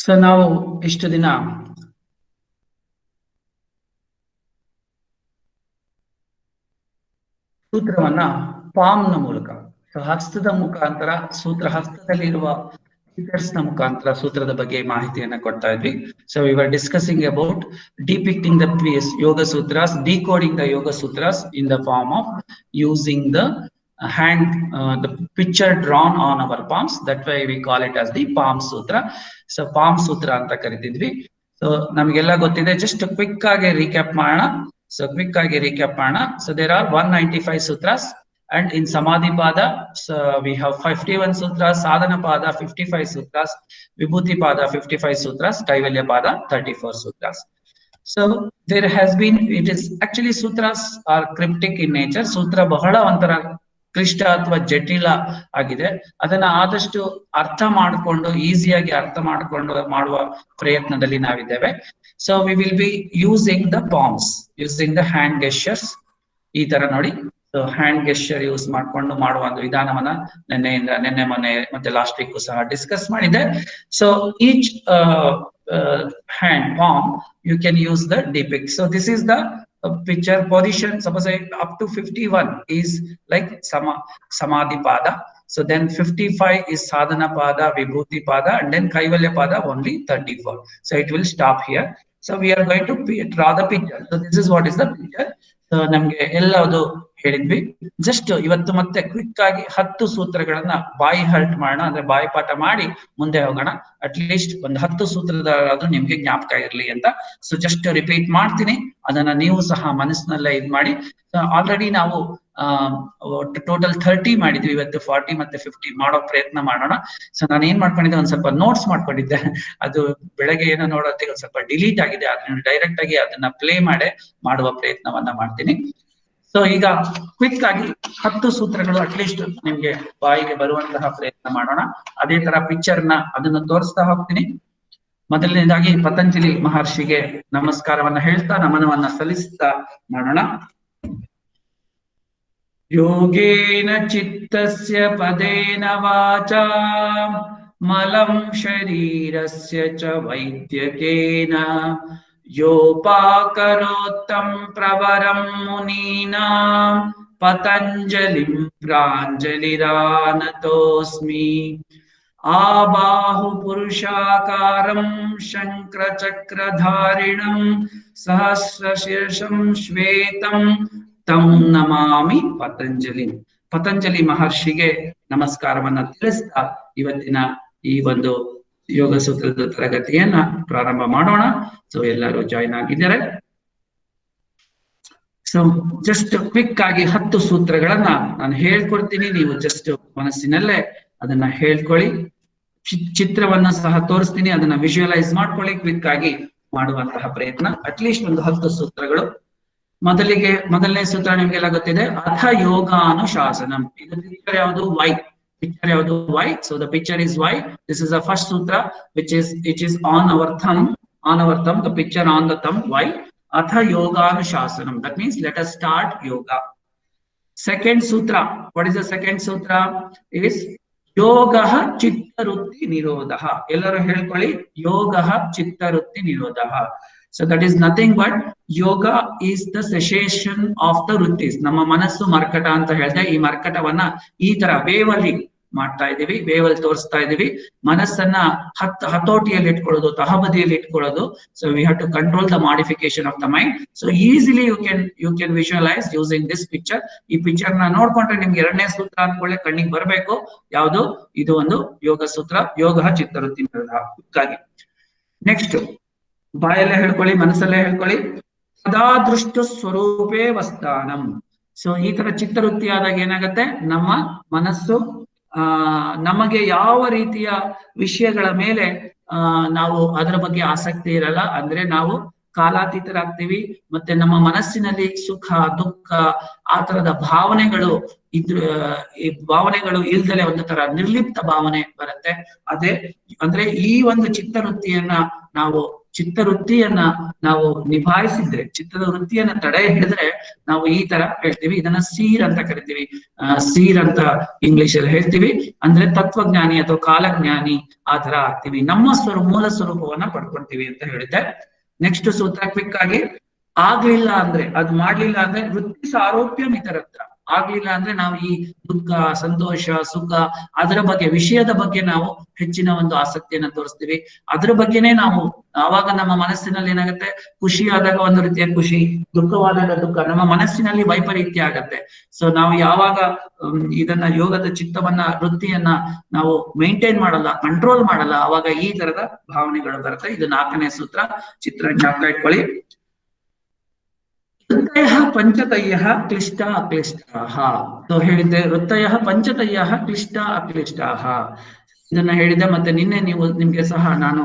So ನಾವು ಇಷ್ಟು ದಿನ ಸೂತ್ರವನ್ನ ಪಾಮ್ನ ಮೂಲಕ, ಹಸ್ತದ ಮುಖಾಂತರ ಸೂತ್ರ, ಹಸ್ತದಲ್ಲಿರುವ ಫಿಗರ್ಸ್ ನ ಮುಖಾಂತರ ಸೂತ್ರದ ಬಗ್ಗೆ ಮಾಹಿತಿಯನ್ನ ಕೊಡ್ತಾ ಇದ್ವಿ. So we were discussing about depicting the yoga sutras, decoding the yoga sutras in the form of using the hand, the picture drawn on our palms. That way we call it as the palm sutra. So palm sutra anta karitidvi. So namigeಲ್ಲ ಗೊತ್ತಿದೆ, just quick ಆಗಿ recap ಮಾಡೋಣ. So quick ಆಗಿ recap ಮಾಡೋಣ. So there are 195 sutras, and in samadhi pada so we have 51 sutras, sadhana pada 55 sutras, vibhuti pada 55 sutras, kaivalya pada 34 sutras. So there has been, it is actually sutras are cryptic in nature. Sutra ಬಹಳ ಒಂಥರ ಕ್ಲಿಷ್ಟ ಅಥವಾ ಜಟಿಲ ಆಗಿದೆ. ಅದನ್ನ ಆದಷ್ಟು ಅರ್ಥ ಮಾಡಿಕೊಂಡು, ಈಸಿಯಾಗಿ ಅರ್ಥ ಮಾಡಿಕೊಂಡು ಮಾಡುವ ಪ್ರಯತ್ನದಲ್ಲಿ ನಾವಿದ್ದೇವೆ. So we will be using the palms, using the hand gestures. ಈ ತರ ನೋಡಿ, ಸೊ ಹ್ಯಾಂಡ್ ಗೆಸ್ಚರ್ ಯೂಸ್ ಮಾಡ್ಕೊಂಡು ಮಾಡುವ ಒಂದು ವಿಧಾನವನ್ನ ನಿನ್ನೆ ಮೊನ್ನೆ ಮತ್ತೆ ಲಾಸ್ಟ್ ವೀಕ್ ಸಹ ಡಿಸ್ಕಸ್ ಮಾಡಿದೆ. So each hand palm you can use the depict. So this is the picture position. Suppose up to 51 is like samadhi pada, so then 55 is sadhana pada, vibhuti pada, and then kaivalya pada only 34. So it will stop here. So we are going to draw the picture. So this is what is the picture. So ನಮ್ಗೆ ಎಲ್ಲದು ಹೇಳಿದ್ವಿ. Just ಇವತ್ತು ಮತ್ತೆ quick ಆಗಿ 10 ಸೂತ್ರಗಳನ್ನ ಬಾಯಿ hurt ಮಾಡೋಣ, ಅಂದ್ರೆ ಬಾಯಿ ಪಾಠ ಮಾಡಿ ಮುಂದೆ ಹೋಗೋಣ. ಅಟ್ ಲೀಸ್ಟ್ ಒಂದು 10 ಸೂತ್ರದಾದ್ರೂ ನಿಮ್ಗೆ ಜ್ಞಾಪಕ ಇರಲಿ ಅಂತ. ಸೊ ಜಸ್ಟ್ ರಿಪೀಟ್ ಮಾಡ್ತೀನಿ, ಅದನ್ನ ನೀವು ಸಹ ಮನಸ್ಸಿನಲ್ಲೇ ಇದ್ ಮಾಡಿ. ಆಲ್ರೆಡಿ ನಾವು ಟೋಟಲ್ 30 ಮಾಡಿದ್ವಿ, ಇವತ್ತು 40 ಮತ್ತೆ 50 ಮಾಡೋ ಪ್ರಯತ್ನ ಮಾಡೋಣ. ಸೊ ನಾನು ಏನ್ ಮಾಡ್ಕೊಂಡಿದ್ದೆ, ಒಂದ್ ಸ್ವಲ್ಪ ನೋಟ್ಸ್ ಮಾಡ್ಕೊಂಡಿದ್ದೆ. ಅದು ಬೆಳಗ್ಗೆ ಏನೋ ನೋಡೋದಕ್ಕೆ ಒಂದ್ ಸ್ವಲ್ಪ ಡಿಲೀಟ್ ಆಗಿದೆ, ಅದನ್ನ ಡೈರೆಕ್ಟ್ ಆಗಿ ಅದನ್ನ ಪ್ಲೇ ಮಾಡೇ ಮಾಡುವ ಪ್ರಯತ್ನವನ್ನ ಮಾಡ್ತೀನಿ. ಸೊ ಈಗ ಕ್ವಿಕ್ ಆಗಿ 10 ಸೂತ್ರಗಳು ಅಟ್ಲೀಸ್ಟ್ ನಿಮ್ಗೆ ಬಾಯಿಗೆ ಬರುವಂತಹ ಪ್ರಯತ್ನ ಮಾಡೋಣ. ಅದೇ ತರ ಪಿಕ್ಚರ್ ನ ಅದನ್ನ ತೋರಿಸ್ತಾ ಹೋಗ್ತೀನಿ. ಮೊದಲನೇದಾಗಿ ಪತಂಜಲಿ ಮಹರ್ಷಿಗೆ ನಮಸ್ಕಾರವನ್ನ ಹೇಳ್ತಾ, ನಮನವನ್ನ ಸಲ್ಲಿಸ್ತಾ ಮಾಡೋಣ. ಯೋಗೇನ ಚಿತ್ತಸ್ಯ ಪದೇನ ವಾಚಾ ಮಲಂ ಶರೀರಸ್ಯ ಚ ವೈದ್ಯಕೇನ ಯೋಪಾಕರೋತ್ತಂ ಪ್ರವರಂ ಮುನೀನಾಂ ಪತಂಜಲಿಂ ಪ್ರಾಂಜಲಿರಾನತೋಸ್ಮಿ. ಆಬಾಹು ಪುರುಷಾಕಾರಂ ಶಂಕ್ರಚಕ್ರಧಾರಿಣಂ ಸಹಸ್ರಶೀರ್ಷಂ ಶ್ವೇತಂ ತಂ ನಮಾಮಿ ಪತಂಜಲಿ. ಪತಂಜಲಿ ಮಹರ್ಷಿಗೆ ನಮಸ್ಕಾರವನ್ನ ತಿಳಿಸ್ತಾ ಇವತ್ತಿನ ಈ ಒಂದು ಯೋಗ ಸೂತ್ರದ ತರಗತಿಯನ್ನ ಪ್ರಾರಂಭ ಮಾಡೋಣ. ಸೊ ಎಲ್ಲರೂ ಜಾಯಿನ್ ಆಗಿದ್ದಾರೆ. ಸೊ ಜಸ್ಟ್ ಕ್ವಿಕ್ ಆಗಿ 10 ಸೂತ್ರಗಳನ್ನ ನಾನು ಹೇಳ್ಕೊಡ್ತೀನಿ, ನೀವು ಜಸ್ಟ್ ಮನಸ್ಸಿನಲ್ಲೇ ಅದನ್ನ ಹೇಳ್ಕೊಳ್ಳಿ. ಚಿತ್ರವನ್ನ ಸಹ ತೋರಿಸ್ತೀನಿ, ಅದನ್ನ ವಿಜುವಲೈಸ್ ಮಾಡ್ಕೊಳ್ಳಿ. ಕ್ವಿಕ್ ಆಗಿ ಮಾಡುವಂತಹ ಪ್ರಯತ್ನ, ಅಟ್ಲೀಸ್ಟ್ ಒಂದು 10 ಸೂತ್ರಗಳು. ಮೊದಲನೇ ಸೂತ್ರ ನಿಮ್ಗೆಲ್ಲ ಗೊತ್ತಿದೆ, ಅಥ ಯೋಗಾನುಶಾಸನಂ. ಇದು ಪಿಕ್ಚರ್ ಯಾವುದು? ವೈ. ಪಿಕ್ಚರ್ ಯಾವುದು? Y. So the picture is Y. This is the first sutra which is on our thumb. The picture on the thumb, why. Atha yoganushāsanam, that means let us start yoga. Second sutra, what is the second sutra? Is ಯೋಗಃ ಚಿತ್ತವೃತ್ತಿ ನಿರೋಧಃ. ಎಲ್ಲರೂ ಹೇಳ್ಕೊಳ್ಳಿ, ಯೋಗಃ ಚಿತ್ತವೃತ್ತಿ ನಿರೋಧಃ. So that is nothing but yoga is the cessation of the ವೃತ್ತಿಸ್. ನಮ್ಮ ಮನಸ್ಸು ಮರ್ಕಟ ಅಂತ ಹೇಳಿದೆ. ಈ ಮರ್ಕಟವನ್ನ ಈ ತರ ವೇವಲ್ಲಿ ಮಾಡ್ತಾ ಇದೀವಿ, ವೇವಲ್ ತೋರಿಸ್ತಾ ಇದೀವಿ. ಮನಸ್ಸನ್ನ ಹತೋಟಿಯಲ್ಲಿ ಇಟ್ಕೊಳ್ಳೋದು, ತಹಬದಿಯಲ್ಲಿ ಇಟ್ಕೊಳ್ಳೋದು. So we have to control the modification of the mind. So easily you can visualise using this picture. ಈ ಪಿಕ್ಚರ್ ನ ನೋಡ್ಕೊಂಡ್ರೆ ನಿಮ್ಗೆ ಎರಡನೇ ಸೂತ್ರ ಅಂದ್ಕೊಳ್ಳೆ ಕಣ್ಣಿಗೆ ಬರಬೇಕು. ಯಾವುದು? ಇದು ಒಂದು ಯೋಗ ಸೂತ್ರ, ಯೋಗ ಚಿತ್ತವೃತ್ತಿ ನಿರೋಧ. ನೆಕ್ಸ್ಟ್ ಬಾಯಲ್ಲೇ ಹೇಳ್ಕೊಳ್ಳಿ, ಮನಸ್ಸಲ್ಲೇ ಹೇಳ್ಕೊಳ್ಳಿ, ಸದಾ ದೃಷ್ಟು ಸ್ವರೂಪೇ ವಸ್ಥಾನಂ. ಸೊ ಈ ತರ ಚಿತ್ತವೃತ್ತಿ ಆದಾಗ ಏನಾಗತ್ತೆ, ನಮ್ಮ ಮನಸ್ಸು ನಮಗೆ ಯಾವ ರೀತಿಯ ವಿಷಯಗಳ ಮೇಲೆ ನಾವು ಅದರ ಬಗ್ಗೆ ಆಸಕ್ತಿ ಇರಲ್ಲ, ಅಂದ್ರೆ ನಾವು ಕಾಲಾತೀತರಾಗ್ತೀವಿ. ಮತ್ತೆ ನಮ್ಮ ಮನಸ್ಸಿನಲ್ಲಿ ಸುಖ ದುಃಖ ಆ ತರದ ಭಾವನೆಗಳು ಈ ಭಾವನೆಗಳು ಇಲ್ದಲೆ ಒಂದು ತರ ನಿರ್ಲಿಪ್ತ ಭಾವನೆ ಬರುತ್ತೆ. ಅಂದ್ರೆ ಈ ಒಂದು ಚಿತ್ತವೃತ್ತಿಯನ್ನ ನಾವು ಚಿತ್ತವೃತ್ತಿಯನ್ನ ನಾವು ನಿಭಾಯಿಸಿದ್ರೆ, ಚಿತ್ತದ ವೃತ್ತಿಯನ್ನ ತಡೆ ಹಿಡಿದ್ರೆ ನಾವು ಈ ತರ ಹೇಳ್ತೀವಿ. ಇದನ್ನ ಸೀರ್ ಅಂತ ಕರಿತೀವಿ. ಸೀರ್ ಅಂತ ಇಂಗ್ಲಿಷ್ ಅಲ್ಲಿ ಹೇಳ್ತೀವಿ. ಅಂದ್ರೆ ತತ್ವಜ್ಞಾನಿ ಅಥವಾ ಕಾಲಜ್ಞಾನಿ ಆ ತರ ಆಗ್ತೀವಿ, ನಮ್ಮ ಮೂಲ ಸ್ವರೂಪವನ್ನ ಪಡ್ಕೊಳ್ತೀವಿ ಅಂತ ಹೇಳಿದ್ದೆ. ನೆಕ್ಸ್ಟ್ ಸೂತ್ರ ಕ್ವಿಕ್ ಆಗಿ, ಆಗ್ಲಿಲ್ಲ ಅಂದ್ರೆ, ಅದ್ ಮಾಡ್ಲಿಲ್ಲ ಅಂದ್ರೆ ವೃತ್ತಿ ಸಾರೋಪ್ಯ ಮಿತರತ್ರ. ಆಗ್ಲಿಲ್ಲ ಅಂದ್ರೆ ನಾವು ಈ ದುಃಖ, ಸಂತೋಷ, ಸುಖ ಅದರ ಬಗ್ಗೆ, ವಿಷಯದ ಬಗ್ಗೆ ನಾವು ಹೆಚ್ಚಿನ ಒಂದು ಆಸಕ್ತಿಯನ್ನ ತೋರಿಸ್ತೀವಿ. ಅದ್ರ ಬಗ್ಗೆನೇ ನಾವು, ಆವಾಗ ನಮ್ಮ ಮನಸ್ಸಿನಲ್ಲಿ ಏನಾಗುತ್ತೆ, ಖುಷಿಯಾದಾಗ ಒಂದು ರೀತಿಯ ಖುಷಿ, ದುಃಖವಾದಾಗ ದುಃಖ, ನಮ್ಮ ಮನಸ್ಸಿನಲ್ಲಿ ವೈಪರೀತ್ಯ ಆಗತ್ತೆ. ಸೊ ನಾವು ಯಾವಾಗ ಇದನ್ನ ಯೋಗದ ಚಿತ್ತವನ್ನ, ವೃತ್ತಿಯನ್ನ ನಾವು ಮೇಂಟೈನ್ ಮಾಡಲ್ಲ, ಕಂಟ್ರೋಲ್ ಮಾಡಲ್ಲ, ಅವಾಗ ಈ ತರದ ಭಾವನೆಗಳು ಬರುತ್ತೆ. ಇದು 4ನೇ ಸೂತ್ರ, ಚಿತ್ರ ಜ್ಞಾಪಕ ಇಟ್ಕೊಳ್ಳಿ. ವೃತ್ತಯ ಪಂಚತಯ ಕ್ಲಿಷ್ಟ ಅಕ್ಲಿಷ್ಟಾಹ. ಹೇಳಿದ್ದೆ ವೃತ್ತಯ ಪಂಚತಯ ಕ್ಲಿಷ್ಟ ಅಕ್ಲಿಷ್ಟಾಹ, ಇದನ್ನ ಹೇಳಿದೆ. ಮತ್ತೆ ನಿನ್ನೆ ನಿಮ್ಗೆ ಸಹ ನಾನು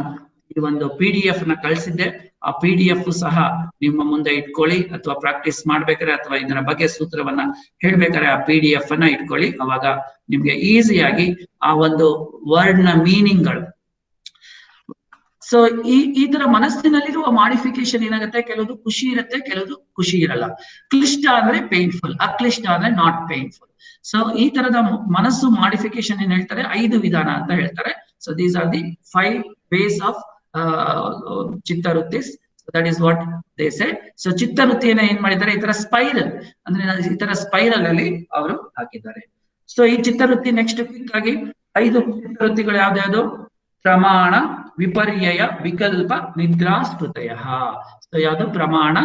ಈ ಒಂದು PDF ನ ಕಳಿಸಿದ್ದೆ. ಆ PDF ಸಹ ನಿಮ್ಮ ಮುಂದೆ ಇಟ್ಕೊಳ್ಳಿ, ಅಥವಾ ಪ್ರಾಕ್ಟೀಸ್ ಮಾಡ್ಬೇಕಾದ್ರೆ ಅಥವಾ ಇದರ ಬಗ್ಗೆ ಸೂತ್ರವನ್ನ ಹೇಳ್ಬೇಕಾದ್ರೆ ಆ PDF ಅನ್ನ ಇಟ್ಕೊಳ್ಳಿ. ಅವಾಗ ನಿಮ್ಗೆ ಈಸಿಯಾಗಿ ಆ ಒಂದು ವರ್ಡ್ ನ ಮೀನಿಂಗ್ಗಳು. ಸೊ ಈ ತರ ಮನಸ್ಸಿನಲ್ಲಿರುವ ಮಾಡಿಫಿಕೇಶನ್ ಏನಾಗುತ್ತೆ, ಕೆಲವುದು ಖುಷಿ ಇರುತ್ತೆ, ಕೆಲವುದು ಖುಷಿ ಇರಲ್ಲ. ಕ್ಲಿಷ್ಟ ಅಂದ್ರೆ ಪೇನ್ಫುಲ್, ಅಕ್ಲಿಷ್ಟ ಅಂದ್ರೆ ನಾಟ್ ಪೇನ್ಫುಲ್. ಸೊ ಈ ತರದ ಮನಸ್ಸು ಮಾಡಿಫಿಕೇಶನ್ ಏನ್ ಹೇಳ್ತಾರೆ, 5 ವಿಧಾನ ಅಂತ ಹೇಳ್ತಾರೆ. So these are the 5 ways of chittavrittis. That is what they say. So ಚಿತ್ತವೃತ್ತಿಯನ್ನ ಏನ್ ಮಾಡಿದ್ದಾರೆ, ಈ ತರ ಸ್ಪೈರಲ್, ಅಂದ್ರೆ ಈ ತರ ಸ್ಪೈರಲ್ ಅಲ್ಲಿ ಅವರು ಹಾಕಿದ್ದಾರೆ. ಸೊ ಈ ಚಿತ್ತವೃತ್ತಿ ನೆಕ್ಸ್ಟ್ ಕ್ವಿಕ್ ಆಗಿ 5 ಚಿತ್ತವೃತ್ತಿಗಳು ಯಾವ್ದ್ಯಾವ್ದು, ಪ್ರಮಾಣ, ವಿಪರ್ಯಯ, ವಿಕಲ್ಪ, ನಿದ್ರಾ, ಸ್ಮೃತಯ. ಸೊ ಯಾವುದು, ಪ್ರಮಾಣ,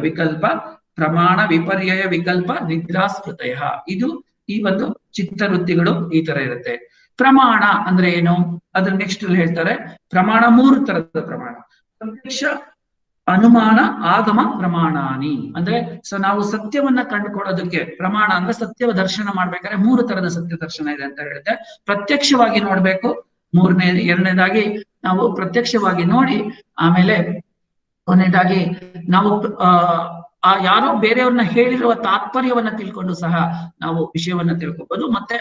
ವಿಕಲ್ಪ, ಪ್ರಮಾಣ, ವಿಪರ್ಯಯ, ವಿಕಲ್ಪ, ನಿದ್ರಾ, ಸ್ಮೃತಯ. ಇದು ಈ ಒಂದು ಚಿತ್ತವೃತ್ತಿಗಳು ಈ ತರ ಇರುತ್ತೆ. ಪ್ರಮಾಣ ಅಂದ್ರೆ ಏನು, ಅದ್ರ ನೆಕ್ಸ್ಟ್ ಹೇಳ್ತಾರೆ. ಪ್ರಮಾಣ 3 ತರದ ಪ್ರಮಾಣ: ಪ್ರತ್ಯಕ್ಷ, ಅನುಮಾನ, ಆಗಮ ಪ್ರಮಾಣಾನಿ. ಅಂದ್ರೆ ಸೊ ನಾವು ಸತ್ಯವನ್ನ ಕಂಡುಕೊಳ್ಳೋದಕ್ಕೆ ಪ್ರಮಾಣ ಅಂದ್ರೆ ಸತ್ಯವ ದರ್ಶನ ಮಾಡ್ಬೇಕಾದ್ರೆ 3 ತರದ ಸತ್ಯ ದರ್ಶನ ಇದೆ ಅಂತ ಹೇಳಿದೆ. ಪ್ರತ್ಯಕ್ಷವಾಗಿ ನೋಡ್ಬೇಕು, ಎರಡನೇದಾಗಿ ನಾವು ಪ್ರತ್ಯಕ್ಷವಾಗಿ ನೋಡಿ, ಆಮೇಲೆ ಕೊನೆಯದಾಗಿ ನಾವು ಯಾರೋ ಬೇರೆಯವ್ರನ್ನ ಹೇಳಿರುವ ತಾತ್ಪರ್ಯವನ್ನ ತಿಳ್ಕೊಂಡು ಸಹ ನಾವು ವಿಷಯವನ್ನ ತಿಳ್ಕೊಬಹುದು. ಮತ್ತೆ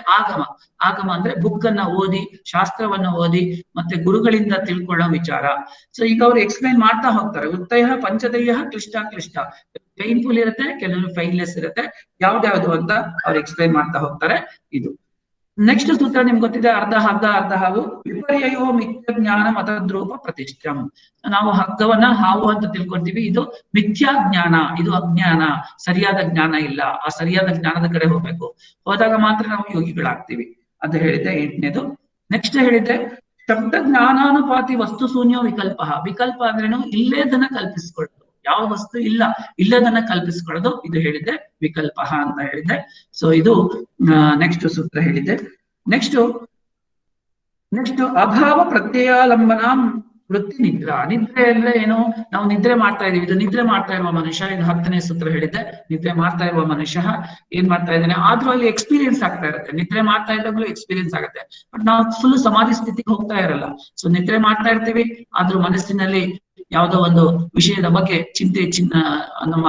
ಆಗಮ ಅಂದ್ರೆ ಬುಕ್ ಅನ್ನ ಓದಿ, ಶಾಸ್ತ್ರವನ್ನ ಓದಿ, ಮತ್ತೆ ಗುರುಗಳಿಂದ ತಿಳ್ಕೊಳ್ಳೋ ವಿಚಾರ. ಸೊ ಈಗ ಅವ್ರು ಎಕ್ಸ್ಪ್ಲೈನ್ ಮಾಡ್ತಾ ಹೋಗ್ತಾರೆ. ವೃತ್ತಯ ಪಂಚತಯ ಕ್ಲಿಷ್ಟ ಕ್ಲಿಷ್ಟ, ಪೈನ್ಫುಲ್ ಇರುತ್ತೆ, ಕೆಲವರು ಪೈನ್ಲೆಸ್ ಇರುತ್ತೆ, ಯಾವ್ದ್ಯಾವ್ದು ಅಂತ ಅವ್ರು ಎಕ್ಸ್ಪ್ಲೈನ್ ಮಾಡ್ತಾ ಹೋಗ್ತಾರೆ. ಇದು ನೆಕ್ಸ್ಟ್ ಸೂತ್ರ ನಿಮ್ಗೆ ಗೊತ್ತಿದೆ, ಅರ್ಧ ಹಾವು. ವಿಪರ್ಯಯೋ ಮಿಥ್ಯ ಜ್ಞಾನ ಮತದ್ರೂಪ ಪ್ರತಿಷ್ಠಂ. ನಾವು ಹಗ್ಗವನ್ನ ಹಾವು ಅಂತ ತಿಳ್ಕೊಳ್ತೀವಿ, ಇದು ಮಿಥ್ಯಾ ಜ್ಞಾನ, ಇದು ಅಜ್ಞಾನ, ಸರಿಯಾದ ಜ್ಞಾನ ಇಲ್ಲ. ಆ ಸರಿಯಾದ ಜ್ಞಾನದ ಕಡೆ ಹೋದಾಗ ಮಾತ್ರ ನಾವು ಯೋಗಿಗಳಾಗ್ತೀವಿ ಅಂತ ಹೇಳಿದ್ದೆ. 8ನೇದು. ನೆಕ್ಸ್ಟ್ ಹೇಳಿದ್ದೆ, ಶಬ್ದ ಜ್ಞಾನಾನುಪಾತಿ ವಸ್ತು ಶೂನ್ಯೋ ವಿಕಲ್ಪ. ವಿಕಲ್ಪ ಅಂದ್ರೇನು, ಇಲ್ಲೇದನ್ನ ಕಲ್ಪಿಸ್ಕೊಳ್ಳೋದು, ಯಾವ ವಸ್ತು ಇಲ್ಲದನ್ನ ಕಲ್ಪಿಸ್ಕೊಳ್ಳೋದು, ಇದು ಹೇಳಿದ್ದೆ ವಿಕಲ್ಪ ಅಂತ ಹೇಳಿದ್ದೆ. ಸೊ ಇದು ನೆಕ್ಸ್ಟ್ ಸೂತ್ರ ಹೇಳಿದ್ದೆ. ನೆಕ್ಸ್ಟ್ ಅಭಾವ ಪ್ರತ್ಯಯಾಲಂಬನ ವೃತ್ತಿ ನಿದ್ರಾ. ನಿದ್ರೆ ಅಂದ್ರೆ ಏನು, ನಾವು ನಿದ್ರೆ ಮಾಡ್ತಾ ಇದೀವಿ, ಇದು ನಿದ್ರೆ ಮಾಡ್ತಾ ಇರುವ ಮನುಷ್ಯ, ಇದು 10ನೇ ಸೂತ್ರ ಹೇಳಿದ್ದೆ. ನಿದ್ರೆ ಮಾಡ್ತಾ ಇರುವ ಮನುಷ್ಯ ಏನ್ ಮಾಡ್ತಾ ಇದ್ದಾನೆ, ಆದ್ರೂ ಅಲ್ಲಿ ಎಕ್ಸ್ಪೀರಿಯನ್ಸ್ ಆಗ್ತಾ ಇರುತ್ತೆ. ನಿದ್ರೆ ಮಾಡ್ತಾ ಇದ್ದಾಗಲೂ ಎಕ್ಸ್ಪೀರಿಯನ್ಸ್ ಆಗುತ್ತೆ, ಬಟ್ ನಾವು ಫುಲ್ ಸಮಾಧಿ ಸ್ಥಿತಿಗೆ ಹೋಗ್ತಾ ಇರಲ್ಲ. ಸೊ ನಿದ್ರೆ ಮಾಡ್ತಾ ಇರ್ತೀವಿ, ಆದ್ರೂ ಮನಸ್ಸಿನಲ್ಲಿ ಯಾವುದೋ ಒಂದು ವಿಷಯದ ಬಗ್ಗೆ ನಮ್ಮ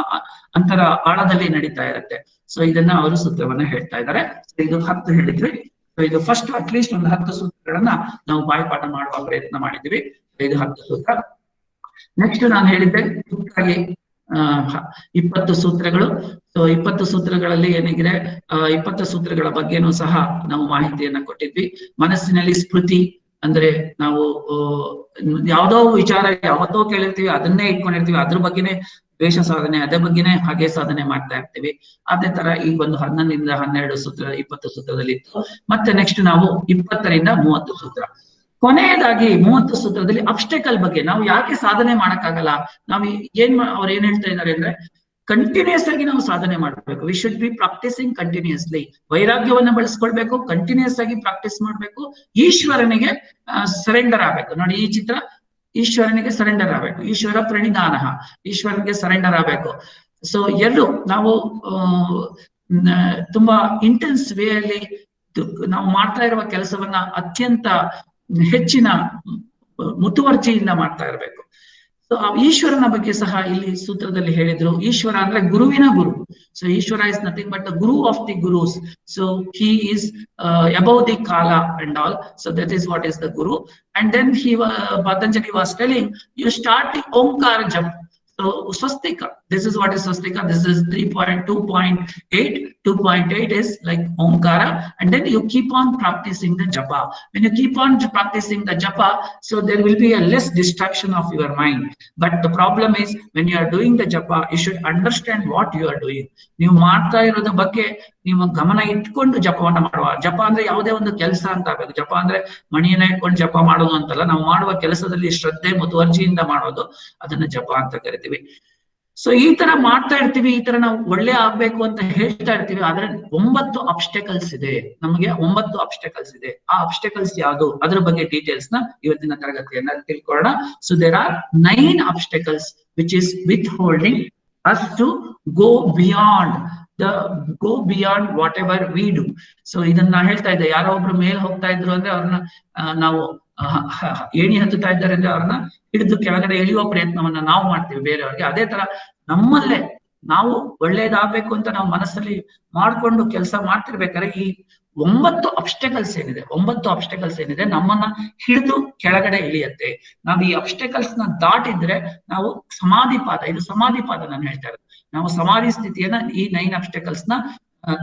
ಅಂತರ ಆಳದಲ್ಲಿ ನಡೀತಾ ಇರುತ್ತೆ. ಸೊ ಇದನ್ನ ಅವರು ಸೂತ್ರವನ್ನ ಹೇಳ್ತಾ ಇದ್ದಾರೆ. ಇದು 10 ಹೇಳಿದ್ವಿ. ಇದು ಫಸ್ಟ್ ಅಟ್ಲೀಸ್ಟ್ ಒಂದು 10 ಸೂತ್ರಗಳನ್ನ ನಾವು ಬಾಯ್ಪಾಠ ಮಾಡುವ ಪ್ರಯತ್ನ ಮಾಡಿದ್ವಿ. ಇದು 10 ಸೂತ್ರ. ನೆಕ್ಸ್ಟ್ ನಾನು ಹೇಳಿದ್ದೆ ಮುಖ್ಯವಾಗಿ 20 ಸೂತ್ರಗಳು. ಸೊ 20 ಸೂತ್ರಗಳಲ್ಲಿ ಏನಿದೆ, 20 ಸೂತ್ರಗಳ ಬಗ್ಗೆನೂ ಸಹ ನಾವು ಮಾಹಿತಿಯನ್ನ ಕೊಟ್ಟಿದ್ವಿ. ಮನಸ್ಸಿನಲ್ಲಿ ಸ್ಮೃತಿ ಅಂದ್ರೆ ನಾವು ಯಾವ್ದೋ ವಿಚಾರ ಯಾವತ್ತೋ ಕೇಳಿರ್ತೀವಿ, ಅದನ್ನೇ ಇಟ್ಕೊಂಡಿರ್ತೀವಿ, ಅದ್ರ ಬಗ್ಗೆನೆ ದ್ವೇಷ ಸಾಧನೆ, ಅದ್ರ ಬಗ್ಗೆನೆ ಹಾಗೆ ಸಾಧನೆ ಮಾಡ್ತಾ ಇರ್ತೀವಿ. ಅದೇ ತರ ಈ ಒಂದು 11ರಿಂದ 12 ಸೂತ್ರ 20 ಸೂತ್ರದಲ್ಲಿ ಇತ್ತು. ಮತ್ತೆ ನೆಕ್ಸ್ಟ್ ನಾವು 20ರಿಂದ 30 ಸೂತ್ರ. ಕೊನೆಯದಾಗಿ 30 ಸೂತ್ರದಲ್ಲಿ ಅಬ್ಸ್ಟೆಕಲ್ ಬಗ್ಗೆ, ನಾವು ಯಾಕೆ ಸಾಧನೆ ಮಾಡಕ್ಕಾಗಲ್ಲ, ನಾವು ಅವ್ರು ಏನ್ ಹೇಳ್ತಾ ಇದ್ದಾರೆ ಅಂದ್ರೆ, ಕಂಟಿನ್ಯೂಸ್ ಆಗಿ ನಾವು ಸಾಧನೆ ಮಾಡ್ಬೇಕು. We should be practising continuously. ವೈರಾಗ್ಯವನ್ನ ಬಳಸ್ಕೊಳ್ಬೇಕು, ಕಂಟಿನ್ಯೂಸ್ ಆಗಿ ಪ್ರಾಕ್ಟೀಸ್ ಮಾಡ್ಬೇಕು, ಈಶ್ವರನಿಗೆ ಸರೆಂಡರ್ ಆಗ್ಬೇಕು. ನೋಡಿ ಈ ಚಿತ್ರ, ಈಶ್ವರನಿಗೆ ಸರೆಂಡರ್ ಆಗ್ಬೇಕು, ಈಶ್ವರ ಪ್ರಣಿಧಾನ, ಈಶ್ವರನಿಗೆ ಸರೆಂಡರ್ ಆಗ್ಬೇಕು. ಸೊ ಎರಡು ನಾವು ತುಂಬಾ ಇಂಟೆನ್ಸ್ ವೇ ಅಲ್ಲಿ ನಾವು ಮಾಡ್ತಾ ಇರುವ ಕೆಲಸವನ್ನ ಅತ್ಯಂತ ಹೆಚ್ಚಿನ ಮುತುವರ್ಜಿಯಿಂದ ಮಾಡ್ತಾ ಇರ್ಬೇಕು. ಸೊ ಆ ಈಶ್ವರನ ಬಗ್ಗೆ ಸಹ ಇಲ್ಲಿ ಸೂತ್ರದಲ್ಲಿ ಹೇಳಿದ್ರು. ಈಶ್ವರ ಅಂದ್ರೆ ಗುರುವಿನ ಗುರು. So Ishvara is nothing but the guru of the gurus. So he is above the kala and all. So that is what is the guru. And then Patanjali was telling, you start the Omkara japa. So swastika, this is what is swastika. This is 3.2.8. 2.8 is like Omkara, and then you keep on practicing the japa. When you keep on practicing the japa, so there will be a less distraction of your mind. But the problem is, when you are doing the japa, you should understand what you are doing. ನೀವು ಮಾಡ್ತಾ ಇರೋದ್ರ ಬಗ್ಗೆ ನೀವು ಗಮನ ಇಟ್ಕೊಂಡು ಜಪವನ್ನ ಮಾಡುವ. ಜಪ ಅಂದ್ರೆ ಯಾವುದೇ ಒಂದು ಕೆಲಸ ಅಂತ ಆಗಬೇಕು. ಜಪ ಅಂದ್ರೆ ಮಣಿಯನ್ನ ಇಟ್ಕೊಂಡು ಜಪ ಮಾಡೋದು ಅಂತಲ್ಲ. ನಾವು ಮಾಡುವ ಕೆಲಸದಲ್ಲಿ ಶ್ರದ್ಧೆ ಮುತುವರ್ಜಿಯಿಂದ ಮಾಡೋದು, ಅದನ್ನ ಜಪ ಅಂತ ಕರಿತೀವಿ. ಸೊ ಈ ತರ ಮಾಡ್ತಾ ಇರ್ತೀವಿ, ಈ ತರ ನಾವು ಒಳ್ಳೆ ಆಗ್ಬೇಕು ಅಂತ ಹೇಳ್ತಾ ಇರ್ತೀವಿ. ಆದ್ರೆ 9 ಅಬ್ಸ್ಟೆಕಲ್ಸ್ ಇದೆ, ನಮಗೆ 9 ಅಬ್ಸ್ಟೆಕಲ್ಸ್ ಇದೆ. ಆ ಅಬ್ಸ್ಟೆಕಲ್ಸ್ ಯಾವುದು, ಅದ್ರ ಬಗ್ಗೆ ಡೀಟೇಲ್ಸ್ ನ ಇವತ್ತಿನ ತರಗತಿಯನ್ನ ತಿಳ್ಕೊಳ್ಳೋಣ. So there are 9 obstacles which is withholding us to go beyond whatever we do. So ಇದನ್ನ ಹೇಳ್ತಾ ಇದ್ದೆ, ಯಾರೋ ಒಬ್ರು ಮೇಲ್ ಹೋಗ್ತಾ ಇದ್ರು ಅಂದ್ರೆ ಅವ್ರನ್ನ ನಾವು ಏಣಿ ಹತ್ತುತ್ತಾ ಇದ್ದಾರೆ ಅಂದ್ರೆ ಅವ್ರನ್ನ ಹಿಡಿದು ಕೆಳಗಡೆ ಎಳೆಯುವ ಪ್ರಯತ್ನವನ್ನ ನಾವು ಮಾಡ್ತೀವಿ ಬೇರೆಯವ್ರಿಗೆ. ಅದೇ ತರ ನಮ್ಮಲ್ಲೇ ನಾವು ಒಳ್ಳೇದಾಗ್ಬೇಕು ಅಂತ ನಾವು ಮನಸ್ಸಲ್ಲಿ ಮಾಡ್ಕೊಂಡು ಕೆಲಸ ಮಾಡ್ತಿರ್ಬೇಕಾದ್ರೆ ಈ 9 ಅಬ್ಸ್ಟೆಕಲ್ಸ್ ಏನಿದೆ, 9 ಅಬ್ಸ್ಟೆಕಲ್ಸ್ ಏನಿದೆ ನಮ್ಮನ್ನ ಹಿಡಿದು ಕೆಳಗಡೆ ಇಳಿಯತ್ತೆ. ನಾವು ಈ ಅಬ್ಸ್ಟೆಕಲ್ಸ್ ನ ದಾಟಿದ್ರೆ ನಾವು ಸಮಾಧಿ ಪಾದ, ಇದು ಸಮಾಧಿ ಪಾದ ನಾನು ಹೇಳ್ತಾ ಇರೋದು. ನಾವು ಸಮಾಧಿ ಸ್ಥಿತಿಯನ್ನ ಈ 9 ಅಬ್ಸ್ಟೆಕಲ್ಸ್ ನ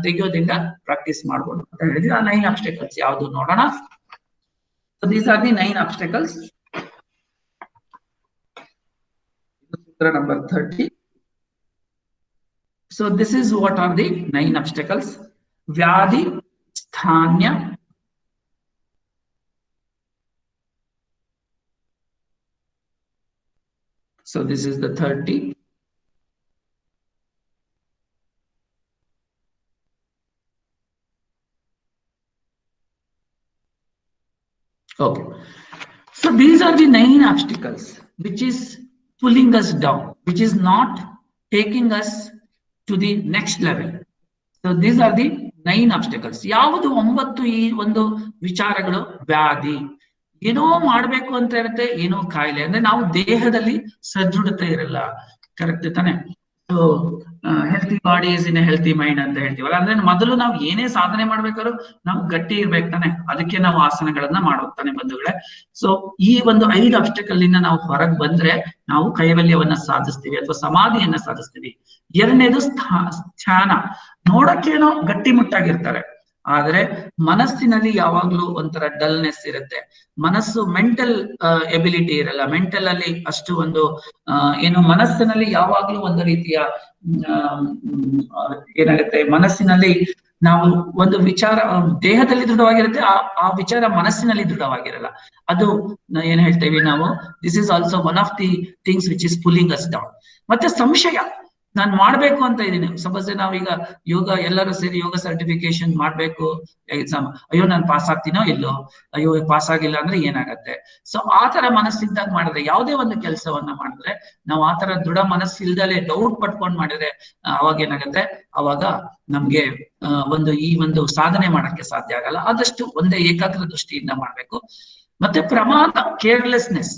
ತೆಗೆಯೋದ್ರಿಂದ ಪ್ರಾಕ್ಟೀಸ್ ಮಾಡ್ಬೋದು ಅಂತ ಹೇಳಿದ್ರೆ, ಆ 9 ಅಬ್ಸ್ಟೆಕಲ್ಸ್ ಯಾವುದು ನೋಡೋಣ. So these are the 9 obstacles. Sutra number 30. So this is what are the 9 obstacles. Vyadi, Sthanya, so this is the 30. Okay, so these are the 9 obstacles which is pulling us down, which is not taking us to the next level. So these are the 9 obstacles. ಯಾವುದು 9 ಈ ಒಂದು ವಿಚಾರಗಳು? ವ್ಯಾಧಿ, ಏನೋ ಮಾಡ್ಬೇಕು ಅಂತ ಇರುತ್ತೆ, ಏನೋ ಕಾಯಿಲೆ, ಅಂದ್ರೆ ನಾವು ದೇಹದಲ್ಲಿ ಸದೃಢತೆ ಇರಲ್ಲ. ಕರೆಕ್ಟ್ ತಾನೆ? So healthy body is in a healthy mind ಅಂತ ಹೇಳ್ತೀವಲ್ಲ. ಅಂದ್ರೆ ಮೊದಲು ನಾವು ಏನೇ ಸಾಧನೆ ಮಾಡ್ಬೇಕಾದ್ರೂ ನಾವು ಗಟ್ಟಿ ಇರ್ಬೇಕು ತಾನೆ, ಅದಕ್ಕೆ ನಾವು ಆಸನಗಳನ್ನ ಮಾಡೋದು ತಾನೆ ಬಂಧುಗಳೇ. ಸೊ ಈ ಒಂದು 5 ಅಬ್ಸ್ಟೆಕಲ್ ಇಂದ ನಾವು ಹೊರಗೆ ಬಂದ್ರೆ ನಾವು ಕೈವಲ್ಯವನ್ನ ಸಾಧಿಸ್ತೀವಿ ಅಥವಾ ಸಮಾಧಿಯನ್ನ ಸಾಧಿಸ್ತೀವಿ. ಎರಡನೇದು ಧ್ಯಾನ. ನೋಡಕ್ಕೇನೋ ಗಟ್ಟಿಮುಟ್ಟಾಗಿರ್ತಾರೆ, ಆದ್ರೆ ಮನಸ್ಸಿನಲ್ಲಿ ಯಾವಾಗ್ಲೂ ಒಂಥರ ಡಲ್ನೆಸ್ ಇರುತ್ತೆ. ಮನಸ್ಸು ಮೆಂಟಲ್ ಎಬಿಲಿಟಿ ಇರಲ್ಲ, ಮೆಂಟಲ್ ಅಲ್ಲಿ ಅಷ್ಟು ಒಂದು ಏನು ಮನಸ್ಸಿನಲ್ಲಿ ಯಾವಾಗ್ಲೂ ಒಂದು ರೀತಿಯ ಏನಾಗುತ್ತೆ, ಮನಸ್ಸಿನಲ್ಲಿ ನಾವು ಒಂದು ವಿಚಾರ ದೇಹದಲ್ಲಿ ದೃಢವಾಗಿರುತ್ತೆ, ಆ ವಿಚಾರ ಮನಸ್ಸಿನಲ್ಲಿ ದೃಢವಾಗಿರಲ್ಲ. ಅದು ಏನ್ ಹೇಳ್ತೇವೆ ನಾವು, this is also one of the things which is pulling us down. ಮತ್ತೆ ಸಂಶಯ, ನಾನು ಮಾಡ್ಬೇಕು ಅಂತ ಇದ್ದೀನಿ. ಸಪೋಸ್ ನಾವೀಗ ಯೋಗ ಎಲ್ಲರೂ ಸೇರಿ ಯೋಗ ಸರ್ಟಿಫಿಕೇಶನ್ ಮಾಡ್ಬೇಕು ಎಕ್ಸಾಮ್, ಅಯ್ಯೋ ನಾನು ಪಾಸ್ ಆಗ್ತೀನೋ ಇಲ್ಲೋ, ಅಯ್ಯೋ ಪಾಸ್ ಆಗಿಲ್ಲ ಅಂದ್ರೆ ಏನಾಗತ್ತೆ. ಸೊ ಆ ತರ ಮನಸ್ಸಿದ್ದಾಗ ಮಾಡಿದ್ರೆ, ಯಾವುದೇ ಒಂದು ಕೆಲಸವನ್ನ ಮಾಡಿದ್ರೆ ನಾವು ಆ ತರ ದೃಢ ಮನಸ್ಸಿಲ್ದಲೆ ಡೌಟ್ ಪಟ್ಕೊಂಡ್ ಮಾಡಿದ್ರೆ ಅವಾಗ ಏನಾಗತ್ತೆ, ಅವಾಗ ನಮ್ಗೆ ಈ ಒಂದು ಸಾಧನೆ ಮಾಡಕ್ಕೆ ಸಾಧ್ಯ ಆಗಲ್ಲ. ಆದಷ್ಟು ಒಂದೇ ಏಕಾಗ್ರ ದೃಷ್ಟಿಯಿಂದ ಮಾಡ್ಬೇಕು. ಮತ್ತೆ ಪ್ರಮಾದ, ಕೇರ್ಲೆಸ್ನೆಸ್.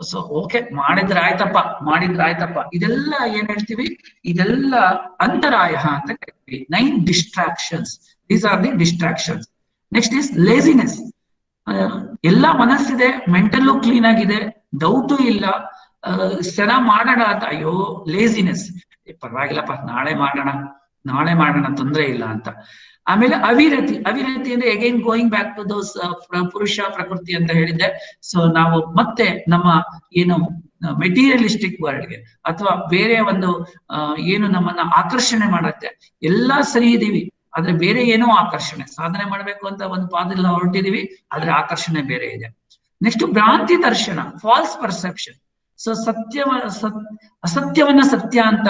ಸೊ ಓಕೆ, ಮಾಡಿದ್ರೆ ಆಯ್ತಪ್ಪ, ಇದೆಲ್ಲ ಏನ್ ಹೇಳ್ತೀವಿ, ಇದೆಲ್ಲ ಅಂತರಾಯ ಅಂತ ಕರಿತೀವಿ. 9 distractions. These are the distractions. Next is laziness. ಎಲ್ಲ ಮನಸ್ಸಿದೆ, ಮೆಂಟಲ್ಲು ಕ್ಲೀನ್ ಆಗಿದೆ, ಡೌಟು ಇಲ್ಲ, ಚೆನ್ನಾಗ್ ಮಾಡೋಣ ಅಂತ, ಅಯ್ಯೋ ಲೇಸಿನೆಸ್, ಪರವಾಗಿಲ್ಲಪ್ಪ ನಾಳೆ ಮಾಡೋಣ ತೊಂದ್ರೆ ಇಲ್ಲ ಅಂತ. ಆಮೇಲೆ ಅವಿರತಿ ಅಂದ್ರೆ again going back to those purusha prakriti ಅಂತ ಹೇಳಿದ್ದೆ. ಸೊ ನಾವು ಮತ್ತೆ ನಮ್ಮ ಏನು ಮೆಟೀರಿಯಲಿಸ್ಟಿಕ್ ವರ್ಲ್ಡ್ಗೆ ಅಥವಾ ಬೇರೆ ಒಂದು ಏನು ನಮ್ಮನ್ನ ಆಕರ್ಷಣೆ ಮಾಡತ್ತೆ, ಎಲ್ಲಾ ಸರಿ ಇದೀವಿ ಆದ್ರೆ ಬೇರೆ ಏನೋ ಆಕರ್ಷಣೆ, ಸಾಧನೆ ಮಾಡ್ಬೇಕು ಅಂತ ಒಂದು ಪಾದದಲ್ಲಿ ಹೊರಟಿದೀವಿ ಆದ್ರೆ ಆಕರ್ಷಣೆ ಬೇರೆ ಇದೆ. ನೆಕ್ಸ್ಟ್ ಭ್ರಾಂತಿ ದರ್ಶನ, ಫಾಲ್ಸ್ ಪರ್ಸೆಪ್ಷನ್. ಸೊ ಅಸತ್ಯವನ್ನ ಸತ್ಯ ಅಂತ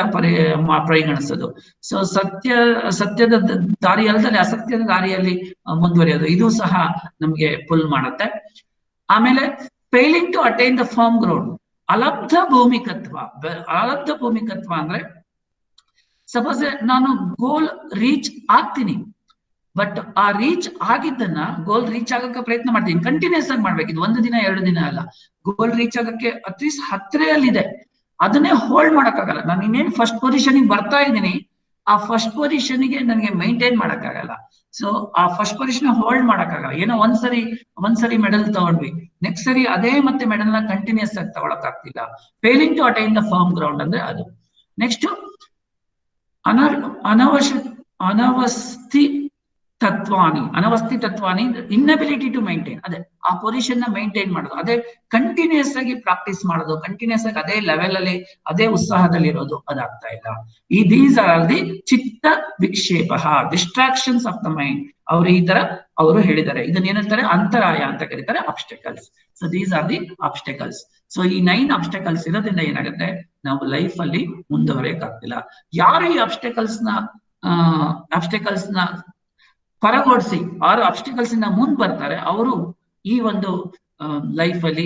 ಪರಿಗಣಿಸೋದು. ಸೊ ಸತ್ಯದ ದಾರಿ ಅಲ್ಲದೆ ಅಸತ್ಯದ ದಾರಿಯಲ್ಲಿ ಮುಂದುವರಿಯೋದು, ಇದು ಸಹ ನಮ್ಗೆ ಪುಲ್ ಮಾಡುತ್ತೆ. ಆಮೇಲೆ failing to attain the firm ground, ಅಲಬ್ಧ ಭೂಮಿಕತ್ವ ಅಂದ್ರೆ ಸಪೋಸ್ ನಾನು ಗೋಲ್ ರೀಚ್ ಆಗ್ತೀನಿ, ಬಟ್ ಆ ರೀಚ್ ಆಗಿದ್ದನ್ನ ಗೋಲ್ ರೀಚ್ ಆಗಕ್ಕೆ ಪ್ರಯತ್ನ ಮಾಡ್ತೀನಿ, ಕಂಟಿನ್ಯೂಸ್ ಆಗಿ ಮಾಡ್ಬೇಕು. ಇದು 1 ದಿನ 2 ದಿನ ಅಲ್ಲ. ಗೋಲ್ ರೀಚ್ ಆಗಕ್ಕೆ ಅಟ್ಲೀಸ್ಟ್ ಹತ್ತಿರಲ್ಲಿದೆ, ಅದನ್ನೇ ಹೋಲ್ಡ್ ಮಾಡಕ್ಕಾಗಲ್ಲ. ನಾನು ಇನ್ನೇನು ಫಸ್ಟ್ ಪೊಸಿಷನ್ಗೆ ಬರ್ತಾ ಇದ್ದೀನಿ, ಆ ಫಸ್ಟ್ ಪೊಸಿಷನ್ ಗೆ ನನಗೆ ಮೈಂಟೈನ್ ಮಾಡಕ್ಕಾಗಲ್ಲ. ಸೊ ಆ ಫಸ್ಟ್ ಪೊಸಿಷನ್ ಹೋಲ್ಡ್ ಮಾಡಕ್ಕಾಗಲ್ಲ. ಏನೋ ಒಂದ್ಸರಿ ಮೆಡಲ್ ತಗೊಂಡ್ವಿ, ನೆಕ್ಸ್ಟ್ ಸರಿ ಅದೇ ಮತ್ತೆ ಮೆಡಲ್ ನ ಕಂಟಿನ್ಯೂಸ್ ಆಗಿ ತಗೊಳಕ್ ಆಗ್ತಿಲ್ಲ. Failing to attain the firm ground ಅಂದ್ರೆ ಅದು. ನೆಕ್ಸ್ಟ್ ಅನವಸ್ಥಿ ತತ್ವಾನಿ ಇನ್ನಬಿಲಿಟಿ ಟು ಮೈಂಟೈನ್, ಅದೇ ಆ ಪೊಸಿಷನ್ ನ ಮೈಂಟೈನ್ ಮಾಡೋದು, ಅದೇ ಕಂಟಿನ್ಯೂಸ್ ಆಗಿ ಪ್ರಾಕ್ಟೀಸ್ ಮಾಡೋದು, ಕಂಟಿನ್ಯೂಸ್ ಆಗಿ ಅದೇ ಲೆವೆಲ್ ಅಲ್ಲಿ ಅದೇ ಉತ್ಸಾಹದಲ್ಲಿ ಇರೋದು, ಅದಾಗ್ತಾ ಇಲ್ಲ. ಈ ದೀಸ್ ಆರ್ ದಿ ಚಿತ್ತ ವಿಕ್ಷೇಪ, ಡಿಸ್ಟ್ರಾಕ್ಷನ್ಸ್ ಆಫ್ ದ ಮೈಂಡ್. ಅವರು ಈ ತರ ಅವರು ಹೇಳಿದ್ದಾರೆ. ಇದನ್ನ ಏನಂತಾರೆ, ಅಂತರಾಯ ಅಂತ ಕರೀತಾರೆ, obstacles. So these are the obstacles. So ಈ 9 ಆಬ್ಸ್ಟಕಲ್ಸ್ ಇರೋದ್ರಿಂದ ಏನಾಗುತ್ತೆ, ನಾವು ಲೈಫ್ ಅಲ್ಲಿ ಮುಂದುವರಿಯಕ್ಕಾಗ್ತಿಲ್ಲ. ಯಾರು ಈ ಆಬ್ಸ್ಟಕಲ್ಸ್ ನ ಹೊರಗೋಡಿಸಿ 6 ಆಬ್ಸ್ಟಿಕಲ್ಸ್ ಇಂದ ಮುಂದ್ ಬರ್ತಾರೆ, ಅವರು ಈ ಒಂದು ಲೈಫಲ್ಲೇ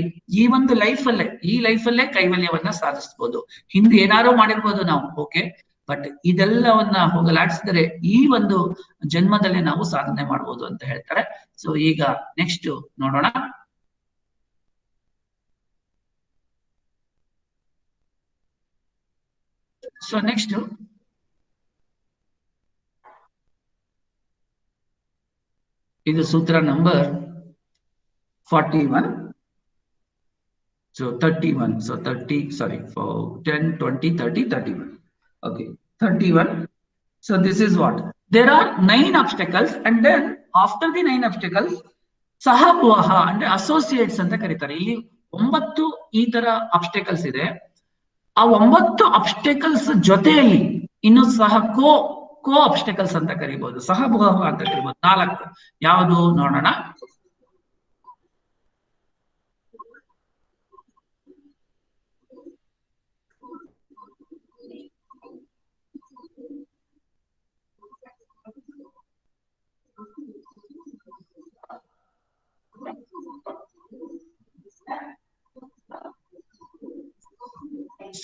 ಕೈವಲ್ಯವನ್ನ ಸಾಧಿಸಬಹುದು. ಹಿಂದೆ ಏನಾರು ಮಾಡಿರ್ಬೋದು ನಾವು, ಓಕೆ, ಬಟ್ ಇದೆಲ್ಲವನ್ನ ಹೋಗಲಾಡಿಸಿದರೆ ಈ ಒಂದು ಜನ್ಮದಲ್ಲೇ ನಾವು ಸಾಧನೆ ಮಾಡ್ಬೋದು ಅಂತ ಹೇಳ್ತಾರೆ. ಸೊ ಈಗ ನೆಕ್ಸ್ಟ್ ನೋಡೋಣ. ಸೊ ನೆಕ್ಸ್ಟ್ ಇದು ಸೂತ್ರ number 41. So 31. So 30, sorry, for 10, 20, 30, 31. Okay, 31. So this is what? There are 9 obstacles, and then after the 9 obstacles, sahabvaha and associates ಅಂತ ಕರೀತಾರೆ. ಇಲ್ಲಿ 9 ಈ ತರ obstacles ಇದೆ. ಆ 9 obstacles ಜೊತೆಯಲ್ಲಿ ಇನ್ನು ಸಹ ಕೋ ಆಬ್ಸ್ಟಕಲ್ಸ್ ಅಂತ ಕರಿಬಹುದು, ಸಹಭಾಗ ಅಂತ ಕರಿಬಹುದು. 4 ಯಾವುದು ನೋಡೋಣ.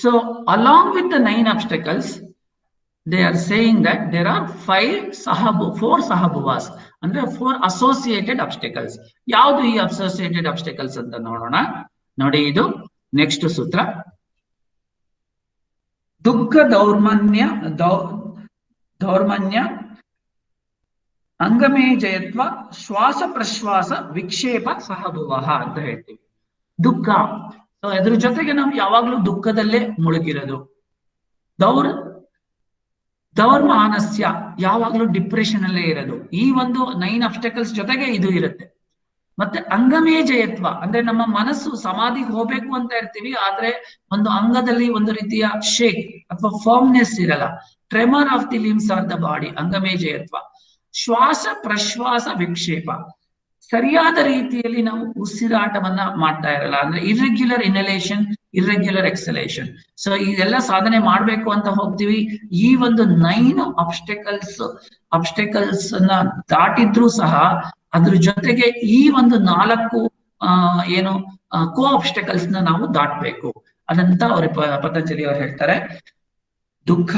So along with the 9 obstacles, they are saying that there are 4 sahabuvas, ಅಂದ್ರೆ 4 associated obstacles. ಯಾವುದು ಈ associated obstacles ಅಂತ ನೋಡೋಣ. ನೋಡಿ, ಇದು ನೆಕ್ಸ್ಟ್ ಸೂತ್ರ. ದುಃಖ ದೌರ್ಮನ್ಯ ಅಂಗಮೇಜಯತ್ವ ಶ್ವಾಸ ಪ್ರಶ್ವಾಸ ವಿಕ್ಷೇಪ ಸಹಭುವಃ ಅಂತ ಹೇಳ್ತೀವಿ. ದುಃಖ, ಅದ್ರ ಜೊತೆಗೆ ನಾವು ಯಾವಾಗ್ಲೂ ದುಃಖದಲ್ಲೇ ಮುಳುಗಿರೋದು. ದೌರ್ಮಾನಸ್ಯ, ಯಾವಾಗ್ಲೂ ಡಿಪ್ರೆಷನ್ ಅಲ್ಲೇ ಇರೋದು. ಈ ಒಂದು 9 ಅಬ್ಸ್ಟಕಲ್ಸ್ ಜೊತೆಗೆ ಇದು ಇರುತ್ತೆ. ಮತ್ತೆ ಅಂಗಮೇಜಯತ್ವ ಅಂದ್ರೆ ನಮ್ಮ ಮನಸ್ಸು ಸಮಾಧಿಗೆ ಹೋಗ್ಬೇಕು ಅಂತ ಇರ್ತೀವಿ, ಆದ್ರೆ ಒಂದು ಅಂಗದಲ್ಲಿ ಒಂದು ರೀತಿಯ ಶೇಕ್ ಅಥವಾ ಫರ್ಮ್ನೆಸ್ ಇರಲ್ಲ. Tremor of the limbs of the body, ಅಂಗಮೇಜಯತ್ವ. ಶ್ವಾಸ ಪ್ರಶ್ವಾಸ ವಿಕ್ಷೇಪ, ಸರಿಯಾದ ರೀತಿಯಲ್ಲಿ ನಾವು ಉಸಿರಾಟವನ್ನ ಮಾಡ್ತಾ ಇರಲ್ಲ, ಅಂದ್ರೆ ಇರ್ರೆಗ್ಯುಲರ್ ಇನ್ಹಲೇಷನ್, ಇರ್ರೆಗ್ಯುಲರ್ ಎಕ್ಸಲೇಷನ್. ಸೊ ಇದೆಲ್ಲ ಸಾಧನೆ ಮಾಡ್ಬೇಕು ಅಂತ ಹೋಗ್ತೀವಿ. ಈ ಒಂದು 9 ಅಬ್ಸ್ಟಕಲ್ಸ್ ಅನ್ನ ದಾಟಿದ್ರೂ ಸಹ ಅದ್ರ ಜೊತೆಗೆ ಈ ಒಂದು 4 ಏನು ಕೋ ಅಬ್ಸ್ಟಕಲ್ಸ್ ನ ನಾವು ದಾಟಬೇಕು ಅದಂತ ಅವ್ರ ಪತಂಜಲಿ ಅವರು ಹೇಳ್ತಾರೆ. ದುಃಖ,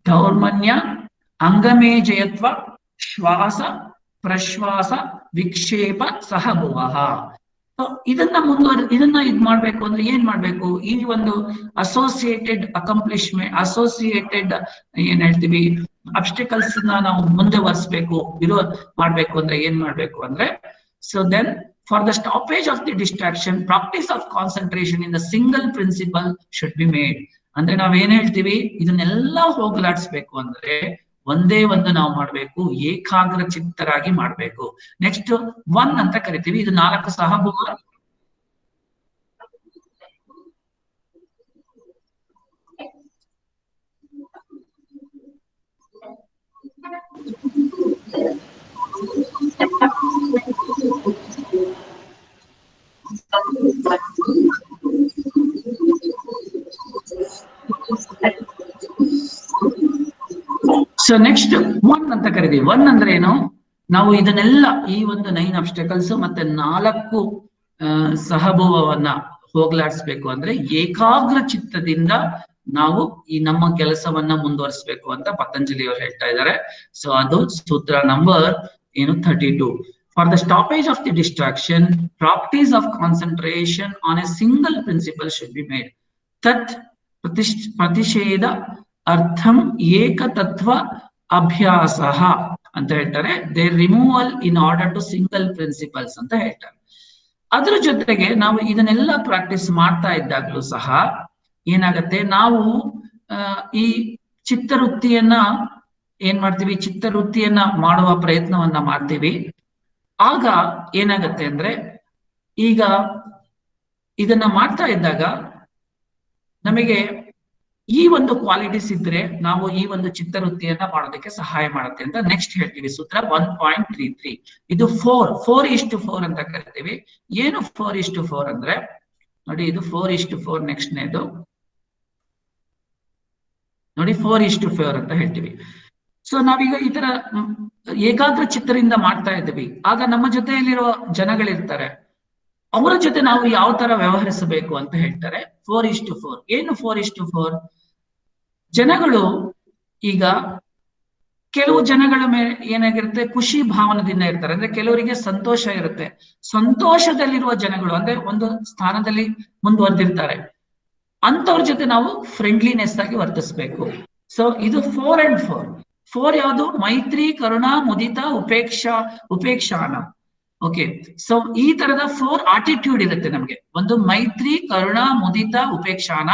ದೌರ್ಮನ್ಯ, ಅಂಗಮೇಜಯತ್ವ, ಶ್ವಾಸ ಪ್ರಶ್ವಾಸ ವಿಕ್ಷೇಪ ಸಹಭುವಃ. ಇದನ್ನ ಇದ್ ಮಾಡ್ಬೇಕು ಅಂದ್ರೆ ಏನ್ ಮಾಡ್ಬೇಕು, ಈ ಒಂದು ಅಸೋಸಿಯೇಟೆಡ್ ಏನ್ ಹೇಳ್ತೀವಿ ಅಬ್ಸ್ಟಿಕಲ್ಸ್ ನಾವು ಮುಂದೆ ವರ್ಸ್ಬೇಕು, ಮಾಡ್ಬೇಕು ಅಂದ್ರೆ ಏನ್ ಮಾಡ್ಬೇಕು ಅಂದ್ರೆ, so then for the stoppage of the distraction practice of concentration in the single principle should be made. ಅಂದ್ರೆ ನಾವೇನ್ ಹೇಳ್ತೀವಿ, ಇದನ್ನೆಲ್ಲ ಹೋಗ್ಲಾಡಿಸ್ಬೇಕು ಅಂದ್ರೆ ಒಂದೇ ಒಂದು ನಾವು ಮಾಡ್ಬೇಕು, ಏಕಾಗ್ರ ಚಿತ್ತರಾಗಿ ಮಾಡ್ಬೇಕು. ನೆಕ್ಸ್ಟ್ 1 ಅಂತ ಕರಿತೀವಿ. ಇದು 4 ಸಹಭುವ. ಸೊ ನೆಕ್ಸ್ಟ್ 1 ಅಂತ ಕರಿತೀವಿ. 1 ಅಂದ್ರೆ ಏನು, ನಾವು ಇದನ್ನೆಲ್ಲ ಈ ಒಂದು 9 ಅಬ್ಸ್ಟಕಲ್ಸ್ ಮತ್ತೆ 4 ಸಹಭುವವನ್ನ ಹೋಗ್ಲಾಡಿಸ್ಬೇಕು ಅಂದ್ರೆ ಏಕಾಗ್ರ ಚಿತ್ತದಿಂದ ನಾವು ಈ ನಮ್ಮ ಕೆಲಸವನ್ನ ಮುಂದುವರಿಸಬೇಕು ಅಂತ ಪತಂಜಲಿ ಅವರು ಹೇಳ್ತಾ ಇದ್ದಾರೆ. ಸೊ ಅದು ಸೂತ್ರ number 32. For the stoppage of the distraction practice of concentration on a single principle should be made. ತತ್ ಪ್ರತಿಷೇಧ ಅರ್ಥಂ ಏಕತತ್ವ ಅಭ್ಯಾಸ ಅಂತ ಹೇಳ್ತಾರೆ. They removal in order to single principles ಅಂತ ಹೇಳ್ತಾರೆ. ಅದ್ರ ಜೊತೆಗೆ ನಾವು ಇದನ್ನೆಲ್ಲ ಪ್ರಾಕ್ಟೀಸ್ ಮಾಡ್ತಾ ಇದ್ದಾಗಲೂ ಸಹ ಏನಾಗತ್ತೆ, ನಾವು ಈ ಚಿತ್ತವೃತ್ತಿಯನ್ನ ಏನ್ ಮಾಡ್ತೀವಿ, ಚಿತ್ತವೃತ್ತಿಯನ್ನ ಮಾಡುವ ಪ್ರಯತ್ನವನ್ನ ಮಾಡ್ತೀವಿ. ಆಗ ಏನಾಗತ್ತೆ ಅಂದ್ರೆ, ಈಗ ಇದನ್ನ ಮಾಡ್ತಾ ಇದ್ದಾಗ ನಮಗೆ ಈ ಒಂದು ಕ್ವಾಲಿಟೀಸ್ ಇದ್ರೆ ನಾವು ಈ ಒಂದು ಚಿತ್ತವೃತ್ತಿಯನ್ನ ಮಾಡೋದಕ್ಕೆ ಸಹಾಯ ಮಾಡುತ್ತೆ ಅಂತ ನೆಕ್ಸ್ಟ್ ಹೇಳ್ತೀವಿ. ಸೂತ್ರ 1.33 ಇದು 4:4 ಅಂತ ಕರಿತೀವಿ. ಏನು 4:4 ಅಂದ್ರೆ ನೋಡಿ, ಇದು 4:4 ನೆಕ್ಸ್ಟ್ ನೇದು ನೋಡಿ, 4:4 ಅಂತ ಹೇಳ್ತೀವಿ. ಸೊ ನಾವೀಗ ಈ ತರ ಏಕಾಗ್ರ ಚಿತ್ತರಿಂದ ಮಾಡ್ತಾ ಇದ್ದೀವಿ. ಆಗ ನಮ್ಮ ಜೊತೆಯಲ್ಲಿರುವ ಜನಗಳಿರ್ತಾರೆ, ಅವರ ಜೊತೆ ನಾವು ಯಾವ ತರ ವ್ಯವಹರಿಸಬೇಕು ಅಂತ ಹೇಳ್ತಾರೆ. 4:4 ಏನು 4:4? ಜನಗಳು ಈಗ ಕೆಲವು ಜನಗಳ ಮೇಲೆ ಏನಾಗಿರುತ್ತೆ, ಖುಷಿ ಭಾವನದಿಂದ ಇರ್ತಾರೆ. ಅಂದ್ರೆ ಕೆಲವರಿಗೆ ಸಂತೋಷ ಇರುತ್ತೆ. ಸಂತೋಷದಲ್ಲಿರುವ ಜನಗಳು ಅಂದ್ರೆ ಒಂದು ಸ್ಥಾನದಲ್ಲಿ ಮುಂದುವರೆದಿರ್ತಾರೆ, ಅಂತವ್ರ ಜೊತೆ ನಾವು ಫ್ರೆಂಡ್ಲಿನೆಸ್ ಆಗಿ ವರ್ತಿಸ್ಬೇಕು. ಸೊ ಇದು 4 and 4. 4 ಯಾವುದು? ಮೈತ್ರಿ, ಕರುಣಾ, ಮುದಿತ, ಉಪೇಕ್ಷಾನ. ಓಕೆ, ಸೊ ಈ ತರದ 4 ಆಟಿಟ್ಯೂಡ್ ಇರುತ್ತೆ ನಮ್ಗೆ. ಒಂದು ಮೈತ್ರಿ, ಕರುಣಾ, ಮುದಿತ, ಉಪೇಕ್ಷಾನ.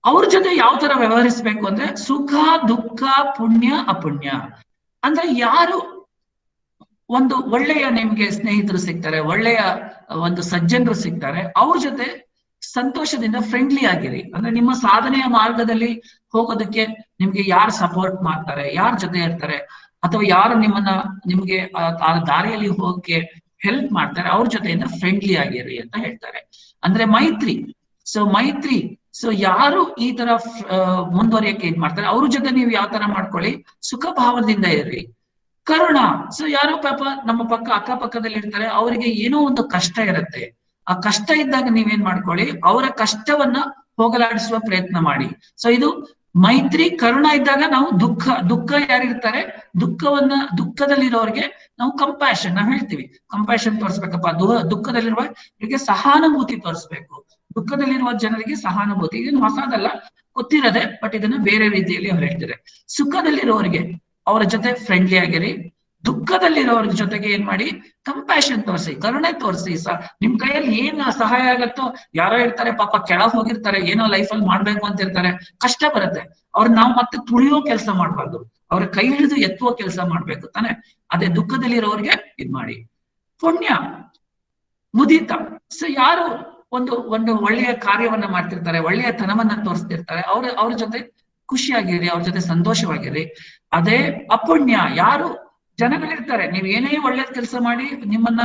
ಅವ್ರ ಜೊತೆ ಯಾವ ತರ ವ್ಯವಹರಿಸ್ಬೇಕು ಅಂದ್ರೆ ಸುಖ, ದುಃಖ, ಪುಣ್ಯ, ಅಪುಣ್ಯ. ಅಂದ್ರೆ ಯಾರು ಒಂದು ಒಳ್ಳೆಯ ನಿಮ್ಗೆ ಸ್ನೇಹಿತರು ಸಿಗ್ತಾರೆ, ಒಳ್ಳೆಯ ಒಂದು ಸಜ್ಜನರು ಸಿಗ್ತಾರೆ, ಅವ್ರ ಜೊತೆ ಸಂತೋಷದಿಂದ ಫ್ರೆಂಡ್ಲಿ ಆಗಿರಿ. ಅಂದ್ರೆ ನಿಮ್ಮ ಸಾಧನೆಯ ಮಾರ್ಗದಲ್ಲಿ ಹೋಗೋದಕ್ಕೆ ನಿಮ್ಗೆ ಯಾರು ಸಪೋರ್ಟ್ ಮಾಡ್ತಾರೆ, ಯಾರ ಜೊತೆ ಇರ್ತಾರೆ, ಅಥವಾ ಯಾರು ನಿಮ್ಗೆ ಆ ದಾರಿಯಲ್ಲಿ ಹೋಗಕ್ಕೆ ಹೆಲ್ಪ್ ಮಾಡ್ತಾರೆ, ಅವ್ರ ಜೊತೆಯಿಂದ ಫ್ರೆಂಡ್ಲಿ ಆಗಿರಿ ಅಂತ ಹೇಳ್ತಾರೆ. ಅಂದ್ರೆ ಮೈತ್ರಿ. ಸೊ ಮೈತ್ರಿ, ಸೊ ಯಾರು ಈ ತರ ಮುಂದುವರಿಯಕ್ಕೆ ಇದ್ ಮಾಡ್ತಾರೆ ಅವ್ರ ಜೊತೆ ನೀವು ಯಾವ ತರ ಮಾಡ್ಕೊಳ್ಳಿ, ಸುಖ ಭಾವದಿಂದ ಇರ್ರಿ. ಕರುಣ, ಸೊ ಯಾರೋ ಪಾಪ ನಮ್ಮ ಅಕ್ಕಪಕ್ಕದಲ್ಲಿ ಇರ್ತಾರೆ, ಅವರಿಗೆ ಏನೋ ಒಂದು ಕಷ್ಟ ಇರುತ್ತೆ. ಆ ಕಷ್ಟ ಇದ್ದಾಗ ನೀವೇನ್ ಮಾಡ್ಕೊಳ್ಳಿ, ಅವರ ಕಷ್ಟವನ್ನ ಹೋಗಲಾಡಿಸುವ ಪ್ರಯತ್ನ ಮಾಡಿ. ಸೊ ಇದು ಮೈತ್ರಿ. ಕರುಣ ಇದ್ದಾಗ ನಾವು ದುಃಖ ಯಾರಿರ್ತಾರೆ, ದುಃಖದಲ್ಲಿರೋರಿಗೆ ನಾವು ಕಂಪ್ಯಾಷನ್ ನಾವು ಹೇಳ್ತೀವಿ. ಕಂಪ್ಯಾಷನ್ ತೋರಿಸ್ಬೇಕಪ್ಪ. ದುಃಖದಲ್ಲಿರುವ ಇವರಿಗೆ ಸಹಾನುಭೂತಿ ತೋರಿಸ್ಬೇಕು. ದುಃಖದಲ್ಲಿರುವ ಜನರಿಗೆ ಸಹಾನುಭೂತಿ, ಇದನ್ನು ಹೊಸದಲ್ಲ, ಗೊತ್ತಿರದೆ, ಬಟ್ ಇದನ್ನ ಬೇರೆ ರೀತಿಯಲ್ಲಿ ಅವ್ರು ಹೇಳ್ತಾರೆ. ಸುಖದಲ್ಲಿರೋರಿಗೆ ಅವರ ಜೊತೆ ಫ್ರೆಂಡ್ಲಿ ಆಗಿರಿ. ದುಃಖದಲ್ಲಿರೋರ ಜೊತೆಗೆ ಏನ್ ಮಾಡಿ, ಕಂಪ್ಯಾಷನ್ ತೋರಿಸಿ, ಕರುಣೆ ತೋರಿಸಿ. ನಿಮ್ ಕೈಯಲ್ಲಿ ಏನ್ ಸಹಾಯ ಆಗತ್ತೋ, ಯಾರೋ ಇರ್ತಾರೆ ಪಾಪ ಕೆಳಗ್ ಹೋಗಿರ್ತಾರೆ, ಏನೋ ಲೈಫಲ್ಲಿ ಮಾಡ್ಬೇಕು ಅಂತ ಇರ್ತಾರೆ, ಕಷ್ಟ ಬರುತ್ತೆ, ಅವ್ರ ನಾವು ಮತ್ತೆ ತುಳಿಯೋ ಕೆಲಸ ಮಾಡ್ಬಾರ್ದು, ಅವ್ರ ಕೈ ಹಿಡಿದು ಎತ್ತುವ ಕೆಲಸ ಮಾಡ್ಬೇಕು ತಾನೆ. ಅದೇ ದುಃಖದಲ್ಲಿರೋರ್ಗೆ ಇದ್ ಮಾಡಿ. ಪುಣ್ಯ, ಮುದಿತ, ಸೊ ಯಾರು ಒಂದು ಒಳ್ಳೆಯ ಕಾರ್ಯವನ್ನ ಮಾಡ್ತಿರ್ತಾರೆ, ಒಳ್ಳೆಯ ತನವನ್ನ ತೋರಿಸ್ತಿರ್ತಾರೆ, ಅವ್ರ ಜೊತೆ ಖುಷಿಯಾಗಿರಿ, ಅವ್ರ ಜೊತೆ ಸಂತೋಷವಾಗಿರಿ. ಅದೇ ಅಪುಣ್ಯ, ಯಾರು ಜನಗಳಿರ್ತಾರೆ, ನೀವ್ ಏನೇ ಒಳ್ಳೇದ್ ಕೆಲಸ ಮಾಡಿ ನಿಮ್ಮನ್ನ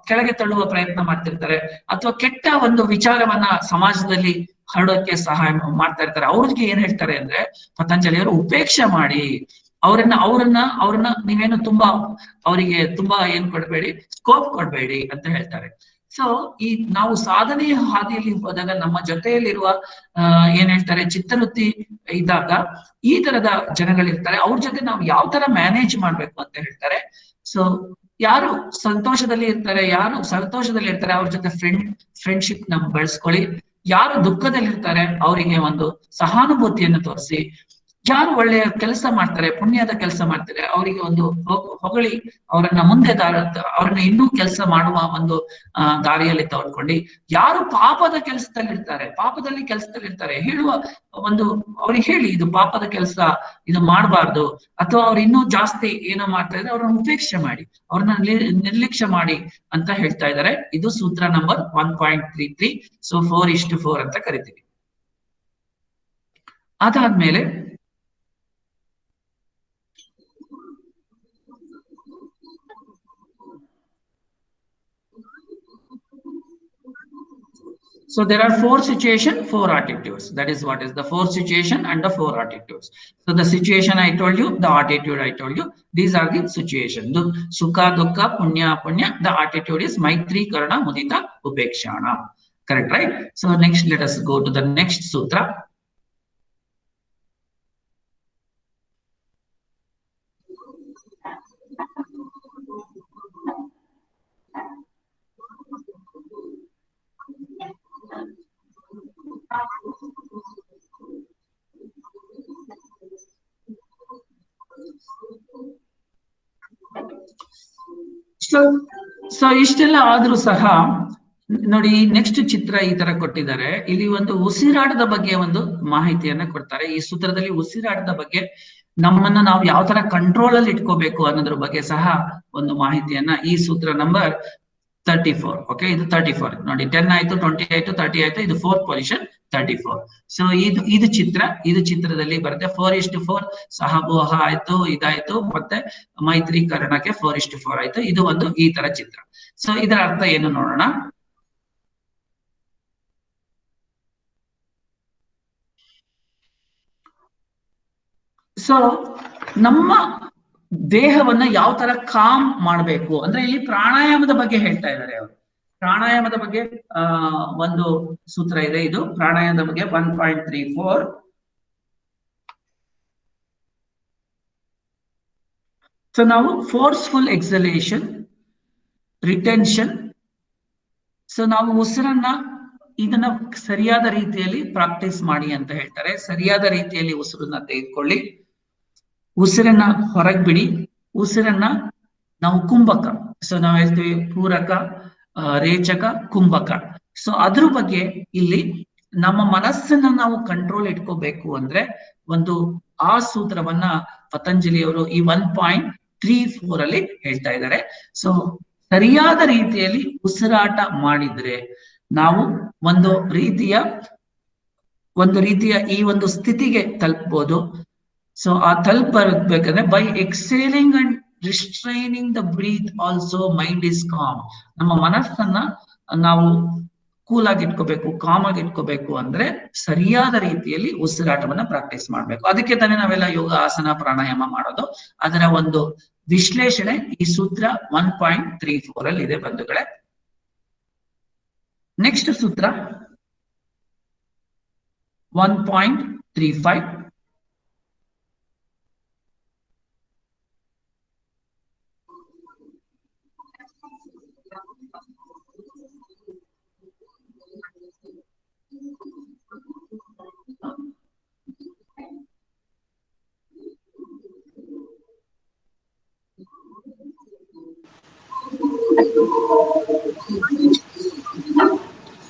ಕೆಳಗೆ ತಳ್ಳುವ ಪ್ರಯತ್ನ ಮಾಡ್ತಿರ್ತಾರೆ, ಅಥವಾ ಕೆಟ್ಟ ಒಂದು ವಿಚಾರವನ್ನ ಸಮಾಜದಲ್ಲಿ ಹರಡೋಕೆ ಸಹಾಯ ಮಾಡ್ತಾ ಇರ್ತಾರೆ, ಅವ್ರಿಗೆ ಏನ್ ಹೇಳ್ತಾರೆ ಅಂದ್ರೆ ಪತಂಜಲಿಯವರು ಉಪೇಕ್ಷೆ ಮಾಡಿ, ಅವ್ರನ್ನ ನೀವೇನು ಅವರಿಗೆ ತುಂಬಾ ಏನ್ ಕೊಡ್ಬೇಡಿ, ಸ್ಕೋಪ್ ಕೊಡ್ಬೇಡಿ ಅಂತ ಹೇಳ್ತಾರೆ. ಸೊ ಈ ನಾವು ಸಾಧನೆಯ ಹಾದಿಯಲ್ಲಿ ಹೋದಾಗ ನಮ್ಮ ಜೊತೆಯಲ್ಲಿರುವ ಏನ್ ಹೇಳ್ತಾರೆ, ಚಿತ್ತವೃತ್ತಿ ಇದ್ದಾಗ ಈ ತರದ ಜನಗಳಿರ್ತಾರೆ, ಅವ್ರ ಜೊತೆ ನಾವು ಯಾವ ತರ ಮ್ಯಾನೇಜ್ ಮಾಡ್ಬೇಕು ಅಂತ ಹೇಳ್ತಾರೆ. ಸೊ ಯಾರು ಸಂತೋಷದಲ್ಲಿ ಇರ್ತಾರೆ ಅವ್ರ ಜೊತೆ ಫ್ರೆಂಡ್ಶಿಪ್ ನ ಬೆಳೆಸ್ಕೊಳ್ಳಿ. ಯಾರು ದುಃಖದಲ್ಲಿರ್ತಾರೆ ಅವರಿಗೆ ಒಂದು ಸಹಾನುಭೂತಿಯನ್ನು ತೋರಿಸಿ. ಯಾರು ಒಳ್ಳೆಯ ಕೆಲಸ ಮಾಡ್ತಾರೆ, ಪುಣ್ಯದ ಕೆಲಸ ಮಾಡ್ತಾರೆ, ಅವರಿಗೆ ಒಂದು ಹೊಗಳಿ ಅವರನ್ನ ಮುಂದೆ ಅವ್ರನ್ನ ಇನ್ನೂ ಕೆಲಸ ಮಾಡುವ ಒಂದು ದಾರಿಯಲ್ಲಿ ತಗೊಂಡ್ಕೊಂಡು. ಯಾರು ಪಾಪದ ಕೆಲಸದಲ್ಲಿರ್ತಾರೆ ಹೇಳುವ ಒಂದು ಅವ್ರಿಗೆ ಹೇಳಿ, ಇದು ಪಾಪದ ಕೆಲಸ, ಇದು ಮಾಡಬಾರ್ದು, ಅಥವಾ ಅವ್ರು ಇನ್ನೂ ಜಾಸ್ತಿ ಏನೋ ಮಾಡ್ತಾ ಇದ್ರೆ ಅವ್ರನ್ನ ಉಪೇಕ್ಷೆ ಮಾಡಿ, ಅವ್ರನ್ನ ನಿರ್ಲಕ್ಷ್ಯ ಮಾಡಿ ಅಂತ ಹೇಳ್ತಾ ಇದ್ದಾರೆ. ಇದು ಸೂತ್ರ ನಂಬರ್ 1.33. ಸೊ 4:4 ಅಂತ ಕರಿತೀವಿ. ಅದಾದ್ಮೇಲೆ so there are 4 situations, 4 attitudes. That is what is the 4 situation and the 4 attitudes. So the situation I told you, the attitude I told you, these are the situation. Sukha, dukkha, punya, apunya. The attitude is maitri, karuna, mudita, upekshana. Correct, right? So next, let us go to the next sutra. So so ಇಷ್ಟೆಲ್ಲ ಆದ್ರೂ ಸಹ ನೋಡಿ, next ಚಿತ್ರ ಈ ತರ ಕೊಟ್ಟಿದ್ದಾರೆ. ಇಲ್ಲಿ ಒಂದು ಉಸಿರಾಟದ ಬಗ್ಗೆ ಒಂದು ಮಾಹಿತಿಯನ್ನ ಕೊಡ್ತಾರೆ. ಈ ಸೂತ್ರದಲ್ಲಿ ಉಸಿರಾಟದ ಬಗ್ಗೆ ನಮ್ಮನ್ನ ನಾವು ಯಾವ ತರ ಕಂಟ್ರೋಲ್ ಅಲ್ಲಿ ಇಟ್ಕೋಬೇಕು ಅನ್ನೋದ್ರ ಬಗ್ಗೆ ಸಹ ಒಂದು ಮಾಹಿತಿಯನ್ನ ಈ ಸೂತ್ರ ನಂಬರ್ 34. ಓಕೆ, ಇದು 34 ನೋಡಿ. 10 ಆಯ್ತು, 20 ಆಯ್ತು, 30 ಆಯ್ತು, ಇದು 4th ಪೊಸಿಷನ್ 34. ಸೊ ಇದು ಚಿತ್ರದಲ್ಲಿ ಬರುತ್ತೆ 4:4 ಸಹಮೋಹ ಆಯ್ತು, ಇದಾಯ್ತು, ಮತ್ತೆ ಮೈತ್ರೀಕರಣಕ್ಕೆ 4:4 ಆಯ್ತು. ಇದು ಒಂದು ಈ ತರ ಚಿತ್ರ. ಸೊ ಇದರ ಅರ್ಥ ಏನು ನೋಡೋಣ. ಸೊ ನಮ್ಮ ದೇಹವನ್ನ ಯಾವ ತರ ಕಾಮ್ ಮಾಡಬೇಕು ಅಂದ್ರೆ ಇಲ್ಲಿ ಪ್ರಾಣಾಯಾಮದ ಬಗ್ಗೆ ಹೇಳ್ತಾ ಇದ್ದಾರೆ ಅವರು. ಪ್ರಾಣಾಯಾಮದ ಬಗ್ಗೆ ಒಂದು ಸೂತ್ರ ಇದೆ. ಇದು ಪ್ರಾಣಾಯಾಮದ ಬಗ್ಗೆ 1.34. ಸೊ ನಾವು ಫೋರ್ಸ್ಫುಲ್ ಎಕ್ಸಲೇಷನ್, ರಿಟೆನ್ಷನ್. ಸೊ ನಾವು ಉಸಿರನ್ನ ಇದನ್ನ ಸರಿಯಾದ ರೀತಿಯಲ್ಲಿ ಪ್ರಾಕ್ಟೀಸ್ ಮಾಡಿ ಅಂತ ಹೇಳ್ತಾರೆ. ಸರಿಯಾದ ರೀತಿಯಲ್ಲಿ ಉಸಿರನ್ನ ತೆಗೆದುಕೊಳ್ಳಿ, ಉಸಿರನ್ನ ಹೊರಗ್ ಬಿಡಿ, ಉಸಿರನ್ನ ನಾವು ಕುಂಭಕ, ಸೊ ನಾವ್ ಹೇಳ್ತೀವಿ ಪೂರಕ, ರೇಚಕ, ಕುಂಭಕ. ಸೊ ಅದ್ರ ಬಗ್ಗೆ ಇಲ್ಲಿ ನಮ್ಮ ಮನಸ್ಸನ್ನ ನಾವು ಕಂಟ್ರೋಲ್ ಇಟ್ಕೋಬೇಕು ಅಂದ್ರೆ ಒಂದು ಆ ಸೂತ್ರವನ್ನ ಪತಂಜಲಿಯವರು ಈ 1.34 ಅಲ್ಲಿ ಹೇಳ್ತಾ ಇದ್ದಾರೆ. ಸೊ ಸರಿಯಾದ ರೀತಿಯಲ್ಲಿ ಉಸಿರಾಟ ಮಾಡಿದ್ರೆ ನಾವು ಒಂದು ರೀತಿಯ ಈ ಒಂದು ಸ್ಥಿತಿಗೆ ತಲುಪಬಹುದು. ಸೊ ಆ ತಲುಪಬೇಕಂದ್ರೆ by exhaling and restraining the breath also mind is calm. ನಮ್ಮ ಮನಸ್ಸನ್ನ ನಾವು ಕೂಲ್ ಆಗಿ ಇಟ್ಕೋಬೇಕು, ಕಾಮ್ ಆಗಿ ಇಟ್ಕೋಬೇಕು ಅಂದ್ರೆ ಸರಿಯಾದ ರೀತಿಯಲ್ಲಿ ಉಸಿರಾಟವನ್ನ ಪ್ರಾಕ್ಟೀಸ್ ಮಾಡ್ಬೇಕು. ಅದಕ್ಕೆ ತಾನೇ ನಾವೆಲ್ಲ ಯೋಗ, ಆಸನ, ಪ್ರಾಣಾಯಾಮ ಮಾಡೋದು. ಅದರ ಒಂದು ವಿಶ್ಲೇಷಣೆ ಈ ಸೂತ್ರ 1.34 ಅಲ್ಲಿ ಇದೆ ಬಂಧುಗಳೇ. ನೆಕ್ಸ್ಟ್ ಸೂತ್ರ 1.35.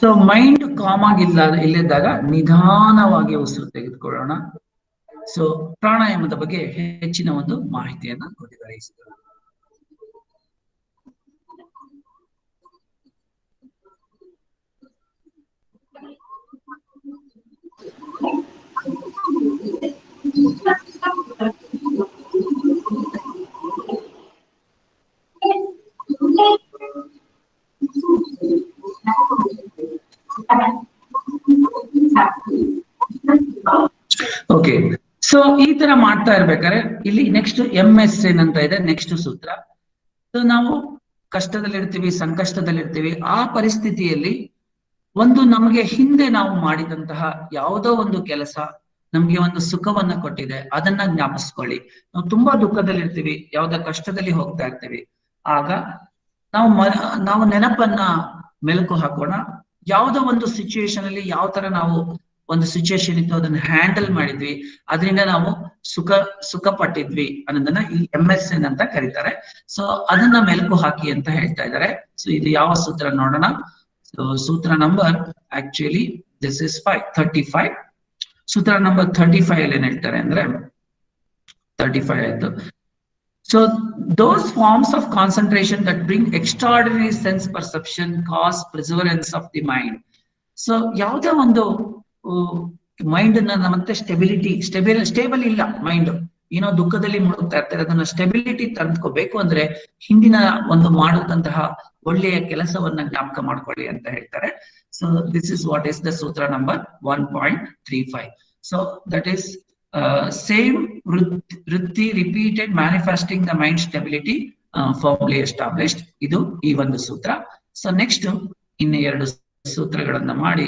ಸೊ ಮೈಂಡ್ ಕಾಮ್ ಇಲ್ಲದಾಗ ನಿಧಾನವಾಗಿ ಉಸಿರು ತೆಗೆದುಕೊಳ್ಳೋಣ. ಸೊ ಪ್ರಾಣಾಯಾಮದ ಬಗ್ಗೆ ಹೆಚ್ಚಿನ ಒಂದು ಮಾಹಿತಿಯನ್ನ ಕೊಟ್ಟಿದ್ದಾರೆ. ಓಕೆ, ಸೊ ಈ ತರ ಮಾಡ್ತಾ ಇರ್ಬೇಕಾದ್ರೆ ಇಲ್ಲಿ ನೆಕ್ಸ್ಟ್ MS ಏನಂತ ಇದೆ ನೆಕ್ಸ್ಟ್ ಸೂತ್ರ. ಸೊ ನಾವು ಕಷ್ಟದಲ್ಲಿರ್ತೀವಿ, ಸಂಕಷ್ಟದಲ್ಲಿರ್ತೀವಿ. ಆ ಪರಿಸ್ಥಿತಿಯಲ್ಲಿ ನಮಗೆ ಹಿಂದೆ ನಾವು ಮಾಡಿದಂತಹ ಯಾವುದೋ ಒಂದು ಕೆಲಸ ನಮ್ಗೆ ಒಂದು ಸುಖವನ್ನ ಕೊಟ್ಟಿದೆ, ಅದನ್ನ ಜ್ಞಾಪಿಸ್ಕೊಳ್ಳಿ. ನಾವು ತುಂಬಾ ದುಃಖದಲ್ಲಿರ್ತೀವಿ, ಯಾವುದೋ ಕಷ್ಟದಲ್ಲಿ ಹೋಗ್ತಾ ಇರ್ತೀವಿ, ಆಗ ನಾವು ನೆನಪನ್ನ ಮೆಲುಕು ಹಾಕೋಣ. ಯಾವುದೋ ಒಂದು ಸಿಚುಯೇಷನ್ ಅಲ್ಲಿ ಯಾವ ತರ ನಾವು ಒಂದು ಸಿಚುಯೇಷನ್ ಇತ್ತು, ಅದನ್ನ ಹ್ಯಾಂಡಲ್ ಮಾಡಿದ್ವಿ, ಅದರಿಂದ ನಾವು ಸುಖ ಪಟ್ಟಿದ್ವಿ ಅನ್ನೋದನ್ನ ಈ MSN ಅಂತ ಕರೀತಾರೆ. ಸೊ ಅದನ್ನ ಮೆಲುಕು ಹಾಕಿ ಅಂತ ಹೇಳ್ತಾ ಇದ್ದಾರೆ. ಸೊ ಇದು ಯಾವ ಸೂತ್ರ ನೋಡೋಣ. ಸೊ ಸೂತ್ರ ನಂಬರ್ ಆಕ್ಚುಲಿ ದಿಸ್ ಇಸ್ 35. ಸೂತ್ರ ನಂಬರ್ 35 ಅಲ್ಲಿ ಏನ್ ಹೇಳ್ತಾರೆ ಅಂದ್ರೆ 35 ಆಯ್ತು. So those forms of concentration that bring extraordinary sense perception cause perseverance of the mind. So ಯಾವುದೇ ಒಂದು ಮೈಂಡ್ ಮತ್ತೆ ಸ್ಟೇಬಲ್ ಇಲ್ಲ ಮೈಂಡ್, ಏನೋ ದುಃಖದಲ್ಲಿ ಮುಳುಗ್ತಾ ಇರ್ತಾರೆ. ಅದನ್ನ ಸ್ಟೆಬಿಲಿಟಿ ತಂದ್ಕೋಬೇಕು ಅಂದ್ರೆ ಹಿಂದಿನ ಒಂದು ಮಾಡಿದಂತಹ ಒಳ್ಳೆಯ ಕೆಲಸವನ್ನ ಜ್ಞಾಪಕ ಮಾಡ್ಕೊಳ್ಳಿ ಅಂತ ಹೇಳ್ತಾರೆ. So this is what is the sutra number 1.35. So that is same ವೃತ್ತಿ repeated manifesting the mind stability firmly established. ಇದು ಈ ಒಂದು ಸೂತ್ರ. ಸೊ ನೆಕ್ಸ್ಟ್ ಇನ್ನು 2 ಸೂತ್ರಗಳನ್ನ ಮಾಡಿ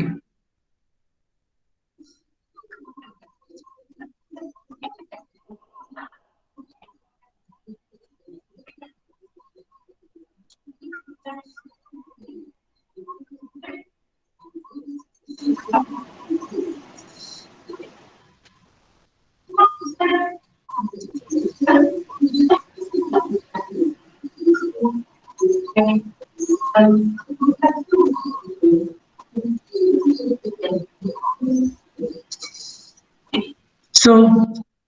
ಸೊ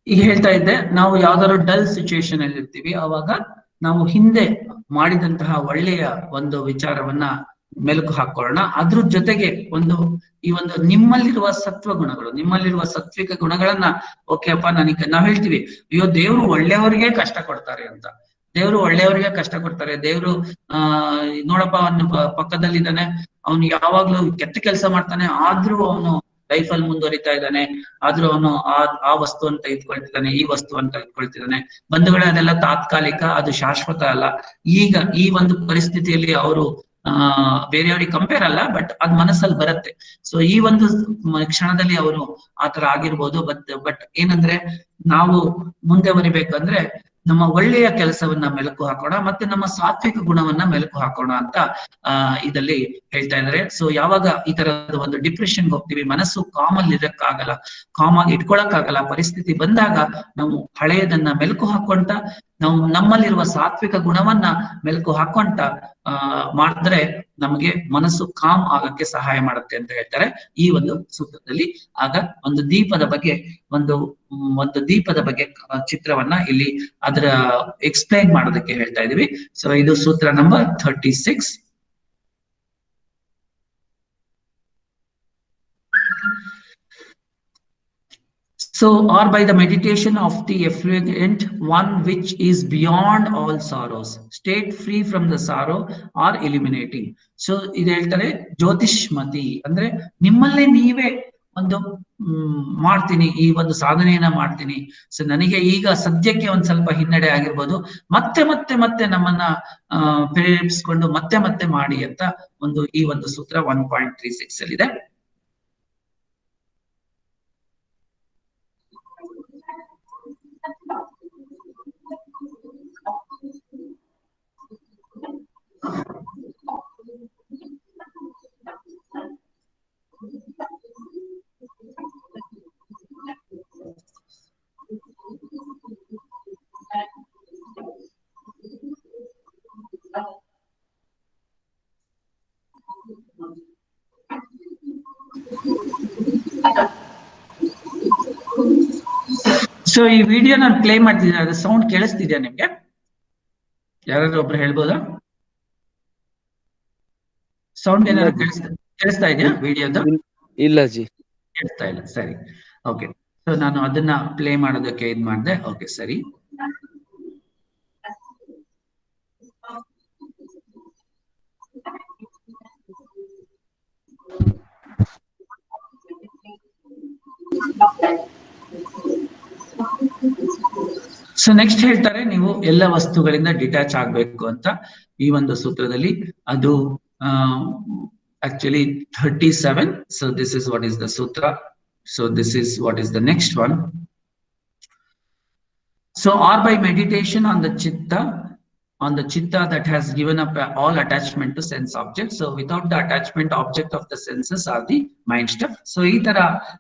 ಈಗ ಹೇಳ್ತಾ ಇದ್ದೆ, ನಾವು ಯಾವ್ದಾದ್ರು ಡಲ್ ಸಿಚುಯೇಷನ್ ಅಲ್ಲಿ ಇರ್ತೀವಿ, ಅವಾಗ ನಾವು ಹಿಂದೆ ಮಾಡಿದಂತಹ ಒಳ್ಳೆಯ ಒಂದು ವಿಚಾರವನ್ನ ಮೆಲುಕು ಹಾಕೊಳ್ಳೋಣ. ಅದ್ರ ಜೊತೆಗೆ ಈ ಒಂದು ನಿಮ್ಮಲ್ಲಿರುವ ಸತ್ವ ಗುಣಗಳು, ನಿಮ್ಮಲ್ಲಿರುವ ಸಾತ್ವಿಕ ಗುಣಗಳನ್ನ ಓಕೆ ಅಪ್ಪ, ನಾವ್ ಹೇಳ್ತೀವಿ, ಅಯ್ಯೋ ದೇವ್ರು ಒಳ್ಳೆಯವರಿಗೆ ಕಷ್ಟ ಕೊಡ್ತಾರೆ ಅಂತ. ದೇವ್ರು ಒಳ್ಳೆಯವರಿಗೆ ಕಷ್ಟ ಕೊಡ್ತಾರೆ. ದೇವ್ರು ನೋಡಪ್ಪ, ಅವನು ಪಕ್ಕದಲ್ಲಿದ್ದಾನೆ, ಅವನು ಯಾವಾಗ್ಲೂ ಕೆಟ್ಟ ಕೆಲಸ ಮಾಡ್ತಾನೆ, ಆದ್ರೂ ಅವನು ಲೈಫಲ್ಲಿ ಮುಂದುವರಿತಾ ಇದ್ದಾನೆ, ಆದ್ರೂ ಅವನು ಆ ವಸ್ತುವನ್ನು ತೆಗೆದುಕೊಳ್ತಿದ್ದಾನೆ, ಈ ವಸ್ತುವನ್ನು ತೆಗೆದುಕೊಳ್ತಿದ್ದಾನೆ. ಬಂಧುಗಳೇ, ಅದೆಲ್ಲ ತಾತ್ಕಾಲಿಕ, ಅದು ಶಾಶ್ವತ ಅಲ್ಲ. ಈಗ ಈ ಒಂದು ಪರಿಸ್ಥಿತಿಯಲ್ಲಿ ಅವರು ಬೇರೆಯವ್ರಿಗೆ ಕಂಪೇರ್ ಅಲ್ಲ, ಬಟ್ ಅದ್ ಮನಸ್ಸಲ್ಲಿ ಬರುತ್ತೆ. ಸೊ ಈ ಒಂದು ಕ್ಷಣದಲ್ಲಿ ಅವರು ಆತರ ಆಗಿರ್ಬೋದು. ಬಟ್ ಏನಂದ್ರೆ, ನಾವು ಮುಂದೆ ಬರಿಬೇಕಂದ್ರೆ ನಮ್ಮ ಒಳ್ಳೆಯ ಕೆಲಸವನ್ನ ಮೆಲುಕು ಹಾಕೋಣ, ಮತ್ತೆ ನಮ್ಮ ಸಾತ್ವಿಕ ಗುಣವನ್ನ ಮೆಲುಕು ಹಾಕೋಣ ಅಂತ ಇದಲ್ಲಿ ಹೇಳ್ತಾ ಇದ್ದಾರೆ. ಸೊ ಯಾವಾಗ ಈ ತರದ ಒಂದು ಡಿಪ್ರೆಷನ್ಗೆ ಹೋಗ್ತೀವಿ, ಮನಸ್ಸು ಕಾಮಲ್ಲಿ ಇರಕ್ಕಾಗಲ್ಲ, ಕಾಮಾಗಿ ಇಟ್ಕೊಳಕ್ಕಾಗಲ್ಲ, ಪರಿಸ್ಥಿತಿ ಬಂದಾಗ ನಾವು ಹಳೆಯದನ್ನ ಮೆಲುಕು ಹಾಕೊಂತ, ನಾವು ನಮ್ಮಲ್ಲಿರುವ ಸಾತ್ವಿಕ ಗುಣವನ್ನ ಮೆಲುಕು ಹಾಕೊಂತ ಮಾಡಿದ್ರೆ ನಮಗೆ ಮನಸ್ಸು ಕಾಮ್ ಆಗಕ್ಕೆ ಸಹಾಯ ಮಾಡುತ್ತೆ ಅಂತ ಹೇಳ್ತಾರೆ ಈ ಒಂದು ಸೂತ್ರದಲ್ಲಿ. ಆಗ ಒಂದು ದೀಪದ ಬಗ್ಗೆ ಒಂದು ದೀಪದ ಬಗ್ಗೆ ಚಿತ್ರವನ್ನ ಇಲ್ಲಿ ಅದರ ಎಕ್ಸ್ಪ್ಲೈನ್ ಮಾಡೋದಕ್ಕೆ ಹೇಳ್ತಾ ಇದೀವಿ. ಸೊ ಇದು ಸೂತ್ರ number 36. So, or by the meditation of the effulgent one which is beyond all sorrows, state free from the sorrow or eliminating. So, ಇದು ಹೇಳ್ತಾರೆ ಜ್ಯೋತಿಷ್ಮತಿ ಅಂದ್ರೆ ನಿಮ್ಮಲ್ಲೇ ನೀವೇ ಒಂದು ಮಾಡ್ತೀನಿ, ಈ ಒಂದು ಸಾಧನೆಯನ್ನ ಮಾಡ್ತೀನಿ. ಸೊ ನನಗೆ ಈಗ ಸದ್ಯಕ್ಕೆ ಒಂದ್ ಸ್ವಲ್ಪ ಹಿನ್ನಡೆ ಆಗಿರ್ಬೋದು, ಮತ್ತೆ ಮತ್ತೆ ಮತ್ತೆ ನಮ್ಮನ್ನ ಪ್ರೇರೇಪಿಸ್ಕೊಂಡು ಮತ್ತೆ ಮತ್ತೆ ಮಾಡಿ ಅಂತ ಈ ಒಂದು ಸೂತ್ರ 1.36 ಅಲ್ಲಿ ಇದೆ. ಸೊ ಈ ವಿಡಿಯೋ ನಾನು ಪ್ಲೇ ಮಾಡ್ತಿದ್ದೀನಿ, ಅದು ಸೌಂಡ್ ಕೇಳಿಸ್ತಿದ್ಯಾ ನಿಮ್ಗೆ? ಯಾರಾದ್ರೂ ಒಬ್ರು ಹೇಳ್ಬೋದಾ? ಸೌಂಡ್ ಏನಾದ್ರು ಕೇಳಿಸ್ತಾ ಇದೆಯಾ ವಿಡಿಯೋದು? ಇಲ್ಲ ಜಿ, ಕೇಳಿಸ್ತಾ ಇಲ್ಲ. ಸರಿ, ಓಕೆ. ಸೊ ನಾನು ಅದನ್ನ ಪ್ಲೇ ಮಾಡೋದಕ್ಕೆ ಇದ್ ಮಾಡಿದೆ. ಓಕೆ, ಸರಿ. ಸೊ ನೆಕ್ಸ್ಟ್ ಹೇಳ್ತಾರೆ, ನೀವು ಎಲ್ಲ ವಸ್ತುಗಳಿಂದ ಡಿಟ್ಯಾಚ್ ಆಗ್ಬೇಕು ಅಂತ ಈ ಒಂದು ಸೂತ್ರದಲ್ಲಿ. ಅದು actually 37. So this is what is the sutra. So this is what is the next one. So or by meditation on the chitta that has given up all attachment to sense objects. So without the attachment, object of the senses are the mind stuff. So ಈ ತರ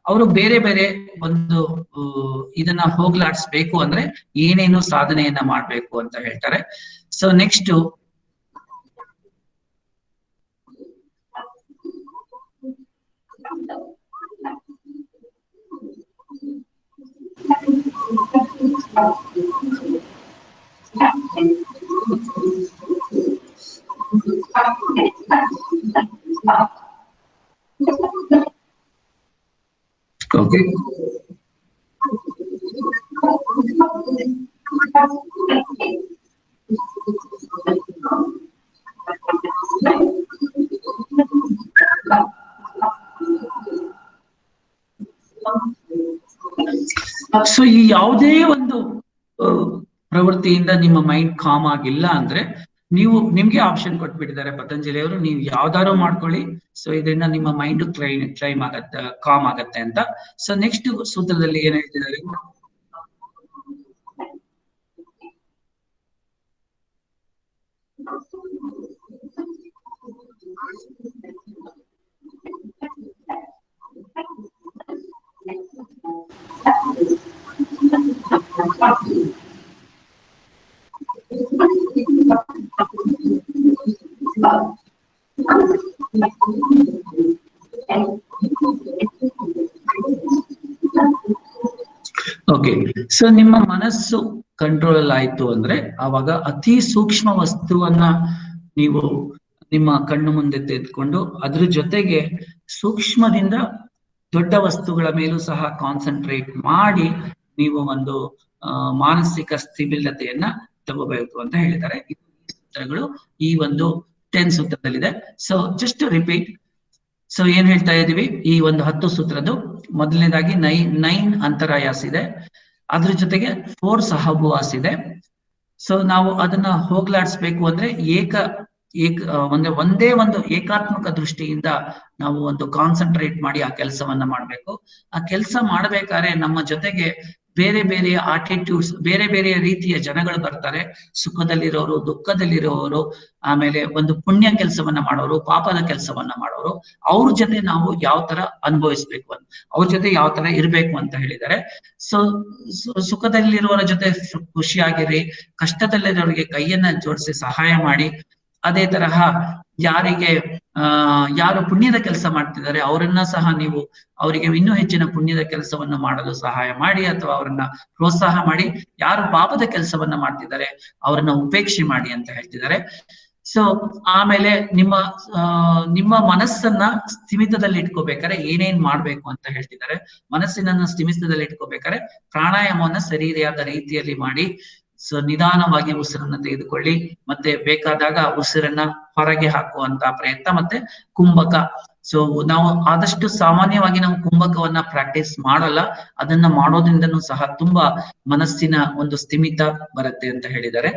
ಅವರು ಬೇರೆ ಬೇರೆ ಒಂದು ಇದನ್ನ ಹೋಗ್ಲಾಡಿಸ್ಬೇಕು ಅಂದ್ರೆ ಏನೇನು ಸಾಧನೆಯನ್ನ ಮಾಡ್ಬೇಕು ಅಂತ ಹೇಳ್ತಾರೆ. So next okay. ಸೊ ಈ ಯಾವುದೇ ಒಂದು ಪ್ರವೃತ್ತಿಯಿಂದ ನಿಮ್ಮ ಮೈಂಡ್ ಕಾಮ್ ಆಗಿಲ್ಲ ಅಂದ್ರೆ ನಿಮ್ಗೆ ಆಪ್ಷನ್ ಕೊಟ್ಬಿಟ್ಟಿದ್ದಾರೆ ಪತಂಜಲಿ ಅವರು, ನೀವು ಯಾವ್ದಾರು ಮಾಡ್ಕೊಳ್ಳಿ. ಸೊ ಇದರಿಂದ ನಿಮ್ಮ ಮೈಂಡ್ ಕ್ಲೈಮ್ ಆಗತ್ತೆ, ಕಾಮ್ ಆಗತ್ತೆ ಅಂತ. ಸೊ ನೆಕ್ಸ್ಟ್ ಸೂತ್ರದಲ್ಲಿ ಏನ್ ಹೇಳ್ತಿದ್ದಾರೆ, ಓಕೆ, ಸೊ ನಿಮ್ಮ ಮನಸ್ಸು ಕಂಟ್ರೋಲ್ ಅಲ್ಲಿ ಆಯ್ತು ಅಂದ್ರೆ ಅವಾಗ ಅತಿ ಸೂಕ್ಷ್ಮ ವಸ್ತುವನ್ನ ನೀವು ನಿಮ್ಮ ಕಣ್ಣು ಮುಂದೆ ತೆಗೆದುಕೊಂಡು ಅದ್ರ ಜೊತೆಗೆ ಸೂಕ್ಷ್ಮದಿಂದ ದೊಡ್ಡ ವಸ್ತುಗಳ ಮೇಲೂ ಸಹ ಕಾನ್ಸಂಟ್ರೇಟ್ ಮಾಡಿ ನೀವು ಒಂದು ಮಾನಸಿಕ ಸ್ಥಿಮಿಲತೆಯನ್ನ ತಗೋಬೇಕು ಅಂತ ಹೇಳಿದ್ದಾರೆ. ಈ ಸೂತ್ರಗಳು ಈ ಒಂದು 10 ಸೂತ್ರದಲ್ಲಿದೆ. So just repeat. ಸೊ ಏನ್ ಹೇಳ್ತಾ ಇದೀವಿ, ಈ ಒಂದು 10 ಸೂತ್ರದ್ದು ಮೊದಲನೇದಾಗಿ 9 ಅಂತರಾಯಾಸ್ ಇದೆ, ಅದ್ರ ಜೊತೆಗೆ 4 ಸಹವಾಸ್ ಇದೆ. ಸೊ ನಾವು ಅದನ್ನ ಹೋಗ್ಲಾಡಿಸ್ಬೇಕು ಅಂದ್ರೆ ಒಂದೇ ಒಂದು ಏಕಾತ್ಮಕ ದೃಷ್ಟಿಯಿಂದ ನಾವು ಒಂದು ಕಾನ್ಸಂಟ್ರೇಟ್ ಮಾಡಿ ಆ ಕೆಲಸವನ್ನ ಮಾಡ್ಬೇಕು. ಆ ಕೆಲಸ ಮಾಡ್ಬೇಕಾದ್ರೆ ನಮ್ಮ ಜೊತೆಗೆ ಬೇರೆ ಬೇರೆ ಆಟಿಟ್ಯೂಡ್ಸ್, ಬೇರೆ ಬೇರೆ ರೀತಿಯ ಜನಗಳು ಬರ್ತಾರೆ. ಸುಖದಲ್ಲಿರೋರು, ದುಃಖದಲ್ಲಿರೋರು, ಆಮೇಲೆ ಒಂದು ಪುಣ್ಯ ಕೆಲಸವನ್ನ ಮಾಡೋರು, ಪಾಪದ ಕೆಲಸವನ್ನ ಮಾಡೋರು. ಅವ್ರ ಜೊತೆ ನಾವು ಯಾವ ತರ ಅನುಭವಿಸ್ಬೇಕು ಅಂತ, ಅವ್ರ ಜೊತೆ ಯಾವ ತರ ಇರ್ಬೇಕು ಅಂತ ಹೇಳಿದ್ದಾರೆ. ಸೊ ಸುಖದಲ್ಲಿರುವವರ ಜೊತೆ ಖುಷಿಯಾಗಿರಿ, ಕಷ್ಟದಲ್ಲಿರೋರಿಗೆ ಕೈಯನ್ನ ಜೋಡಿಸಿ ಸಹಾಯ ಮಾಡಿ. ಅದೇ ತರಹ ಯಾರಿಗೆ ಯಾರು ಪುಣ್ಯದ ಕೆಲಸ ಮಾಡ್ತಿದ್ದಾರೆ ಅವರನ್ನ ಸಹ ನೀವು ಅವರಿಗೆ ಇನ್ನೂ ಹೆಚ್ಚಿನ ಪುಣ್ಯದ ಕೆಲಸವನ್ನ ಮಾಡಲು ಸಹಾಯ ಮಾಡಿ ಅಥವಾ ಅವರನ್ನ ಪ್ರೋತ್ಸಾಹ ಮಾಡಿ. ಯಾರು ಪಾಪದ ಕೆಲಸವನ್ನ ಮಾಡ್ತಿದ್ದಾರೆ ಅವರನ್ನ ಉಪೇಕ್ಷೆ ಮಾಡಿ ಅಂತ ಹೇಳ್ತಿದ್ದಾರೆ. ಸೊ ಆಮೇಲೆ ನಿಮ್ಮ ಮನಸ್ಸನ್ನ ಸ್ಥಿಮಿತದಲ್ಲಿ ಇಟ್ಕೋಬೇಕಾದ್ರೆ ಏನೇನ್ ಮಾಡ್ಬೇಕು ಅಂತ ಹೇಳ್ತಿದ್ದಾರೆ. ಮನಸ್ಸಿನನ್ನ ಸ್ಥಿಮಿತದಲ್ಲಿ ಇಟ್ಕೋಬೇಕಾದ್ರೆ ಪ್ರಾಣಾಯಾಮವನ್ನ ಸರಿಯಾದ ರೀತಿಯಲ್ಲಿ ಮಾಡಿ. ಸೊ ನಿಧಾನವಾಗಿ ಉಸಿರನ್ನ ತೆಗೆದುಕೊಳ್ಳಿ, ಮತ್ತೆ ಬೇಕಾದಾಗ ಉಸಿರನ್ನ ಹೊರಗೆ ಹಾಕುವಂತ ಪ್ರಯತ್ನ, ಮತ್ತೆ ಕುಂಭಕ. ಸೊ ನಾವು ಆದಷ್ಟು ಸಾಮಾನ್ಯವಾಗಿ ನಾವು ಕುಂಭಕವನ್ನ ಪ್ರಾಕ್ಟೀಸ್ ಮಾಡಲ್ಲ, ಅದನ್ನ ಮಾಡೋದ್ರಿಂದನೂ ಸಹ ತುಂಬಾ ಮನಸ್ಸಿನ ಒಂದು ಸ್ಥಿಮಿತ ಬರುತ್ತೆ ಅಂತ ಹೇಳಿದ್ದಾರೆ.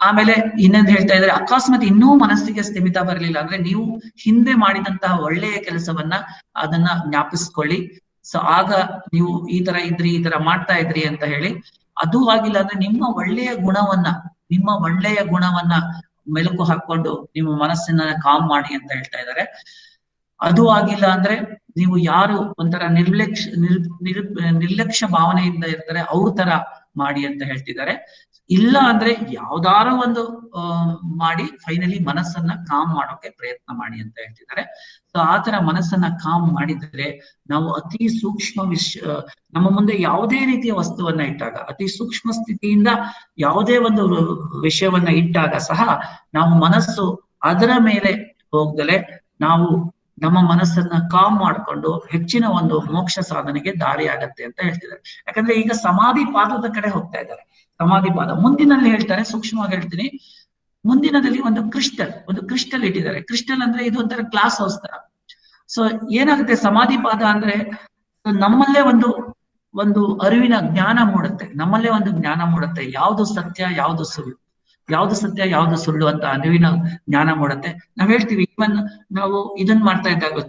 ಆಮೇಲೆ ಇನ್ನೊಂದು ಹೇಳ್ತಾ ಇದ್ದಾರೆ, ಅಕಸ್ಮಾತ್ ಇನ್ನೂ ಮನಸ್ಸಿಗೆ ಸ್ಥಿಮಿತ ಬರಲಿಲ್ಲ ಅಂದ್ರೆ ನೀವು ಹಿಂದೆ ಮಾಡಿದಂತಹ ಒಳ್ಳೆಯ ಕೆಲಸವನ್ನ ಅದನ್ನ ಜ್ಞಾಪಿಸ್ಕೊಳ್ಳಿ. ಸೊ ಆಗ ನೀವು ಈ ತರ ಇದ್ರಿ, ಈ ತರ ಮಾಡ್ತಾ ಇದ್ರಿ ಅಂತ ಹೇಳಿ. ಅದು ಆಗಿಲ್ಲ ಅಂದ್ರೆ ನಿಮ್ಮ ಒಳ್ಳೆಯ ಗುಣವನ್ನ ಮೆಲುಕು ಹಾಕೊಂಡು ನಿಮ್ಮ ಮನಸ್ಸನ್ನ ಕಾಮ್ ಮಾಡಿ ಅಂತ ಹೇಳ್ತಾ ಇದ್ದಾರೆ. ಅದು ಆಗಿಲ್ಲ ಅಂದ್ರೆ ನೀವು ಯಾರು ಒಂಥರ ನಿರ್ಲಕ್ಷ್ಯ ಭಾವನೆಯಿಂದ ಇರ್ತಾರೆ ಅವ್ರ ತರ ಮಾಡಿ ಅಂತ ಹೇಳ್ತಿದ್ದಾರೆ. ಇಲ್ಲ ಅಂದ್ರೆ ಯಾವ್ದಾರೋ ಒಂದು ಮಾಡಿ ಫೈನಲಿ ಮನಸ್ಸನ್ನ ಕಾಮ್ ಮಾಡೋಕೆ ಪ್ರಯತ್ನ ಮಾಡಿ ಅಂತ ಹೇಳ್ತಿದ್ದಾರೆ. ಸೊ ಆತರ ಮನಸ್ಸನ್ನ ಕಾಮ್ ಮಾಡಿದ್ರೆ ನಾವು ಅತಿ ಸೂಕ್ಷ್ಮ ನಮ್ಮ ಮುಂದೆ ಯಾವುದೇ ರೀತಿಯ ವಸ್ತುವನ್ನ ಇಟ್ಟಾಗ, ಅತಿ ಸೂಕ್ಷ್ಮ ಸ್ಥಿತಿಯಿಂದ ಯಾವುದೇ ಒಂದು ವಿಷಯವನ್ನ ಇಟ್ಟಾಗ ಸಹ ನಾವು ಮನಸ್ಸು ಅದರ ಮೇಲೆ ಹೋಗ್ದಲೆ ನಾವು ನಮ್ಮ ಮನಸ್ಸನ್ನ ಕಾಮ್ ಮಾಡ್ಕೊಂಡು ಹೆಚ್ಚಿನ ಒಂದು ಮೋಕ್ಷ ಸಾಧನೆಗೆ ದಾರಿ ಆಗತ್ತೆ ಅಂತ ಹೇಳ್ತಿದ್ದಾರೆ. ಯಾಕಂದ್ರೆ ಈಗ ಸಮಾಧಿ ಪಾದದ ಕಡೆ ಹೋಗ್ತಾ ಇದ್ದಾರೆ. ಸಮಾಧಿ ಪಾದ ಮುಂದಿನಲ್ಲಿ ಹೇಳ್ತಾರೆ, ಸೂಕ್ಷ್ಮವಾಗಿ ಹೇಳ್ತೀನಿ. ಮುಂದಿನದಲ್ಲಿ ಒಂದು ಕ್ರಿಸ್ಟಲ್ ಇಟ್ಟಿದ್ದಾರೆ. ಕ್ರಿಸ್ಟಲ್ ಅಂದ್ರೆ ಇದು ಒಂಥರ ಗ್ಲಾಸ್ ಹೌಸ್ ತರ. ಸೊ ಏನಾಗುತ್ತೆ, ಸಮಾಧಿ ಪಾದ ಅಂದ್ರೆ ನಮ್ಮಲ್ಲೇ ಒಂದು ಅರಿವಿನ ಜ್ಞಾನ ಮೂಡುತ್ತೆ, ನಮ್ಮಲ್ಲೇ ಒಂದು ಜ್ಞಾನ ಮೂಡುತ್ತೆ. ಯಾವುದು ಸತ್ಯ, ಯಾವುದು ಸುಳ್ಳು, ಯಾವ್ದು ಸತ್ಯ ಯಾವ್ದು ಸುಳ್ಳು ಅಂತ ಅರಿವಿನ ಜ್ಞಾನ ಮೂಡುತ್ತೆ. ನಾವ್ ಹೇಳ್ತೀವಿ, ಇವನ್ ನಾವು ಇದನ್ ಮಾಡ್ತಾ ಇದ್ದಾಗ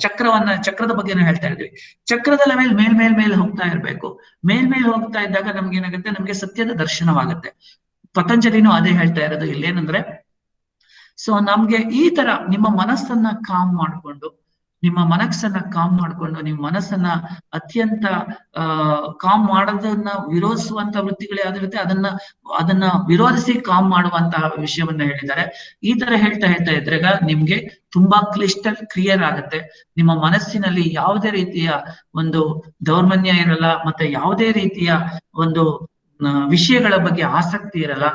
ಚಕ್ರದ ಬಗ್ಗೆ ನಾವು ಹೇಳ್ತಾ ಇದ್ವಿ. ಚಕ್ರದ ಲೆವೆಲ್ ಮೇಲ್ ಹೋಗ್ತಾ ಇರ್ಬೇಕು. ಮೇಲ್ ಹೋಗ್ತಾ ಇದ್ದಾಗ ನಮ್ಗೆ ಏನಾಗುತ್ತೆ, ನಮ್ಗೆ ಸತ್ಯದ ದರ್ಶನವಾಗುತ್ತೆ. ಪತಂಜಲಿನೂ ಅದೇ ಹೇಳ್ತಾ ಇರೋದು ಇಲ್ಲೇನಂದ್ರೆ, ಸೊ ನಮ್ಗೆ ಈ ತರ ನಿಮ್ಮ ಮನಸ್ಸನ್ನ ಕಾಮ್ ಮಾಡ್ಕೊಂಡು ನಿಮ್ಮ ಮನಸ್ಸನ್ನ ಅತ್ಯಂತ ಕಾಮ್ ಮಾಡೋದನ್ನ ವಿರೋಧಿಸುವಂತ ವೃತ್ತಿಗಳೇ ಯಾವ್ದಿರುತ್ತೆ ಅದನ್ನ ವಿರೋಧಿಸಿ ಕಾಮ್ ಮಾಡುವಂತಹ ವಿಷಯವನ್ನ ಹೇಳಿದ್ದಾರೆ. ಈ ತರ ಹೇಳ್ತಾ ಇದ್ರಾಗ ನಿಮ್ಗೆ ತುಂಬಾ ಕ್ಲಿಯರ್ ಆಗುತ್ತೆ. ನಿಮ್ಮ ಮನಸ್ಸಿನಲ್ಲಿ ಯಾವುದೇ ರೀತಿಯ ಒಂದು ದೌರ್ಮನ್ಯ ಇರಲ್ಲ, ಮತ್ತೆ ಯಾವುದೇ ರೀತಿಯ ಒಂದು ವಿಷಯಗಳ ಬಗ್ಗೆ ಆಸಕ್ತಿ ಇರಲ್ಲ.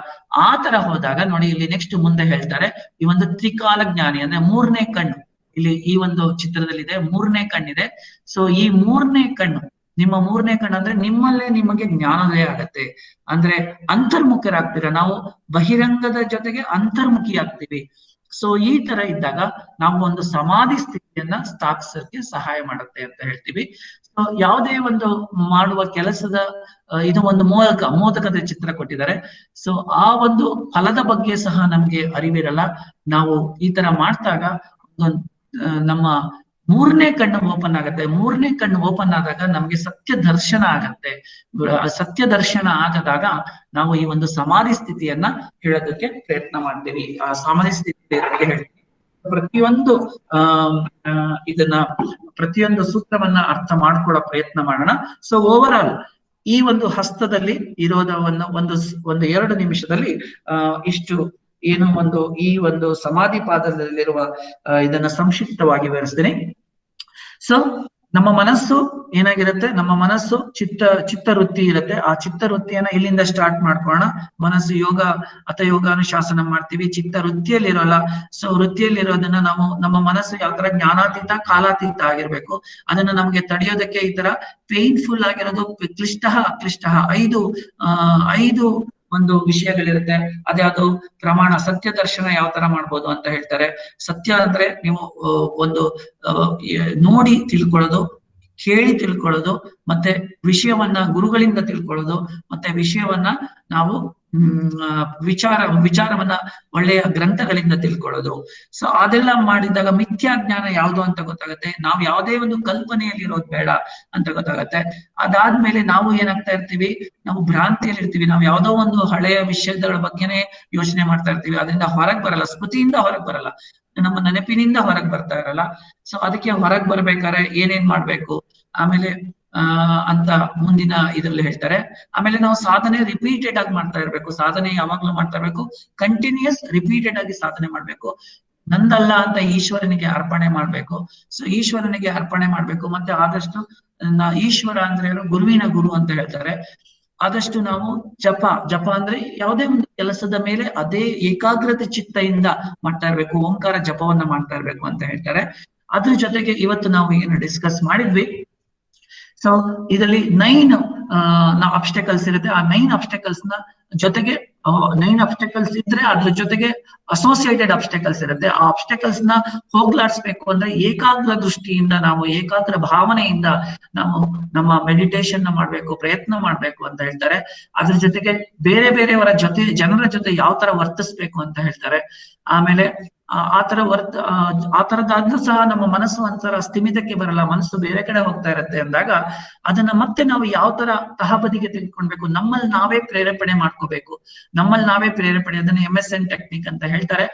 ಆ ತರ ಹೋದಾಗ ನೋಡಿ, ಇಲ್ಲಿ ನೆಕ್ಸ್ಟ್ ಮುಂದೆ ಹೇಳ್ತಾರೆ, ಈ ಒಂದು ತ್ರಿಕಾಲ ಜ್ಞಾನಿ ಅಂದ್ರೆ ಮೂರನೇ ಕಣ್ಣು, ಇಲ್ಲಿ ಈ ಒಂದು ಚಿತ್ರದಲ್ಲಿದೆ, ಮೂರನೇ ಕಣ್ಣಿದೆ. ಸೊ ಈ ಮೂರನೇ ಕಣ್ಣು, ನಿಮ್ಮ ಮೂರನೇ ಕಣ್ಣು ಅಂದ್ರೆ ನಿಮ್ಮಲ್ಲೇ ನಿಮಗೆ ಜ್ಞಾನೋದಯ ಆಗತ್ತೆ. ಅಂದ್ರೆ ಅಂತರ್ಮುಖರಾಗ್ತೀರಾ. ನಾವು ಬಹಿರಂಗದ ಜೊತೆಗೆ ಅಂತರ್ಮುಖಿ ಆಗ್ತೀವಿ. ಸೊ ಈ ತರ ಇದ್ದಾಗ ನಾವು ಒಂದು ಸಮಾಧಿ ಸ್ಥಿತಿಯನ್ನ ಸ್ಥಾಪಿಸೋಕೆ ಸಹಾಯ ಮಾಡುತ್ತೆ ಅಂತ ಹೇಳ್ತೀವಿ. ಸೊ ಯಾವುದೇ ಒಂದು ಮಾಡುವ ಕೆಲಸದ ಇದು ಒಂದು ಮೋದಕದ ಚಿತ್ರ ಕೊಟ್ಟಿದ್ದಾರೆ. ಸೊ ಆ ಒಂದು ಫಲದ ಬಗ್ಗೆ ಸಹ ನಮ್ಗೆ ಅರಿವಿರಲ್ಲ. ನಾವು ಈ ತರ ಮಾಡಿದಾಗ ನಮ್ಮ ಮೂರನೇ ಕಣ್ಣು ಓಪನ್ ಆಗತ್ತೆ. ಮೂರನೇ ಕಣ್ಣು ಓಪನ್ ಆದಾಗ ನಮ್ಗೆ ಸತ್ಯ ದರ್ಶನ ಆಗತ್ತೆ. ಸತ್ಯ ದರ್ಶನ ಆಗದಾಗ ನಾವು ಈ ಒಂದು ಸಮಾಧಿ ಸ್ಥಿತಿಯನ್ನ ಹೇಳೋದಕ್ಕೆ ಪ್ರಯತ್ನ ಮಾಡ್ತೀವಿ. ಆ ಸಮಾಧಿ ಸ್ಥಿತಿ ಹೇಳ್ತೀವಿ. ಪ್ರತಿಯೊಂದು ಸೂತ್ರವನ್ನ ಅರ್ಥ ಮಾಡ್ಕೊಳ್ಳೋ ಪ್ರಯತ್ನ ಮಾಡೋಣ. ಸೊ ಓವರ್ ಆಲ್ ಈ ಒಂದು ಹಸ್ತದಲ್ಲಿ ಇರೋದವನ್ನ ಒಂದು 2 ನಿಮಿಷದಲ್ಲಿ ಇಷ್ಟು ಏನು ಈ ಒಂದು ಸಮಾಧಿ ಪಾದದಲ್ಲಿರುವ ಇದನ್ನ ಸಂಕ್ಷಿಪ್ತವಾಗಿ ವಿವರಿಸ್ತೀನಿ. ಸೊ ನಮ್ಮ ಮನಸ್ಸು ಏನಾಗಿರುತ್ತೆ, ನಮ್ಮ ಮನಸ್ಸು ಚಿತ್ತವೃತ್ತಿ ಇರುತ್ತೆ. ಆ ಚಿತ್ತವೃತ್ತಿಯನ್ನ ಇಲ್ಲಿಂದ ಸ್ಟಾರ್ಟ್ ಮಾಡ್ಕೊಳ್ಳೋಣ. ಮನಸ್ಸು ಯೋಗ ಅಥವಾ ಯೋಗಾನುಶಾಸನ ಮಾಡ್ತೀವಿ, ಚಿತ್ತ ವೃತ್ತಿಯಲ್ಲಿರೋಲ್ಲ. ಸೊ ವೃತ್ತಿಯಲ್ಲಿರೋದನ್ನ ನಾವು, ನಮ್ಮ ಮನಸ್ಸು ಯಾವ ತರ ಜ್ಞಾನಾತೀತ ಕಾಲಾತೀತ ಆಗಿರ್ಬೇಕು. ಅದನ್ನ ನಮ್ಗೆ ತಡೆಯೋದಕ್ಕೆ ಈ ತರ ಪೇನ್ಫುಲ್ ಆಗಿರೋದು ಕ್ಲಿಷ್ಟ ಐದು ಒಂದು ವಿಷಯಗಳಿರುತ್ತೆ. ಅದ್ಯಾವುದು ಪ್ರಮಾಣ, ಸತ್ಯ ದರ್ಶನ ಯಾವ ತರ ಮಾಡ್ಬೋದು ಅಂತ ಹೇಳ್ತಾರೆ. ಸತ್ಯ ಅಂದ್ರೆ ನೀವು ಒಂದು ನೋಡಿ ತಿಳ್ಕೊಳ್ಳೋದು, ಕೇಳಿ ತಿಳ್ಕೊಳ್ಳೋದು, ಮತ್ತೆ ವಿಷಯವನ್ನ ಗುರುಗಳಿಂದ ತಿಳ್ಕೊಳ್ಳೋದು, ಮತ್ತೆ ವಿಷಯವನ್ನ ನಾವು ವಿಚಾರವನ್ನ ಒಳ್ಳೆಯ ಗ್ರಂಥಗಳಿಂದ ತಿಳ್ಕೊಳ್ಳೋದು. ಸೊ ಅದೆಲ್ಲ ಮಾಡಿದಾಗ ಮಿಥ್ಯಾ ಜ್ಞಾನ ಯಾವುದು ಅಂತ ಗೊತ್ತಾಗುತ್ತೆ. ನಾವು ಯಾವುದೇ ಒಂದು ಕಲ್ಪನೆಯಲ್ಲಿ ಇರೋದು ಬೇಡ ಅಂತ ಗೊತ್ತಾಗತ್ತೆ. ಅದಾದ್ಮೇಲೆ ನಾವು ಏನಾಗ್ತಾ ಇರ್ತೀವಿ, ನಾವು ಭ್ರಾಂತಿಯಲ್ಲಿ ಇರ್ತೀವಿ. ನಾವು ಯಾವುದೋ ಒಂದು ಹಳೆಯ ವಿಷಯಗಳ ಬಗ್ಗೆನೇ ಯೋಚನೆ ಮಾಡ್ತಾ ಇರ್ತೀವಿ. ಅದರಿಂದ ಹೊರಗೆ ಬರಲ್ಲ, ಸ್ಮೃತಿಯಿಂದ ಹೊರಗೆ ಬರಲ್ಲ, ನಮ್ಮ ನೆನಪಿನಿಂದ ಹೊರಗೆ ಬರ್ತಾ ಇರಲ್ಲ. ಸೊ ಅದಕ್ಕೆ ಹೊರಗೆ ಬರ್ಬೇಕಾದ್ರೆ ಏನೇನ್ ಮಾಡ್ಬೇಕು ಆಮೇಲೆ ಅಂತ ಮುಂದಿನ ಇದ್ರಲ್ಲಿ ಹೇಳ್ತಾರೆ. ಆಮೇಲೆ ನಾವು ಸಾಧನೆ ರಿಪೀಟೆಡ್ ಆಗಿ ಮಾಡ್ತಾ ಇರ್ಬೇಕು. ಸಾಧನೆ ಯಾವಾಗ್ಲೂ ಮಾಡ್ತಾ ಇರ್ಬೇಕು, ಕಂಟಿನ್ಯೂಸ್ ರಿಪೀಟೆಡ್ ಆಗಿ ಸಾಧನೆ ಮಾಡ್ಬೇಕು. ನಂದಲ್ಲ ಅಂತ ಈಶ್ವರನಿಗೆ ಅರ್ಪಣೆ ಮಾಡ್ಬೇಕು. ಸೊ ಈಶ್ವರನಿಗೆ ಅರ್ಪಣೆ ಮಾಡ್ಬೇಕು. ಮತ್ತೆ ಆದಷ್ಟು ಈಶ್ವರ ಅಂದ್ರೆ ಗುರುವಿನ ಗುರು ಅಂತ ಹೇಳ್ತಾರೆ. ಆದಷ್ಟು ನಾವು ಜಪ ಅಂದ್ರೆ ಯಾವುದೇ ಒಂದು ಕೆಲಸದ ಮೇಲೆ ಅದೇ ಏಕಾಗ್ರತೆ ಚಿತ್ತದಿಂದ ಮಾಡ್ತಾ ಇರ್ಬೇಕು. ಓಂಕಾರ ಜಪವನ್ನ ಮಾಡ್ತಾ ಇರ್ಬೇಕು ಅಂತ ಹೇಳ್ತಾರೆ. ಅದ್ರ ಜೊತೆಗೆ ಇವತ್ತು ನಾವು ಏನು ಡಿಸ್ಕಸ್ ಮಾಡಿದ್ವಿ, ಸೊ ಇದರಲ್ಲಿ 9 ಅಬ್ಸ್ಟಕಲ್ಸ್ ಇರುತ್ತೆ. ಆ 9 ಅಬ್ಸ್ಟಕಲ್ಸ್ ನ ಜೊತೆಗೆ 9 ಅಬ್ಸ್ಟಕಲ್ಸ್ ಇದ್ರೆ ಅದ್ರ ಜೊತೆಗೆ ಅಸೋಸಿಯೇಟೆಡ್ ಅಬ್ಸ್ಟಕಲ್ಸ್ ಇರುತ್ತೆ. ಆ ಅಬ್ಸ್ಟಕಲ್ಸ್ ನ ಹೋಗ್ಲಾಡ್ಸ್ಬೇಕು ಅಂದ್ರೆ ಏಕಾಗ್ರ ದೃಷ್ಟಿಯಿಂದ, ನಾವು ಏಕಾಗ್ರ ಭಾವನೆಯಿಂದ ನಾವು ನಮ್ಮ ಮೆಡಿಟೇಷನ್ ಮಾಡ್ಬೇಕು, ಪ್ರಯತ್ನ ಮಾಡ್ಬೇಕು ಅಂತ ಹೇಳ್ತಾರೆ. ಅದ್ರ ಜೊತೆಗೆ ಬೇರೆಯವರ ಜನರ ಜೊತೆ ಯಾವ ತರ ವರ್ತಿಸ್ಬೇಕು ಅಂತ ಹೇಳ್ತಾರೆ. ಆಮೇಲೆ ಆ ತರದಾದ್ರೂ ಸಹ ನಮ್ಮ ಮನಸ್ಸು ಒಂಥರ ಸ್ಥಿಮಿತಕ್ಕೆ ಬರಲ್ಲ, ಮನಸ್ಸು ಬೇರೆ ಕಡೆ ಹೋಗ್ತಾ ಇರತ್ತೆ ಅಂದಾಗ ಅದನ್ನ ಮತ್ತೆ ನಾವು ಯಾವ ತರ ತಹಬದಿಗೆ ತೆಗೆದುಕೊಳ್ಬೇಕು, ನಮ್ಮಲ್ಲಿ ನಾವೇ ಪ್ರೇರೇಪಣೆ ಮಾಡ್ಕೋಬೇಕು. ಅದನ್ನ MSN ಟೆಕ್ನಿಕ್ ಅಂತ ಹೇಳ್ತಾರೆ.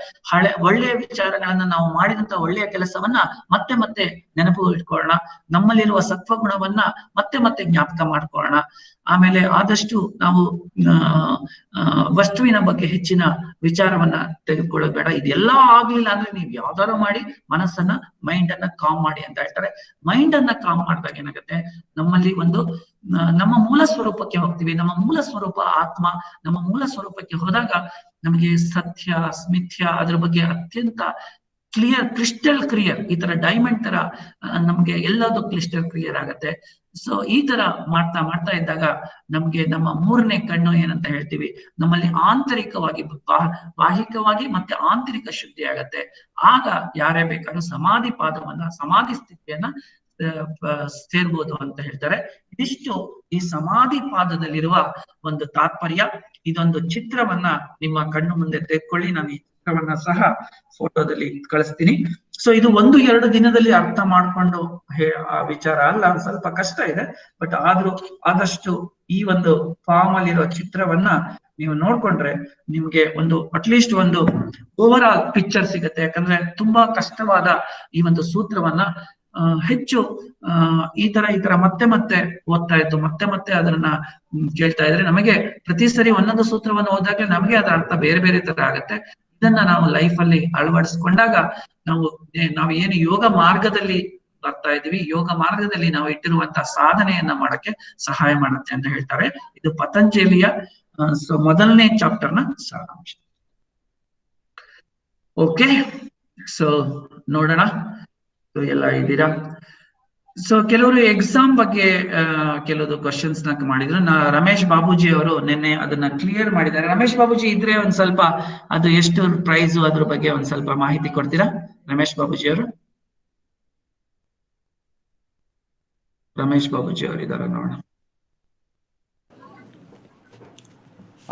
ಒಳ್ಳೆಯ ವಿಚಾರಗಳನ್ನ ನಾವು ಮಾಡಿದಂತ ಒಳ್ಳೆಯ ಕೆಲಸವನ್ನ ಮತ್ತೆ ನೆನಪು ಇಟ್ಕೊಳ್ಳೋಣ. ನಮ್ಮಲ್ಲಿರುವ ಸತ್ವ ಗುಣವನ್ನ ಮತ್ತೆ ಜ್ಞಾಪಕ ಮಾಡ್ಕೊಳ್ಳೋಣ. ಆಮೇಲೆ ಆದಷ್ಟು ನಾವು ವಸ್ತುವಿನ ಬಗ್ಗೆ ಹೆಚ್ಚಿನ ವಿಚಾರವನ್ನ ತೆಗೆದುಕೊಳ್ಳೋದು ಬೇಡ. ಇದೆಲ್ಲ ಆಗ್ಲಿಲ್ಲ ಅಂದ್ರೆ ನೀವು ಯಾವ್ದಾರು ಮಾಡಿ ಮನಸ್ಸನ್ನ, ಮೈಂಡ್ ಅನ್ನ ಕಾಮ್ ಮಾಡಿ ಅಂತ ಹೇಳ್ತಾರೆ. ಮೈಂಡ್ ಅನ್ನ ಕಾಮ್ ಮಾಡಿದಾಗ ಏನಾಗುತ್ತೆ, ನಮ್ಮಲ್ಲಿ ನಮ್ಮ ಮೂಲ ಸ್ವರೂಪಕ್ಕೆ ಹೋಗ್ತೀವಿ. ನಮ್ಮ ಮೂಲ ಸ್ವರೂಪ ಆತ್ಮ. ನಮ್ಮ ಮೂಲ ಸ್ವರೂಪಕ್ಕೆ ಹೋದಾಗ ನಮಗೆ ಸತ್ಯ ಮಿಥ್ಯ ಅದ್ರ ಬಗ್ಗೆ ಅತ್ಯಂತ ಕ್ರಿಸ್ಟಲ್ ಕ್ಲಿಯರ್, ಈ ತರ ಡೈಮಂಡ್ ತರ ನಮ್ಗೆ ಎಲ್ಲದೂ ಕ್ರಿಸ್ಟಲ್ ಕ್ಲಿಯರ್ ಆಗತ್ತೆ. ಸೊ ಈ ತರ ಮಾಡ್ತಾ ಇದ್ದಾಗ ನಮ್ಗೆ ನಮ್ಮ ಮೂರನೇ ಕಣ್ಣು ಏನಂತ ಹೇಳ್ತೀವಿ, ನಮ್ಮಲ್ಲಿ ಆಂತರಿಕವಾಗಿ ಬಾಹಿಕವಾಗಿ ಮತ್ತೆ ಆಂತರಿಕ ಶುದ್ಧಿ ಆಗತ್ತೆ. ಆಗ ಯಾರೇ ಬೇಕಾದ್ರೂ ಸಮಾಧಿ ಸ್ಥಿತಿಯನ್ನ ಸೇರ್ಬೋದು ಅಂತ ಹೇಳ್ತಾರೆ. ಇದಿಷ್ಟು ಈ ಸಮಾಧಿ ಪಾದದಲ್ಲಿರುವ ಒಂದು ತಾತ್ಪರ್ಯ. ಇದೊಂದು ಚಿತ್ರವನ್ನ ನಿಮ್ಮ ಕಣ್ಣು ಮುಂದೆ ತೆಗೆದುಕೊಳ್ಳಿ. ನಾನು ಈ ಚಿತ್ರವನ್ನ ಸಹ ಫೋಟೋದಲ್ಲಿ ಕಳಿಸ್ತೀನಿ. ಸೊ ಇದು 1-2 ದಿನದಲ್ಲಿ ಅರ್ಥ ಮಾಡ್ಕೊಂಡು ಆ ವಿಚಾರ ಅಲ್ಲ, ಸ್ವಲ್ಪ ಕಷ್ಟ ಇದೆ. ಬಟ್ ಆದ್ರೂ ಆದಷ್ಟು ಈ ಒಂದು ಫಾರ್ಮ್ ಅಲ್ಲಿರೋ ಚಿತ್ರವನ್ನ ನೀವು ನೋಡ್ಕೊಂಡ್ರೆ ನಿಮ್ಗೆ ಅಟ್ಲೀಸ್ಟ್ ಒಂದು ಓವರ್ ಆಲ್ ಪಿಕ್ಚರ್ ಸಿಗುತ್ತೆ. ಯಾಕಂದ್ರೆ ತುಂಬಾ ಕಷ್ಟವಾದ ಈ ಒಂದು ಸೂತ್ರವನ್ನ ಹೆಚ್ಚು ಈ ತರ ಮತ್ತೆ ಓದ್ತಾ ಇದ್ದು ಮತ್ತೆ ಅದನ್ನ ಕೇಳ್ತಾ ಇದ್ರೆ ನಮಗೆ ಪ್ರತಿ ಸರಿ ಒಂದೊಂದು ಸೂತ್ರವನ್ನು ಓದಾಗ್ಲೇ ನಮಗೆ ಅದರ ಅರ್ಥ ಬೇರೆ ತರ ಆಗುತ್ತೆ. ಇದನ್ನ ನಾವು ಲೈಫ್ ಅಲ್ಲಿ ಅಳವಡಿಸ್ಕೊಂಡಾಗ ನಾವು ಏನು ಯೋಗ ಮಾರ್ಗದಲ್ಲಿ ಬರ್ತಾ ಇದೀವಿ, ಯೋಗ ಮಾರ್ಗದಲ್ಲಿ ನಾವು ಇಟ್ಟಿರುವಂತಹ ಸಾಧನೆಯನ್ನ ಮಾಡಕ್ಕೆ ಸಹಾಯ ಮಾಡುತ್ತೆ ಅಂತ ಹೇಳ್ತಾರೆ. ಇದು ಪತಂಜಲಿಯ ಮೊದಲನೇ ಚಾಪ್ಟರ್ನ ಸಾರಾಂಶ. ಓಕೆ, ಸೊ ನೋಡೋಣ ಎಲ್ಲ ಇದ್ದೀರಾ. ಸೊ ಕೆಲವರು ಎಕ್ಸಾಮ್ ಬಗ್ಗೆ ಕೆಲವು ಕ್ವಶನ್ಸ್ ನ ಮಾಡಿದ್ರು. ರಮೇಶ್ ಬಾಬುಜಿ ಅವರು ನಿನ್ನೆ ಅದನ್ನ ಕ್ಲಿಯರ್ ಮಾಡಿದ್ದಾರೆ. ರಮೇಶ್ ಬಾಬುಜಿ ಇದ್ರೆ ಒಂದ್ ಸ್ವಲ್ಪ ಅದು ಎಷ್ಟು ಪ್ರೈಸ್ ಅದ್ರ ಬಗ್ಗೆ ಒಂದ್ ಸ್ವಲ್ಪ ಮಾಹಿತಿ ಕೊಡ್ತೀರಾ ರಮೇಶ್ ಬಾಬುಜಿ ಅವರು? ರಮೇಶ್ ಬಾಬುಜಿ ಅವರು ಇದಾರೆ ನೋಡೋಣ.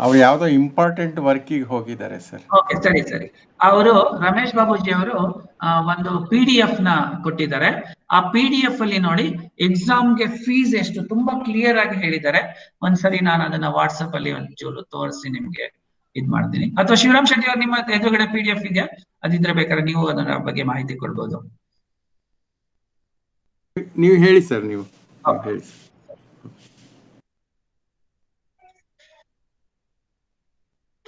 ಅವ್ರು ಯಾವ್ದೋ ಇಂಪಾರ್ಟೆಂಟ್ ವರ್ಕಿಗೆ ಹೋಗಿದ್ದಾರೆ ಸರ್. ಓಕೆ, ಸರಿ. ಅವರು ರಮೇಶ್ ಬಾಬುಜಿ ಅವರು ಒಂದು PDF ನ ಕೊಟ್ಟಿದ್ದಾರೆ. ಆ PDF ಅಲ್ಲಿ ನೋಡಿ ಎಕ್ಸಾಮ್ಗೆ ಫೀಸ್ ಎಷ್ಟು ತುಂಬಾ ಕ್ಲಿಯರ್ ಆಗಿ ಹೇಳಿದ್ದಾರೆ. ಒಂದ್ಸರಿ ನಾನು ಅದನ್ನ ವಾಟ್ಸಪ್ ಅಲ್ಲಿ ಒಂಚೂರು ತೋರಿಸಿ ನಿಮ್ಗೆ ಇದ್ ಮಾಡ್ತೀನಿ. ಅಥವಾ ಶಿವರಾಮ್ ಶೆಟ್ಟಿ ಅವ್ರು ನಿಮ್ಮ ಎದುರುಗಡೆ PDF ಇದೆಯಾ? ಅದಿದ್ರೆ ಬೇಕಾದ್ರೆ ನೀವು ಅದರ ಬಗ್ಗೆ ಮಾಹಿತಿ ಕೊಡ್ಬೋದು. ನೀವು ಹೇಳಿ ಸರ್, ನೀವು ಹೇಳಿ.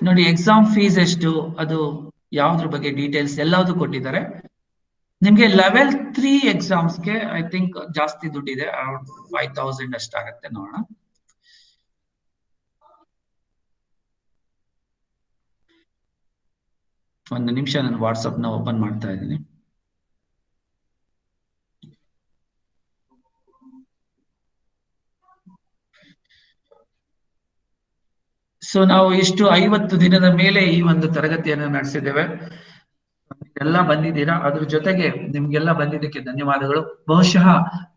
ನೋಡಿ ಎಕ್ಸಾಮ್ ಫೀಸ್ ಎಷ್ಟು, ಅದು ಯಾವ್ದ್ರ ಬಗ್ಗೆ ಡೀಟೇಲ್ಸ್ ಎಲ್ಲಾದ್ರು ಕೊಟ್ಟಿದ್ದಾರೆ. ನಿಮ್ಗೆ ಲೆವೆಲ್ 3 ಎಕ್ಸಾಮ್ಸ್ಗೆ ಐ ಥಿಂಕ್ ಜಾಸ್ತಿ ದುಡ್ಡಿದೆ, ಅರೌಂಡ್ 5000 ಅಷ್ಟಾಗತ್ತೆ. ನೋಡೋಣ. ಒಂದು ನಿಮಿಷ, ನಾನು ವಾಟ್ಸಪ್ ನ ಓಪನ್ ಮಾಡ್ತಾ ಇದ್ದೀನಿ. ಸೊ ನಾವು ಇಷ್ಟು 50 ದಿನದ ಮೇಲೆ ಈ ಒಂದು ತರಗತಿಯನ್ನು ನಡೆಸಿದ್ದೇವೆ. ಎಲ್ಲ ಬಂದಿದ್ದೀರಾ, ಅದ್ರ ಜೊತೆಗೆ ನಿಮ್ಗೆಲ್ಲ ಬಂದಿದ್ದಕ್ಕೆ ಧನ್ಯವಾದಗಳು. ಬಹುಶಃ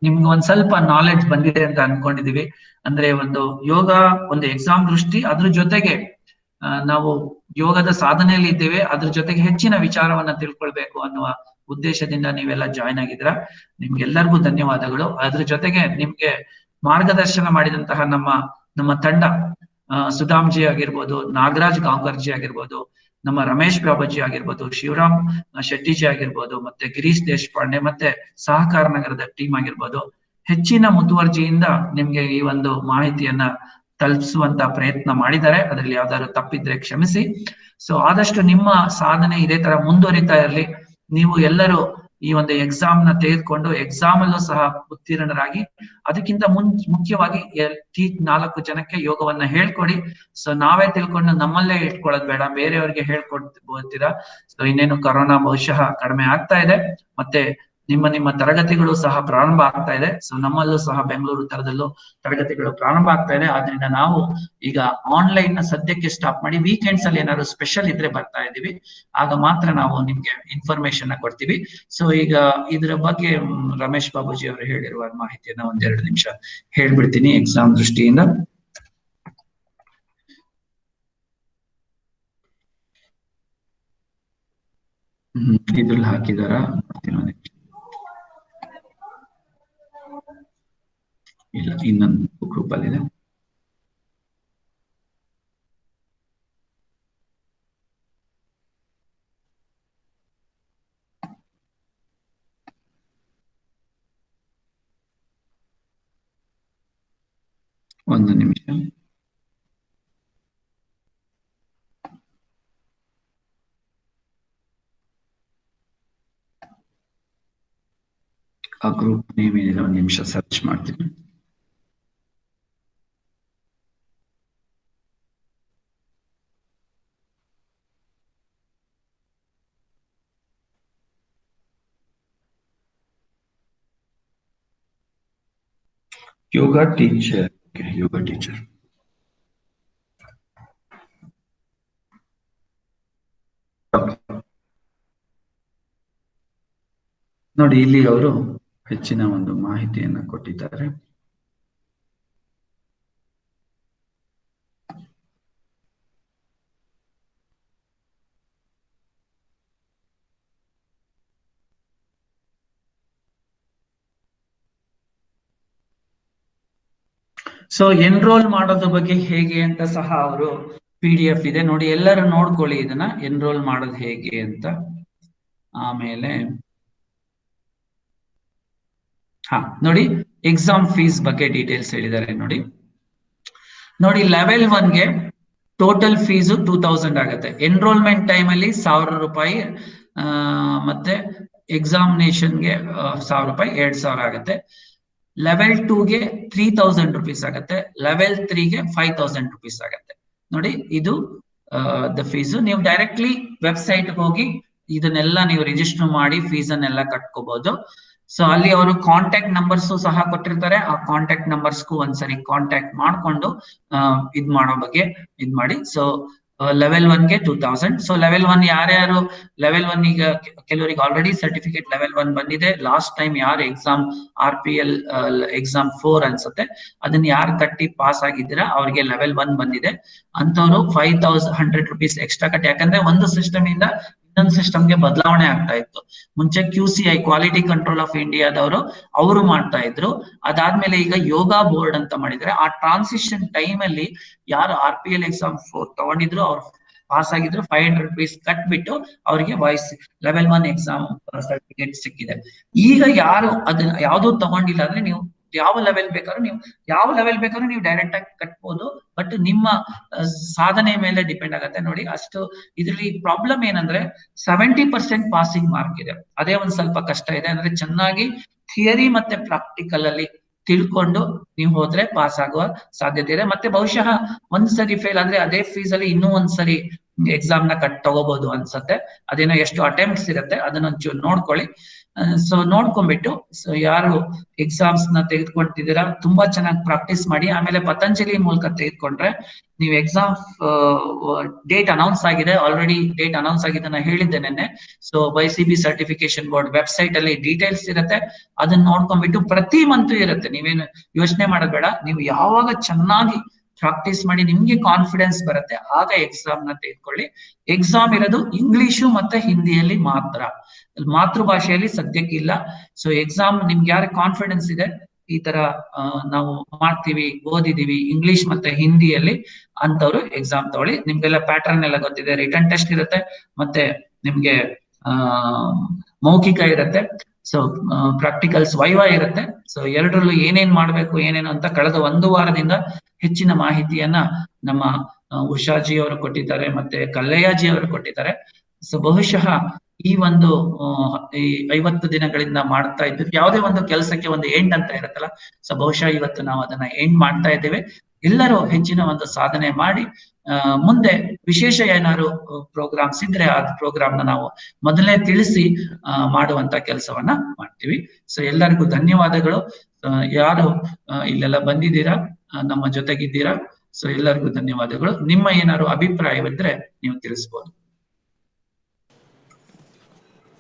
ನಿಮ್ಗೆ ಒಂದ್ ಸ್ವಲ್ಪ ನಾಲೆಡ್ಜ್ ಬಂದಿದೆ ಅಂತ ಅನ್ಕೊಂಡಿದೀವಿ. ಅಂದ್ರೆ ಒಂದು ಯೋಗ ಒಂದು ಎಕ್ಸಾಮ್ ದೃಷ್ಟಿ, ಅದ್ರ ಜೊತೆಗೆ ನಾವು ಯೋಗದ ಸಾಧನೆಯಲ್ಲಿ ಇದ್ದೇವೆ, ಅದ್ರ ಜೊತೆಗೆ ಹೆಚ್ಚಿನ ವಿಚಾರವನ್ನ ತಿಳ್ಕೊಳ್ಬೇಕು ಅನ್ನುವ ಉದ್ದೇಶದಿಂದ ನೀವೆಲ್ಲ ಜಾಯ್ನ್ ಆಗಿದ್ರ. ನಿಮ್ಗೆಲ್ಲರಿಗೂ ಧನ್ಯವಾದಗಳು. ಅದ್ರ ಜೊತೆಗೆ ನಿಮ್ಗೆ ಮಾರ್ಗದರ್ಶನ ಮಾಡಿದಂತಹ ನಮ್ಮ ತಂಡ, ಸುಧಾಮ್ಜಿ ಆಗಿರ್ಬೋದು, ನಾಗರಾಜ್ ಗಾಂವ್ಕರ್ಜಿ ಆಗಿರ್ಬೋದು, ನಮ್ಮ ರಮೇಶ್ ಬಾಬಾಜಿ ಆಗಿರ್ಬೋದು, ಶಿವರಾಮ್ ಶೆಟ್ಟಿಜಿ ಆಗಿರ್ಬೋದು, ಮತ್ತೆ ಗಿರೀಶ್ ದೇಶಪಾಂಡೆ, ಮತ್ತೆ ಸಹಕಾರ ನಗರದ ಟೀಮ್ ಆಗಿರ್ಬೋದು, ಹೆಚ್ಚಿನ ಮುತುವರ್ಜಿಯಿಂದ ನಿಮ್ಗೆ ಈ ಒಂದು ಮಾಹಿತಿಯನ್ನ ತಲುಪಿಸುವಂತ ಪ್ರಯತ್ನ ಮಾಡಿದ್ದಾರೆ. ಅದರಲ್ಲಿ ಯಾವ್ದಾದ್ರು ತಪ್ಪಿದ್ರೆ ಕ್ಷಮಿಸಿ. ಸೊ ಆದಷ್ಟು ನಿಮ್ಮ ಸಾಧನೆ ಇದೇ ತರ ಮುಂದುವರಿತಾ ಇರಲಿ. ನೀವು ಎಲ್ಲರೂ ಈ ಒಂದು ಎಕ್ಸಾಮ್ ನ ತೆಗೆದುಕೊಂಡು ಎಕ್ಸಾಮ್ ಅಲ್ಲೂ ಸಹ ಉತ್ತೀರ್ಣರಾಗಿ, ಅದಕ್ಕಿಂತ ಮುಖ್ಯವಾಗಿ 4 ಜನಕ್ಕೆ ಯೋಗವನ್ನ ಹೇಳ್ಕೊಡಿ. ಸೊ ನಾವೇ ತಿಳ್ಕೊಂಡು ನಮ್ಮಲ್ಲೇ ಇಟ್ಕೊಳ್ಳೋದು ಬೇಡ, ಬೇರೆಯವ್ರಿಗೆ ಹೇಳ್ಕೊಡ್ತೀರಾ. ಸೊ ಇನ್ನೇನು ಕೊರೋನಾ ಬಹುಶಃ ಕಡಿಮೆ ಆಗ್ತಾ ಇದೆ, ಮತ್ತೆ ನಿಮ್ಮ ತರಗತಿಗಳು ಸಹ ಪ್ರಾರಂಭ ಆಗ್ತಾ ಇದೆ. ಸೊ ನಮ್ಮಲ್ಲೂ ಸಹ ಬೆಂಗಳೂರು ತರದಲ್ಲೂ ತರಗತಿಗಳು ಪ್ರಾರಂಭ ಆಗ್ತಾ ಇದೆ. ಆದ್ರಿಂದ ನಾವು ಈಗ ಆನ್ಲೈನ್ ನ ಸದ್ಯಕ್ಕೆ ಸ್ಟಾಪ್ ಮಾಡಿ, ವೀಕೆಂಡ್ಸ್ ಅಲ್ಲಿ ಏನಾದ್ರು ಸ್ಪೆಷಲ್ ಇದ್ರೆ ಬರ್ತಾ ಇದೀವಿ, ಆಗ ಮಾತ್ರ ನಾವು ನಿಮ್ಗೆ ಇನ್ಫಾರ್ಮೇಶನ್ ಕೊಡ್ತೀವಿ. ಸೊ ಈಗ ಇದ್ರ ಬಗ್ಗೆ ರಮೇಶ್ ಬಾಬುಜಿ ಅವರು ಹೇಳಿರುವ ಮಾಹಿತಿಯನ್ನ 1-2 ನಿಮಿಷ ಹೇಳ್ಬಿಡ್ತೀನಿ ಎಕ್ಸಾಮ್ ದೃಷ್ಟಿಯಿಂದ. ಇದ್ರಲ್ಲಿ ಹಾಕಿದಾರ, ಇಲ್ಲ ಇನ್ನೊಂದು ಗ್ರೂಪ್ ಅಲ್ಲಿ ಇದೆ. ಒಂದು ನಿಮಿಷ. ಆ ಗ್ರೂಪ್ ನೇಮ್ ಏನಿದೆ, ಒಂದು ನಿಮಿಷ ಸರ್ಚ್ ಮಾಡ್ತೀನಿ. ಯೋಗ ಟೀಚರ್, ಯೋಗ ಟೀಚರ್. ನೋಡಿ, ಇಲ್ಲಿ ಅವರು ಹೆಚ್ಚಿನ ಒಂದು ಮಾಹಿತಿಯನ್ನ ಕೊಟ್ಟಿದ್ದಾರೆ. ಸೊ ಎನ್ರೋಲ್ ಮಾಡೋದ್ರ ಬಗ್ಗೆ ಹೇಗೆ ಅಂತ ಸಹ ಅವರು PDF ಇದೆ ನೋಡಿ, ಎಲ್ಲರೂ ನೋಡ್ಕೊಳ್ಳಿ ಇದನ್ನ, ಎನ್ರೋಲ್ ಮಾಡೋದು ಹೇಗೆ ಅಂತ. ಆಮೇಲೆ ನೋಡಿ, ಎಕ್ಸಾಮ್ ಫೀಸ್ ಬಗ್ಗೆ ಡೀಟೇಲ್ಸ್ ಹೇಳಿದ್ದಾರೆ ನೋಡಿ. ಲೆವೆಲ್ 1ಗೆ ಟೋಟಲ್ ಫೀಸು 2000 ಆಗುತ್ತೆ. ಎನ್ರೋಲ್ಮೆಂಟ್ ಟೈಮ್ ಅಲ್ಲಿ 1000 ರೂಪಾಯಿ, ಮತ್ತೆ ಎಕ್ಸಾಮಿನೇಷನ್ಗೆ 1000 ರೂಪಾಯಿ, 2000 ಆಗುತ್ತೆ. ಲೆವೆಲ್ 2ಗೆ 3000 ರುಪೀಸ್ ಆಗುತ್ತೆ. ಲೆವೆಲ್ 3ಗೆ 5000 ರುಪೀಸ್ ಆಗುತ್ತೆ. ನೋಡಿ, ಇದು ದ ಫೀಸು. ನೀವು ಡೈರೆಕ್ಟ್ಲಿ ವೆಬ್ಸೈಟ್ ಹೋಗಿ ಇದನ್ನೆಲ್ಲ ನೀವು ರಿಜಿಸ್ಟರ್ ಮಾಡಿ ಫೀಸ್ ಅನ್ನೆಲ್ಲ ಕಟ್ಕೋಬಹುದು. ಸೊ ಅಲ್ಲಿ ಅವರು ಕಾಂಟ್ಯಾಕ್ಟ್ ನಂಬರ್ಸ್ ಸಹ ಕೊಟ್ಟಿರ್ತಾರೆ. ಆ ಕಾಂಟ್ಯಾಕ್ಟ್ ನಂಬರ್ಸ್ಗೂ ಒಂದ್ಸರಿ ಕಾಂಟ್ಯಾಕ್ಟ್ ಮಾಡ್ಕೊಂಡು ಇದ್ ಮಾಡೋ ಬಗ್ಗೆ ಇದ್ ಮಾಡಿ. ಸೊ ಲೆವೆಲ್ 1ಗೆ 2000. ಸೊ ಲೆವೆಲ್ 1 ಯಾರ್ಯಾರು ಲೆವೆಲ್ 1 ಈಗ ಕೆಲವರಿಗೆ ಆಲ್ರೆಡಿ ಸರ್ಟಿಫಿಕೇಟ್ ಲೆವೆಲ್ 1 ಬಂದಿದೆ. ಲಾಸ್ಟ್ ಟೈಮ್ ಯಾರು ಎಕ್ಸಾಮ್ RPL ಎಕ್ಸಾಮ್ 4 ಅನ್ಸುತ್ತೆ, ಅದನ್ನ ಯಾರು ಕಟ್ಟಿ ಪಾಸ್ ಆಗಿದ್ದೀರಾ ಅವ್ರಿಗೆ ಲೆವೆಲ್ 1 ಬಂದಿದೆ. ಅಂತವ್ರು 5100 ರುಪೀಸ್ ಎಕ್ಸ್ಟ್ರಾ ಕಟ್ಟಿ, ಯಾಕಂದ್ರೆ ಒಂದು ಸಿಸ್ಟಮ್ ಇಂದ ಇನ್ನೊಂದು ಸಿಸ್ಟಮ್ಗೆ ಬದಲಾವಣೆ ಆಗ್ತಾ ಇತ್ತು. ಮುಂಚೆ QCI ಕ್ವಾಲಿಟಿ ಕಂಟ್ರೋಲ್ ಆಫ್ ಇಂಡಿಯಾದವರು ಅವರು ಮಾಡ್ತಾ ಇದ್ರು. ಅದಾದ್ಮೇಲೆ ಈಗ ಯೋಗ ಬೋರ್ಡ್ ಅಂತ ಮಾಡಿದ್ರೆ, ಆ ಟ್ರಾನ್ಸಿಷನ್ ಟೈಮ್ ಅಲ್ಲಿ ಯಾರು RPL ಎಕ್ಸಾಮ್ 4 ತಗೊಂಡಿದ್ರು, ಅವ್ರು ಪಾಸ್ ಆಗಿದ್ರು, 500 ರುಪೀಸ್ ಕಟ್ಬಿಟ್ಟು ಅವರಿಗೆ ವಾಯ್ಸ್ ಲೆವೆಲ್ 1 ಎಕ್ಸಾಮ್ ಸರ್ಟಿಫಿಕೇಟ್ ಸಿಕ್ಕಿದೆ. ಈಗ ಯಾರು ಅದನ್ನ ಯಾವ್ದು ತಗೊಂಡಿಲ್ಲ ಅಂದ್ರೆ ನೀವು ಯಾವ ಲೆವೆಲ್ ಬೇಕಾದ್ರೂ ನೀವು ಡೈರೆಕ್ಟ್ ಆಗಿ ಕಟ್ಬೋದು. ಬಟ್ ನಿಮ್ಮ ಸಾಧನೆ ಮೇಲೆ ಡಿಪೆಂಡ್ ಆಗುತ್ತೆ. ನೋಡಿ, ಅಷ್ಟು ಇದ್ರಲ್ಲಿ ಪ್ರಾಬ್ಲಮ್ ಏನಂದ್ರೆ 70% ಪಾಸಿಂಗ್ ಮಾರ್ಕ್ ಇದೆ. ಅದೇ ಒಂದ್ ಸ್ವಲ್ಪ ಕಷ್ಟ ಇದೆ. ಅಂದ್ರೆ ಚೆನ್ನಾಗಿ ಥಿಯರಿ ಮತ್ತೆ ಪ್ರಾಕ್ಟಿಕಲ್ ಅಲ್ಲಿ ತಿಳ್ಕೊಂಡು ನೀವು ಹೋದ್ರೆ ಪಾಸ್ ಆಗುವ ಸಾಧ್ಯತೆ ಇದೆ. ಮತ್ತೆ ಬಹುಶಃ ಒಂದ್ಸರಿ ಫೇಲ್ ಆದ್ರೆ ಅದೇ ಫೀಸ್ ಅಲ್ಲಿ ಇನ್ನೂ ಒಂದ್ಸರಿ ಎಕ್ಸಾಮ್ ನ ತಗೋಬಹುದು ಅನ್ಸತ್ತೆ. ಅದೇನೋ ಎಷ್ಟು ಅಟೆಂಪ್ಟ್ಸ್ ಇರುತ್ತೆ ಅದನ್ನ ಒಂಚೂರು ನೋಡ್ಕೊಳ್ಳಿ. ಸೊ ನೋಡ್ಕೊಂಡ್ಬಿಟ್ಟು, ಸೊ ಯಾರು ಎಕ್ಸಾಮ್ಸ್ ನ ತೆಗೆದುಕೊಳ್ತಿದ್ದೀರಾ ತುಂಬಾ ಚೆನ್ನಾಗಿ ಪ್ರಾಕ್ಟೀಸ್ ಮಾಡಿ. ಆಮೇಲೆ ಪತಂಜಲಿ ಮೂಲಕ ತೆಗೆದುಕೊಂಡ್ರೆ ನೀವು ಎಕ್ಸಾಮ್ ಡೇಟ್ ಅನೌನ್ಸ್ ಆಗಿದೆ, ಆಲ್ರೆಡಿ ಡೇಟ್ ಅನೌನ್ಸ್ ಆಗಿದೆ, ನಾನು ಹೇಳಿದ್ದೆ ನೆನ್ನೆ. So YCB certification board website ಅಲ್ಲಿ ಡೀಟೇಲ್ಸ್ ಇರುತ್ತೆ, ಅದನ್ನ ನೋಡ್ಕೊಂಡ್ಬಿಟ್ಟು ಪ್ರತಿ ಮಂತ್ ಇರುತ್ತೆ. ನೀವೇನು ಯೋಚನೆ ಮಾಡೋದ್ ಬೇಡ. ನೀವು ಯಾವಾಗ ಚೆನ್ನಾಗಿ ಪ್ರಾಕ್ಟೀಸ್ ಮಾಡಿ ನಿಮ್ಗೆ ಕಾನ್ಫಿಡೆನ್ಸ್ ಬರುತ್ತೆ ಆಗ ಎಕ್ಸಾಮ್ ನ ತೆಗೆದುಕೊಳ್ಳಿ. ಎಕ್ಸಾಮ್ ಇರೋದು ಇಂಗ್ಲಿಷು ಮತ್ತೆ ಹಿಂದಿಯಲ್ಲಿ ಮಾತ್ರ, ಮಾತೃಭಾಷೆಯಲ್ಲಿ ಸದ್ಯಕ್ಕೆ ಇಲ್ಲ. ಸೊ ಎಕ್ಸಾಮ್ ನಿಮ್ಗೆ ಯಾರು ಕಾನ್ಫಿಡೆನ್ಸ್ ಇದೆ ಈ ತರ ನಾವು ಮಾಡ್ತೀವಿ, ಓದಿದೀವಿ ಇಂಗ್ಲಿಷ್ ಮತ್ತೆ ಹಿಂದಿಯಲ್ಲಿ, ಅಂತವ್ರು ಎಕ್ಸಾಮ್ ತಗೊಳ್ಳಿ. ನಿಮ್ಗೆಲ್ಲ ಪ್ಯಾಟರ್ನ್ ಎಲ್ಲ ಗೊತ್ತಿದೆ. ರಿಟರ್ನ್ ಟೆಸ್ಟ್ ಇರುತ್ತೆ, ಮತ್ತೆ ನಿಮ್ಗೆ ಮೌಖಿಕ ಇರುತ್ತೆ, ಸೊ ಪ್ರಾಕ್ಟಿಕಲ್ಸ್ ವೈವಾ ಇರುತ್ತೆ. ಸೊ ಎರಡರಲ್ಲೂ ಏನೇನ್ ಮಾಡ್ಬೇಕು ಏನೇನು ಅಂತ ಕಳೆದ 1 ವಾರದಿಂದ ಹೆಚ್ಚಿನ ಮಾಹಿತಿಯನ್ನ ನಮ್ಮ ಉಷಾಜಿ ಅವರು ಕೊಟ್ಟಿದ್ದಾರೆ, ಮತ್ತೆ ಕಲ್ಲಯ್ಯಜಿ ಅವರು ಕೊಟ್ಟಿದ್ದಾರೆ. ಸೊ ಬಹುಶಃ ಈ ಒಂದು ಈ 50 ದಿನಗಳಿಂದ ಮಾಡ್ತಾ ಇದ್ದು ಯಾವುದೇ ಒಂದು ಕೆಲಸಕ್ಕೆ ಒಂದು ಎಂಡ್ ಅಂತ ಇರುತ್ತಲ್ಲ, ಸೊ ಬಹುಶಃ ಇವತ್ತು ನಾವು ಅದನ್ನ ಎಂಡ್ ಮಾಡ್ತಾ ಇದ್ದೇವೆ. ಎಲ್ಲರೂ ಹೆಚ್ಚಿನ ಒಂದು ಸಾಧನೆ ಮಾಡಿ ಮುಂದೆ ವಿಶೇಷ ಏನಾದ್ರು ಪ್ರೋಗ್ರಾಮ್ಸ್ ಇದ್ರೆ ಆ ಪ್ರೋಗ್ರಾಮ್ನ ನಾವು ಮೊದಲೇ ತಿಳಿಸಿ ಮಾಡುವಂತ ಕೆಲಸವನ್ನ ಮಾಡ್ತೀವಿ. ಸೊ ಎಲ್ಲರಿಗೂ ಧನ್ಯವಾದಗಳು. ಯಾರು ಇಲ್ಲೆಲ್ಲ ಬಂದಿದ್ದೀರಾ, ನಮ್ಮ ಜೊತೆಗಿದ್ದೀರಾ, ಸೊ ಎಲ್ಲರಿಗೂ ಧನ್ಯವಾದಗಳು. ನಿಮ್ಮ ಏನಾದ್ರು ಅಭಿಪ್ರಾಯವಿದ್ರೆ ನೀವು ತಿಳಿಸ್ಬೋದು.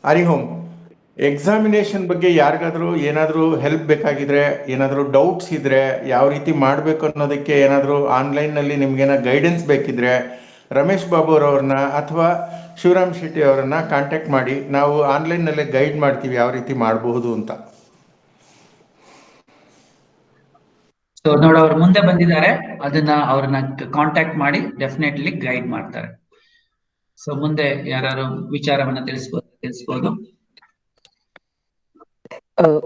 ಹರಿಹೋಮ್, ಎಕ್ಸಾಮಿನೇಷನ್ ಬಗ್ಗೆ ಯಾರಿಗಾದ್ರೂ ಏನಾದರೂ ಹೆಲ್ಪ್ ಬೇಕಾಗಿದ್ರೆ, ಏನಾದರೂ ಡೌಟ್ಸ್ ಇದ್ರೆ, ಯಾವ ರೀತಿ ಮಾಡಬೇಕು ಅನ್ನೋದಕ್ಕೆ ಏನಾದರೂ ಆನ್ಲೈನ್ನಲ್ಲಿ ನಿಮ್ಗೇನೋ ಗೈಡೆನ್ಸ್ ಬೇಕಿದ್ರೆ ರಮೇಶ್ ಬಾಬು ಅವರನ್ನ ಅಥವಾ ಶಿವರಾಮ್ ಶೆಟ್ಟಿ ಅವರನ್ನ ಕಾಂಟ್ಯಾಕ್ಟ್ ಮಾಡಿ. ನಾವು ಆನ್ಲೈನ್ನಲ್ಲೇ ಗೈಡ್ ಮಾಡ್ತೀವಿ ಯಾವ ರೀತಿ ಮಾಡಬಹುದು ಅಂತ. ಸೊ ನೋಡಿ, ಅವ್ರು ಮುಂದೆ ಬಂದಿದ್ದಾರೆ, ಅವ್ರನ್ನ ಕಾಂಟ್ಯಾಕ್ಟ್ ಮಾಡಿ ಡೆಫಿನೆಟ್ಲಿ ಗೈಡ್ ಮಾಡ್ತಾರೆ. ಸೊ ಮುಂದೆ ಯಾರು ವಿಚಾರವನ್ನ ತಿಳಿಸ್ಬೋದು.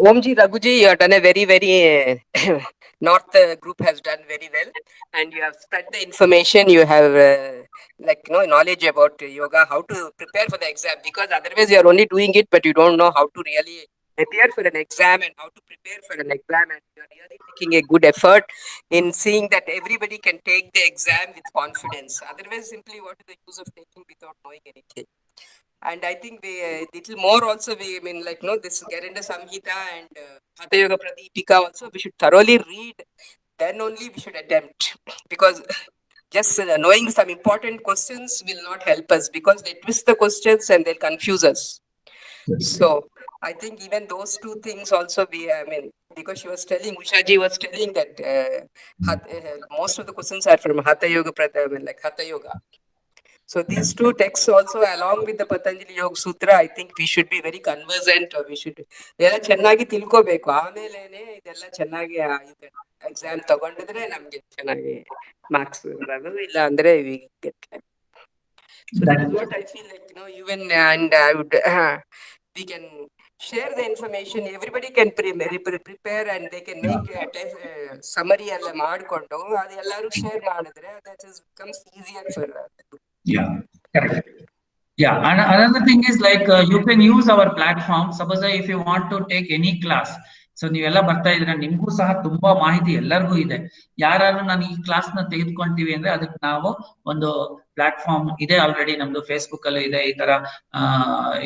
Omji, Raghuji, you have done a very North group has done very well, and you have spread the information. You have knowledge about yoga, how to prepare for the exam, because otherwise you are only doing it but you don't know how to really prepare for an exam and how to prepare for an exam, and you are really taking a good effort in seeing that everybody can take the exam with confidence. Otherwise, simply what is the use of taking without knowing anything? And I think we little more also, this Garanda Samhita and Hatha Yoga Pradipika also we should thoroughly read, then only we should attempt, because just knowing some important questions will not help us, because they twist the questions and they'll confuse us. So I think even those two things also because she was telling, Ushaji was telling that most of the questions are from Hatha Yoga Hatha Yoga. So these two texts also, along with the Patanjali Yoga Sutra, I think we should be very conversant, or we should ಎಲ್ಲ ಚೆನ್ನಾಗಿ ತಿಳ್ಕೋಬೇಕು. ಆಮೇಲೆನೆ ಇದೆಲ್ಲ ಚೆನ್ನಾಗಿ exam ತಗೊಂಡಿದ್ರೆ ನಮ್ಗೆ ಚೆನ್ನಾಗಿ marks ಬರೋದು, ಇಲ್ಲ ಅಂದ್ರೆ we get so that is what I feel like, even, and I would we can share the information. Everybody can prepare and they can make a summary ಎಲ್ಲ ಮಾಡ್ಕೊಂಡು ಅದೆಲ್ಲರೂ ಶೇರ್ ಮಾಡಿದ್ರೆ that becomes easier for Yeah, correct. Yeah, and another thing is you can use our platform. Suppose if you want to take any class, so ನೀವೆಲ್ಲ ಬರ್ತಾ ಇದ್ರೆ ನಿಮ್ಗೂ ಸಹ ತುಂಬಾ ಮಾಹಿತಿ ಎಲ್ಲರಿಗೂ ಇದೆ. ಯಾರು ನಾನು ಈ ಕ್ಲಾಸ್ ನ ತೆಗೆದುಕೊಂತೀವಿ ಅಂದ್ರೆ ಅದಕ್ಕೆ ನಾವು ಒಂದು ಪ್ಲಾಟ್ಫಾರ್ಮ್ ಇದೆ, ಆಲ್ರೆಡಿ ನಮ್ದು ಫೇಸ್ಬುಕ್ ಅಲ್ಲೂ ಇದೆ, ಈ ತರ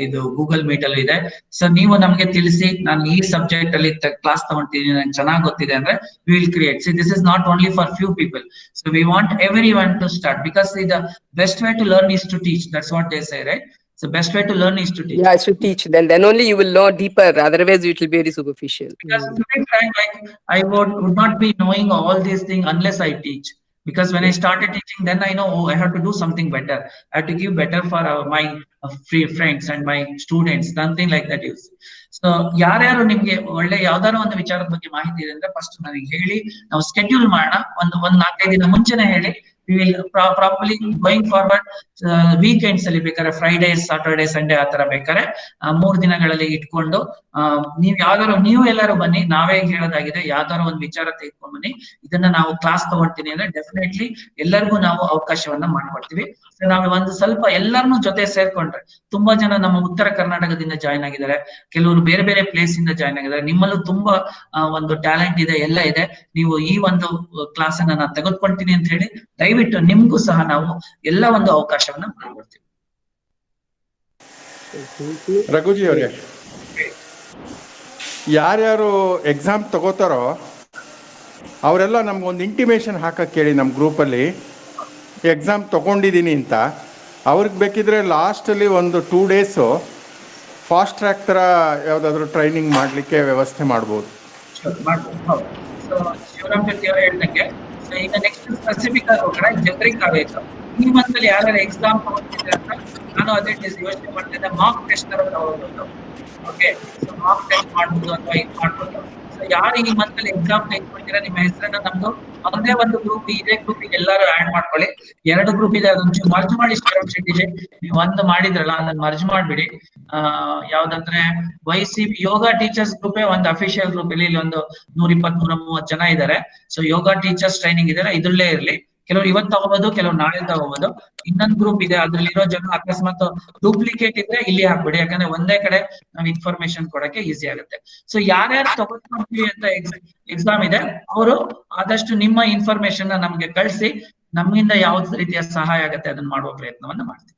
ಇದು ಗೂಗಲ್ ಮೀಟ್ ಅಲ್ಲೂ ಇದೆ. ಸೊ ನೀವು ನಮ್ಗೆ ತಿಳಿಸಿ, ನಾನು ಈ ಸಬ್ಜೆಕ್ಟ್ ಅಲ್ಲಿ ಕ್ಲಾಸ್ ತಗೊಂತೀನಿ, ನಂಗೆ ಚೆನ್ನಾಗಿ ಗೊತ್ತಿದೆ ಅಂದ್ರೆ we will create. See, this is not only for few people, so we want everyone to start, because the best way to learn is to teach. That's what they say, right? So best way to learn is to teach. Yeah, I should teach. Then only you will know deeper. Otherwise, it will be very superficial. Because to be frank, I would not be knowing all these things unless I teach. Because when I started teaching, then I know, I have to do something better. I have to give better for my free friends and my students. Something like that is. So ಯಾರ್ಯಾರು ನಿಮ್ಗೆ ಒಳ್ಳೆ ಯಾವ್ದಾದ್ರು ಒಂದು ವಿಚಾರದ ಬಗ್ಗೆ ಮಾಹಿತಿ ಇದೆ ಅಂದ್ರೆ ಫಸ್ಟ್ ನನಗೆ ಹೇಳಿ, ನಾವು ಸ್ಕೆಡ್ಯೂಲ್ ಮಾಡೋಣ. ಒಂದು 4-5 ದಿನ ಮುಂಚೆನೆ ಹೇಳಿ. We will properly going forward. Weekends ಅಲ್ಲಿ ಬೇಕಾದ್ರೆ ಫ್ರೈಡೇ ಸಾಟರ್ಡೆ ಸಂಡೇ ಆತರ ಬೇಕಾದ್ರೆ 3 ದಿನಗಳಲ್ಲಿ ಇಟ್ಕೊಂಡು ನೀವು ಎಲ್ಲರೂ ಬನ್ನಿ, ನಾವೇ ಹೇಳೋದಾಗಿದೆ, ಯಾವ್ದಾದ್ರು ಒಂದು ವಿಚಾರ ತೆಗೆದುಕೊಂಡು ಬನ್ನಿ, ಇದನ್ನ ನಾವು ಕ್ಲಾಸ್ ತಗೊಳ್ತೀನಿ ಅಂದ್ರೆ ಡೆಫಿನೆಟ್ಲಿ ಎಲ್ಲರಿಗೂ ನಾವು ಅವಕಾಶವನ್ನ ಮಾಡ್ಕೊಡ್ತೀವಿ. ನಾವು ಒಂದು ಸ್ವಲ್ಪ ಎಲ್ಲರನ್ನೂ ಜೊತೆ ಸೇರ್ಕೊಂಡ್ರೆ, ತುಂಬಾ ಜನ ನಮ್ಮ ಉತ್ತರ ಕರ್ನಾಟಕದಿಂದ ಜಾಯ್ನ್ ಆಗಿದ್ದಾರೆ, ಕೆಲವರು ಬೇರೆ ಬೇರೆ ಪ್ಲೇಸ್ ಇಂದ ಜಾಯ್ನ್ ಆಗಿದ್ದಾರೆ. ನಿಮ್ಮಲ್ಲೂ ತುಂಬಾ ಒಂದು ಟ್ಯಾಲೆಂಟ್ ಇದೆ, ಎಲ್ಲ ಇದೆ. ನೀವು ಈ ಒಂದು ಕ್ಲಾಸ್ ಅನ್ನ ನಾನು ತೆಗೆದುಕೊಳ್ತೀನಿ ಅಂತ ಹೇಳಿ ದಯವಿಟ್ಟು ನಿಮ್ಗೂ ಸಹ ನಾವು ಎಲ್ಲ ಒಂದು ಅವಕಾಶವನ್ನ ಮಾಡ್ಕೊಡ್ತೀವಿ. ರಘುಜಿ ಅವ್ರಿಗೆ, ಯಾರ್ಯಾರು ಎಕ್ಸಾಮ್ ತಗೋತಾರೋ ಅವರೆಲ್ಲ ನಮ್ಗೊಂದು ಇಂಟಿಮೇಷನ್ ಹಾಕಕ್ಕೆ ಹೇಳಿ ನಮ್ಮ ಗ್ರೂಪಲ್ಲಿ ಎಕ್ಸಾಮ್ ತಗೊಂಡಿದ್ದೀನಿ ಅಂತ. ಅವ್ರಿಗೆ ಬೇಕಿದ್ರೆ ಲಾಸ್ಟಲ್ಲಿ ಒಂದು 2 ಡೇಸು ಫಾಸ್ಟ್ ಟ್ರ್ಯಾಕ್ ಥರ ಯಾವುದಾದ್ರೂ ಟ್ರೈನಿಂಗ್ ಮಾಡಲಿಕ್ಕೆ ವ್ಯವಸ್ಥೆ ಮಾಡ್ಬೋದು. ಹೌದು. ಸೊ ಶಿವರಾಮ್ ಶೆಟ್ಟಿ ಅವರು ಹೇಳ್ದಂಗೆ, ಸೊ ಈಗ ನೆಕ್ಸ್ಟ್ ಸ್ಪೆಸಿಫಿಕ್ ಆಗಿ ಜನರಿಕ್ ಆಗಬೇಕು. ಈ ಮಂತಲ್ಲಿ ಯಾರ್ಯಾರು ಎಕ್ಸಾಮ್ ತಗೊಂಡಿದ್ರೆ ಅಂತ ನಾನು ಅದೇ ಯೋಚನೆ ಮಾಡ್ತಿದ್ದೆ, ಮಾರ್ಕ್ ಟೆಸ್ಟ್ ತರ ತಗೋಬಹುದು. ಓಕೆ, ಸೊ ಮಾರ್ಕ್ ಟೆಸ್ಟ್ ಮಾಡ್ಬೋದು ಅಥವಾ ಇದು ಮಾಡ್ಬೋದು. ಸೊ ಯಾರು ಈ ಮಂತಲ್ಲಿ ಎಕ್ಸಾಮ್ ತೆಗೆದುಕೊಂಡಿರ ನಿಮ್ಮ ಹೆಸರನ್ನ ನಮ್ದು ಒಂದೇ ಒಂದು ಗ್ರೂಪ್, ಇದೇ ಗ್ರೂಪಿಗೆ ಎಲ್ಲರೂ ಆಡ್ ಮಾಡ್ಕೊಳ್ಳಿ. 2 ಗ್ರೂಪ್ ಇದೆ, ಅದೊಂದು ಮರ್ಜ್ ಮಾಡಿ ಶಿವರಾಮ್ ಶೆಟ್ಟಿಗೆ ನೀವು ಒಂದು ಮಾಡಿದ್ರಲ್ಲ ಅದನ್ನ ಮರ್ಜ್ ಮಾಡ್ಬಿಡಿ. ಯಾವ್ದಂದ್ರೆ YC ಯೋಗ ಟೀಚರ್ಸ್ ಗ್ರೂಪೇ ಒಂದು ಅಫಿಷಿಯಲ್ ಗ್ರೂಪ್. ಇಲ್ಲಿ ಒಂದು 120-130 ಜನ ಇದ್ದಾರೆ. ಸೊ ಯೋಗ ಟೀಚರ್ಸ್ ಟ್ರೈನಿಂಗ್ ಇದೆ, ಇದ್ರಲ್ಲೇ ಇರ್ಲಿ. ಕೆಲವರು ಇವತ್ತು ತಗೋಬಹುದು, ಕೆಲವರು ನಾಳೆ ತಗೋಬಹುದು. ಇನ್ನೊಂದು ಗ್ರೂಪ್ ಇದೆ, ಅದ್ರಲ್ಲಿ ಇರೋ ಜನ ಅಕಸ್ಮಾತ್ ಡೂಪ್ಲಿಕೇಟ್ ಇದ್ರೆ ಇಲ್ಲಿ ಹಾಕ್ಬಿಡಿ, ಯಾಕಂದ್ರೆ ಒಂದೇ ಕಡೆ ನಾವು ಇನ್ಫಾರ್ಮೇಶನ್ ಕೊಡಕ್ಕೆ ಈಸಿ ಆಗುತ್ತೆ. ಸೊ ಯಾರ್ಯಾರು ತಗೋತೀವಿ ಅಂತ ಎಕ್ಸಾಮ್ ಇದೆ ಅವರು ಆದಷ್ಟು ನಿಮ್ಮ ಇನ್ಫಾರ್ಮೇಶನ್ ನಮ್ಗೆ ಕಳಿಸಿ, ನಮ್ಮಿಂದ ಯಾವ ರೀತಿಯ ಸಹಾಯ ಆಗುತ್ತೆ ಅದನ್ನ ಮಾಡುವ ಪ್ರಯತ್ನವನ್ನ ಮಾಡ್ತೀವಿ.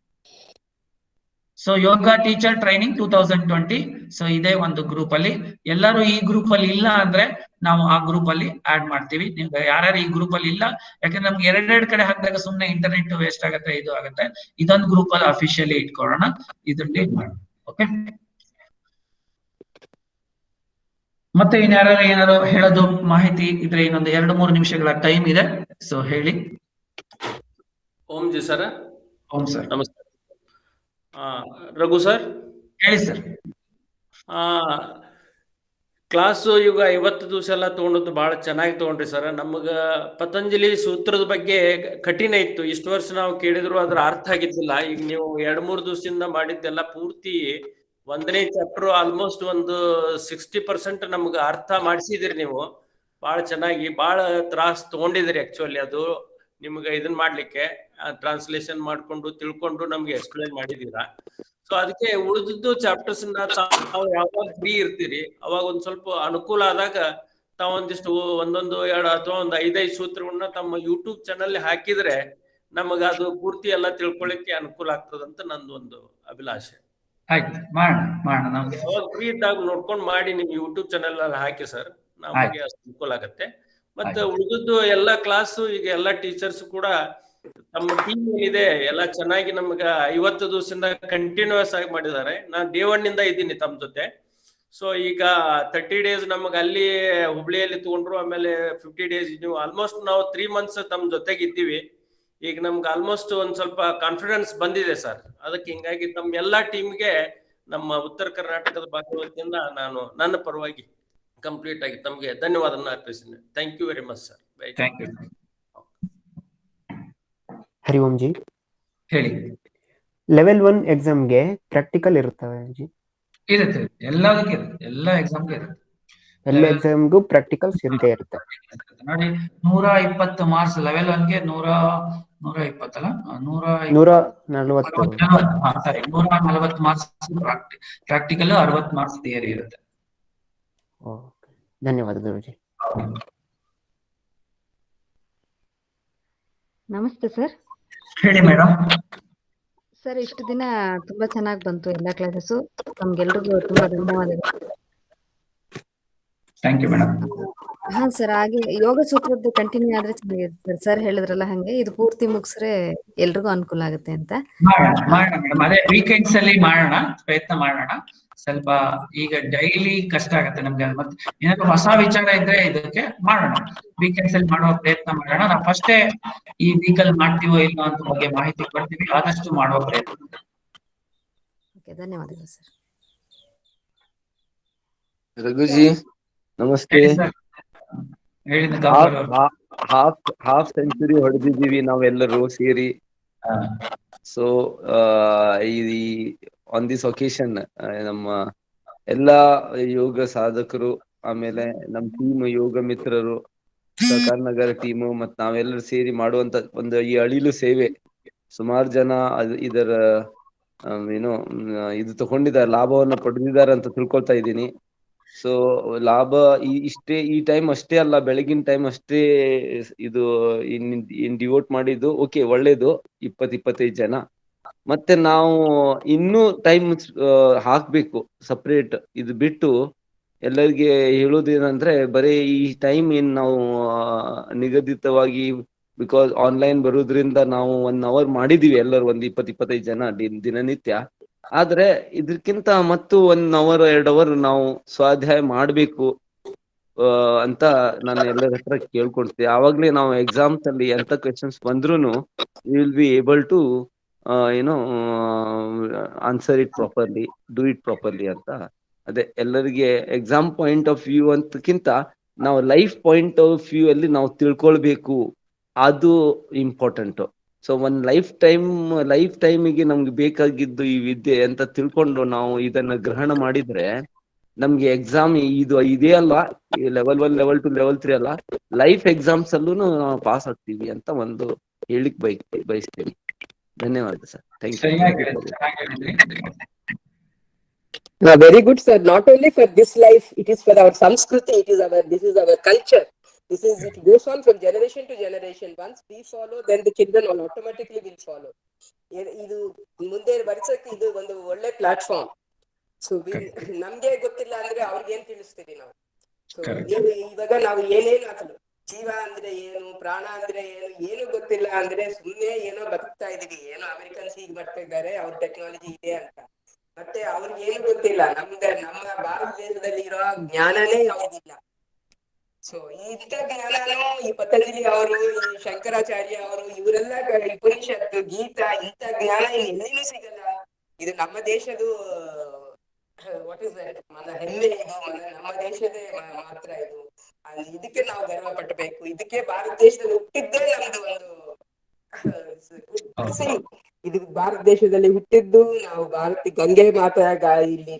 ಸೊ ಯೋಗ ಟೀಚರ್ ಟ್ರೈನಿಂಗ್ 2020. ಸೊ ಇದೇ ಒಂದು ಗ್ರೂಪ್ ಅಲ್ಲಿ ಎಲ್ಲರೂ ಈ ಗ್ರೂಪ್ ಅಲ್ಲಿ ಇಲ್ಲ ಅಂದ್ರೆ ನಾವು ಆ ಗ್ರೂಪ್ ಅಲ್ಲಿ ಆಡ್ ಮಾಡ್ತೀವಿ. ನಿಮ್ಗೆ ಯಾರ್ಯಾರು ಈ ಗ್ರೂಪ್ ಅಲ್ಲಿ ಇಲ್ಲ, ಯಾಕಂದ್ರೆ ನಮ್ಗೆ 2 ಕಡೆ ಹಾಕಿದಾಗ ಸುಮ್ನೆ ಇಂಟರ್ನೆಟ್ ವೇಸ್ಟ್ ಆಗುತ್ತೆ, ಇದು ಆಗುತ್ತೆ. ಇದೊಂದು ಗ್ರೂಪ್ ಅಲ್ಲಿ ಅಫಿಷಿಯಲಿ ಇಟ್ಕೊಳ್ಳೋಣ, ಇದರಲ್ಲಿ ಮಾಡೋಣ. ಓಕೆ, ಮತ್ತೆ ಇನ್ಯಾರು ಏನಾದ್ರು ಹೇಳೋದು ಮಾಹಿತಿ ಇದ್ರೆ ಇನ್ನೊಂದು 2-3 ನಿಮಿಷಗಳ ಟೈಮ್ ಇದೆ. ಸೊ ಹೇಳಿ. ಓಂ ಜಿ ಸರ್. ಓಂ ಸರ್. ನಮಸ್ತೆ. ರಘು ಸರ್ ಹೇಳಿ ಸರ್. ಕ್ಲಾಸು ಈಗ 50 ದಿವಸ ಎಲ್ಲ ತಗೊಂಡದ್ದು ಬಹಳ ಚೆನ್ನಾಗಿ ತಗೊಂಡ್ರಿ ಸರ್. ನಮಗ ಪತಂಜಲಿ ಸೂತ್ರದ ಬಗ್ಗೆ ಕಠಿಣ ಇತ್ತು, ಇಷ್ಟು ವರ್ಷ ನಾವು ಕೇಳಿದ್ರು ಅದ್ರ ಅರ್ಥ ಆಗಿದ್ದಿಲ್ಲ. ಈಗ ನೀವು 2-3 ದಿವಸದಿಂದ ಮಾಡಿದ್ದೆಲ್ಲ ಪೂರ್ತಿ 1ನೇ ಚಾಪ್ಟರ್ ಆಲ್ಮೋಸ್ಟ್ ಒಂದು 60% ನಮ್ಗೆ ಅರ್ಥ ಮಾಡಿಸಿದಿರಿ ನೀವು. ಬಹಳ ಚೆನ್ನಾಗಿ ಬಹಳ ತ್ರಾಸ್ ತಗೊಂಡಿದ್ರಿ ಆಕ್ಚುಲಿ. ಅದು ನಿಮ್ಗೆ ಇದನ್ನ ಮಾಡ್ಲಿಕ್ಕೆ ಟ್ರಾನ್ಸ್ಲೇಷನ್ ಮಾಡ್ಕೊಂಡು ತಿಳ್ಕೊಂಡು ನಮ್ಗೆ ಎಕ್ಸ್ಪ್ಲೈನ್ ಮಾಡಿದೀರಾ. ಸೊ ಅದಕ್ಕೆ ಉಳಿದಿದ್ದು ಚಾಪ್ಟರ್ಸ್ ತಾವು ಯಾವಾಗ ಫ್ರೀ ಇರ್ತೀರಿ ಅವಾಗ ಒಂದ್ ಸ್ವಲ್ಪ ಅನುಕೂಲ ಆದಾಗ ತಾವೊಂದಿಷ್ಟು 1-2 ಅಥವಾ ಒಂದು 5 ಸೂತ್ರಗಳನ್ನ ತಮ್ಮ ಯೂಟ್ಯೂಬ್ ಚಾನಲ್ ಹಾಕಿದ್ರೆ ನಮಗ ಅದು ಪೂರ್ತಿ ಎಲ್ಲ ತಿಳ್ಕೊಳ್ಳಿಕ್ಕೆ ಅನುಕೂಲ ಆಗ್ತದಂತ ನಂದು ಒಂದು ಅಭಿಲಾಷೆ. ಆಯ್ತು, ಮಾಡೋಣ. ಯಾವಾಗ ಫ್ರೀ ಇದ್ದಾಗ ನೋಡ್ಕೊಂಡು ಮಾಡಿ ನಿಮ್ ಯೂಟ್ಯೂಬ್ ಚಾನಲ್ ಅಲ್ಲಿ ಹಾಕಿ ಸರ್, ನಮಗೆ ಅಷ್ಟು ಅನುಕೂಲ ಆಗತ್ತೆ. ಮತ್ತೆ ಉಳಿದದ್ದು ಎಲ್ಲಾ ಕ್ಲಾಸು ಈಗ ಎಲ್ಲಾ ಟೀಚರ್ಸ್ ಕೂಡ ತಮ್ಮ ಟೀಮ್ ಏನಿದೆ ಎಲ್ಲ ಚೆನ್ನಾಗಿ ನಮ್ಗ 50 ದಿವಸದಿಂದ ಕಂಟಿನ್ಯೂಸ್ ಆಗಿ ಮಾಡಿದ್ದಾರೆ. ನಾನು Day 1 ಇಂದ ಇದ್ದೀನಿ ತಮ್ಮ ಜೊತೆ. ಸೊ ಈಗ 30 ಡೇಸ್ ನಮಗ ಅಲ್ಲಿ ಹುಬ್ಳಿಯಲ್ಲಿ ತಗೊಂಡ್ರು, ಆಮೇಲೆ 50 ಡೇಸ್ ನೀವು ಆಲ್ಮೋಸ್ಟ್ ನಾವು 3 ಮಂತ್ಸ್ ತಮ್ಮ ಜೊತೆಗೆ ಇದ್ದೀವಿ. ಈಗ ನಮ್ಗೆ ಆಲ್ಮೋಸ್ಟ್ ಒಂದ್ ಸ್ವಲ್ಪ ಕಾನ್ಫಿಡೆನ್ಸ್ ಬಂದಿದೆ ಸರ್. ಅದಕ್ಕೆ ಹಿಂಗಾಗಿ ತಮ್ಮ ಎಲ್ಲಾ ಟೀಮ್ಗೆ ನಮ್ಮ ಉತ್ತರ ಕರ್ನಾಟಕದ ಭಾಗವತಿಯಿಂದ ನಾನು ನನ್ನ ಪರವಾಗಿ ಕಂಪ್ಲೀಟ್ ಆಗಿ ತಮಗೆ ಧನ್ಯವಾದನ ಅರ್ಪಿಸ್ತೀನಿ. Thank you very much sir. Thank you. Hari Om ji. ಹೇಳಿ. ಲೆವೆಲ್ 1 ಎಕ್ಸಾಮ್ಗೆ ಪ್ರಾಕ್ಟಿಕಲ್ ಇರುತ್ತವೆ ಜಿ? ಇರುತ್ತೆ, ಎಲ್ಲದಕ್ಕೆ ಇರುತ್ತೆ, ಎಲ್ಲ ಎಕ್ಸಾಮ್ಗೆ ಇರುತ್ತೆ. ಎಲ್ಲ ಎಕ್ಸಾಮ್ಗೂ ಪ್ರಾಕ್ಟಿಕಲ್ಸ್ ಇದ್ದೇ ಇರುತ್ತೆ. ನೋಡಿ 120 ಮಾರ್ಕ್ಸ್ ಲೆವೆಲ್ 1ಗೆ 120 ಅಲ್ಲ 140 ಮಾರ್ಕ್ಸ್ ಪ್ರಾಕ್ಟಿಕಲ್, 60 ಮಾರ್ಕ್ಸ್ ಥಿಯರಿ ಇರುತ್ತೆ. ಧನ್ಯವಾದ ಗುರುಜಿ. ನಮಸ್ತೆ ಸರ್. ಹೇಳಿ ಮೇಡಮ್. ಸರ್, ಇಷ್ಟು ದಿನ ತುಂಬಾ ಚೆನ್ನಾಗಿ ಬಂತು ಎಲ್ಲಾ ಕ್ಲಾಸಸ್. ನಮ್ಗೆಲ್ರಿಗೂ ತುಂಬಾ ಧನ್ಯವಾದಗಳು. Thank you madam. ಹಾ ಸರ್, ಹಾಗೆ ಯೋಗ ಸೂತ್ರದ ಕಂಟಿನ್ಯೂ ಆದ್ರೆ ಚೆನ್ನಾಗಿರುತ್ತೆ ಸರ್. ಹೇಳಿದ್ರಲ್ಲ ಹಂಗೆ ಇದು ಪೂರ್ತಿ ಮುಗಿಸ್ರೆ ಎಲ್ರಿಗೂ ಅನುಕೂಲ ಆಗುತ್ತೆ ಅಂತ. ಮಾಡೋಣ ಮೇಡಮ್, ಅದೇ ವೀಕೆಂಡ್ಸ್ ಅಲ್ಲಿ ಮಾಡೋಣ, ಪ್ರಯತ್ನ ಮಾಡೋಣ. ಸ್ವಲ್ಪ ಈಗ ಡೈಲಿ ಕಷ್ಟ ಆಗುತ್ತೆ ನಮ್ಗೆ, ಮತ್ತೆ ಏನಾದ್ರು ಹೊಸ ವಿಚಾರ ಇದ್ರೆ ಇದಕ್ಕೆ ಮಾಡೋಣ, ವೀಕೆಂಡ್ಸ್ ಅಲ್ಲಿ ಮಾಡುವ ಪ್ರಯತ್ನ ಮಾಡೋಣ. ನಾವು ಫಸ್ಟೇ ಈ ವೀಕಲ್ ಮಾಡ್ತೀವೋ ಇಲ್ಲೋ ಅಂತ ಬಗ್ಗೆ ಮಾಹಿತಿ ಕೊಡ್ತೀವಿ, ಆದಷ್ಟು ಮಾಡುವ ಪ್ರಯತ್ನ. ಧನ್ಯವಾದಗಳು ಸರ್. ರಘುಜಿ ನಮಸ್ತೆ. ಹಾಫ್ ಸೆಂಚುರಿ ಹೊಡೆದಿದ್ದೀವಿ ನಾವೆಲ್ಲರೂ ಸೇರಿ. ಸೊ ಈ ಆನ್ ದಿಸ್ ಒಕೇಶನ್ ನಮ್ಮ ಎಲ್ಲಾ ಯೋಗ ಸಾಧಕರು, ಆಮೇಲೆ ನಮ್ಮ ಟೀಮ್ ಯೋಗ ಮಿತ್ರರು, ಸಹಕಾರ ನಗರ ಟೀಮು ಮತ್ತು ನಾವೆಲ್ಲರೂ ಸೇರಿ ಮಾಡುವಂತ ಒಂದು ಈ ಅಳಿಲು ಸೇವೆ, ಸುಮಾರು ಜನ ಇದರ ಏನೋ ಇದು ತಗೊಂಡಿದ್ದಾರೆ, ಲಾಭವನ್ನು ಪಡೆದಿದ್ದಾರೆ ಅಂತ ತಿಳ್ಕೊಳ್ತಾ ಇದ್ದೀನಿ. ಸೊ ಲಾಭ ಈ ಟೈಮ್ ಅಷ್ಟೇ ಅಲ್ಲ, ಬೆಳಗಿನ ಟೈಮ್ ಅಷ್ಟೇ ಇದು ಇನ್ ಡಿವೋಟ್ ಮಾಡಿದ್ದು ಓಕೆ, ಒಳ್ಳೇದು. 20-25 ಜನ. ಮತ್ತೆ ನಾವು ಇನ್ನೂ ಟೈಮ್ ಹಾಕ್ಬೇಕು ಸಪ್ರೇಟ್. ಇದು ಬಿಟ್ಟು ಎಲ್ಲರಿಗೆ ಹೇಳೋದೇನಂದ್ರೆ, ಬರೀ ಈ ಟೈಮ್ ಏನ್ ನಾವು ನಿಗದಿತವಾಗಿ ಬಿಕಾಸ್ ಆನ್ಲೈನ್ ಬರೋದ್ರಿಂದ ನಾವು 1 ಅವರ್ ಮಾಡಿದೀವಿ ಎಲ್ಲರೂ, ಒಂದು 20-25 ಜನ ದಿನನಿತ್ಯ. ಆದ್ರೆ ಇದಕ್ಕಿಂತ ಮತ್ತು 1 ಅವರ್ 2 ಅವರ್ ನಾವು ಸ್ವಾಧ್ಯಾಯ ಮಾಡ್ಬೇಕು ಅಂತ ನಾನು ಎಲ್ಲರ ಹತ್ರ ಕೇಳ್ಕೊಳ್ತೀನಿ. ಆವಾಗ್ಲೇ ನಾವು ಎಕ್ಸಾಮ್ಸ್ ಅಲ್ಲಿ ಎಂತ ಕ್ವೆಶನ್ಸ್ ಬಂದ್ರೂನು will be able to answer it properly, do it properly ಅಂತ. ಅದೇ ಎಲ್ಲರಿಗೆ ಎಕ್ಸಾಮ್ ಪಾಯಿಂಟ್ ಆಫ್ ವ್ಯೂ ಅಂತಕ್ಕಿಂತ ನಾವು ಲೈಫ್ ಪಾಯಿಂಟ್ ಆಫ್ ವ್ಯೂ ಅಲ್ಲಿ ನಾವು ತಿಳ್ಕೊಳ್ಬೇಕು, ಅದು ಇಂಪಾರ್ಟೆಂಟ್. ಸೊ ಒಂದ್ ಲೈಫ್ ಟೈಮಿಗೆ ನಮ್ಗೆ ಬೇಕಾಗಿದ್ದು ಈ ವಿದ್ಯೆ ಅಂತ ತಿಳ್ಕೊಂಡು ನಾವು ಇದನ್ನ ಗ್ರಹಣ ಮಾಡಿದ್ರೆ ನಮ್ಗೆ ಎಕ್ಸಾಮ್ ಇದೇ ಅಲ್ಲ, ಲೆವೆಲ್ 1 ಲೆವೆಲ್ 2 ಲೆವೆಲ್ 3 ಅಲ್ಲ, ಲೈಫ್ ಎಕ್ಸಾಮ್ಸ್ ಅಲ್ಲೂ ನಾವು ಪಾಸ್ ಆಗ್ತೀವಿ ಅಂತ ಒಂದು ಹೇಳಿಕ್ ಬಯಸ್ತೇನೆ. ಧನ್ಯವಾದ sir. Thank you. Very good, sir. Not only for this life, it is for our Sanskriti. This is our culture. It goes on from generation to generation. Once we follow, then the children automatically will follow. ಇದು ಮುಂದೆ ಬರ್ಸಕ್ಕೆ ಇದು ಒಂದು ಒಳ್ಳೆ platform. So ನಮ್ಗೆ ಗೊತ್ತಿಲ್ಲ ಅಂದ್ರೆ ಅವ್ರಿಗೆ ಏನ್ ತಿಳಿಸ್ತೀವಿ ನಾವು? ಸೊ ಇವಾಗ ನಾವು ಏನೇನು ಹಾಕಲು, ಜೀವ ಅಂದ್ರೆ ಏನು, ಪ್ರಾಣ ಅಂದ್ರೆ ಏನು ಗೊತ್ತಿಲ್ಲ ಅಂದ್ರೆ ಸುಮ್ಮನೆ ಏನೋ ಬದುಕ್ತಾ ಇದೀವಿ. ಏನೋ ಅಮೆರಿಕನ್ಸ್ ಹೀಗೆ ಬರ್ತಾ ಇದ್ದಾರೆ, ಅವ್ರ ಟೆಕ್ನಾಲಜಿ ಇದೆ ಅಂತ. ಮತ್ತೆ ಅವ್ರಿಗೆ ಏನು ಗೊತ್ತಿಲ್ಲ, ನಮ್ಮ ಭಾರತ ದೇಶದಲ್ಲಿ ಇರೋ ಜ್ಞಾನನೇ ಅವ್ರಿಗಿಲ್ಲ. ಸೊ ಇಂಥ ಜ್ಞಾನನು ಈ ಪತಂಜಲಿ ಅವರು, ಈ ಶಂಕರಾಚಾರ್ಯ ಅವರು, ಇವರೆಲ್ಲ ಉಪನಿಷತ್ತು, ಗೀತಾ, ಇಂಥ ಜ್ಞಾನ ಎಲ್ಲಿನೂ ಸಿಗಲ್ಲ. ಇದು ನಮ್ಮ ದೇಶದ ವಾಟ್ ಇಸ್ ದಟ್ ಹೆಮ್ಮೆ, ಇದು ನಮ್ಮ ದೇಶದೇ ಮಾತ್ರ ಇದು. ಇದಕ್ಕೆ ನಾವು ಗರ್ವ ಪಟ್ಟಬೇಕು. ಇದಕ್ಕೆ ಭಾರತ ದೇಶದಲ್ಲಿ ಹುಟ್ಟಿದ್ದೇ ನಮ್ದು ಒಂದು ಇದು ಭಾರತ ದೇಶದಲ್ಲಿ ಹುಟ್ಟಿದ್ದು ನಾವು. ಗಂಗೆ ಮಾತಾ ಇಲ್ಲಿ